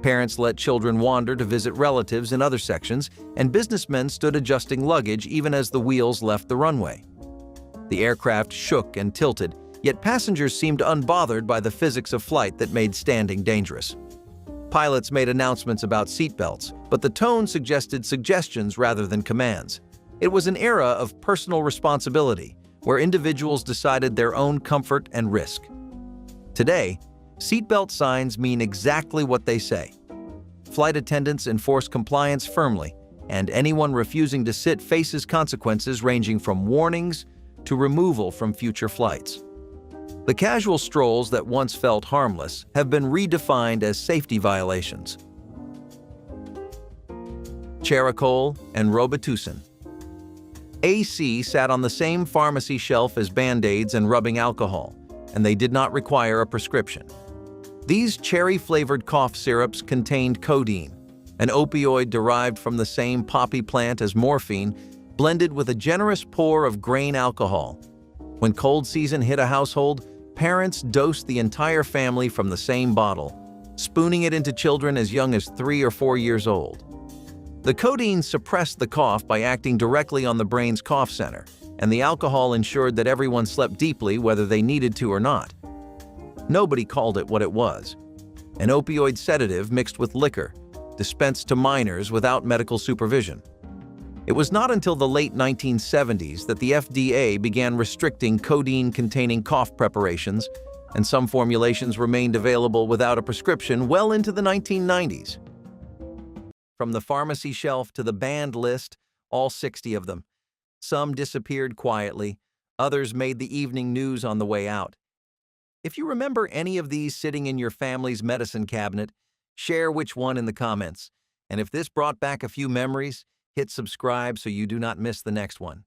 Parents let children wander to visit relatives in other sections, and businessmen stood adjusting luggage even as the wheels left the runway. The aircraft shook and tilted, yet passengers seemed unbothered by the physics of flight that made standing dangerous. Pilots made announcements about seatbelts, but the tone suggested suggestions rather than commands. It was an era of personal responsibility, where individuals decided their own comfort and risk. Today, seatbelt signs mean exactly what they say. Flight attendants enforce compliance firmly, and anyone refusing to sit faces consequences ranging from warnings to removal from future flights. The casual strolls that once felt harmless have been redefined as safety violations. Characol and Robitussin. AC sat on the same pharmacy shelf as Band-Aids and rubbing alcohol, and they did not require a prescription. These cherry-flavored cough syrups contained codeine, an opioid derived from the same poppy plant as morphine, blended with a generous pour of grain alcohol. When cold season hit a household, parents dosed the entire family from the same bottle, spooning it into children as young as 3 or 4 years old. The codeine suppressed the cough by acting directly on the brain's cough center, and the alcohol ensured that everyone slept deeply whether they needed to or not. Nobody called it what it was: an opioid sedative mixed with liquor, dispensed to minors without medical supervision. It was not until the late 1970s that the FDA began restricting codeine-containing cough preparations, and some formulations remained available without a prescription well into the 1990s. From the pharmacy shelf to the banned list, all 60 of them. Some disappeared quietly, others made the evening news on the way out. If you remember any of these sitting in your family's medicine cabinet, share which one in the comments. And if this brought back a few memories, hit subscribe so you do not miss the next one.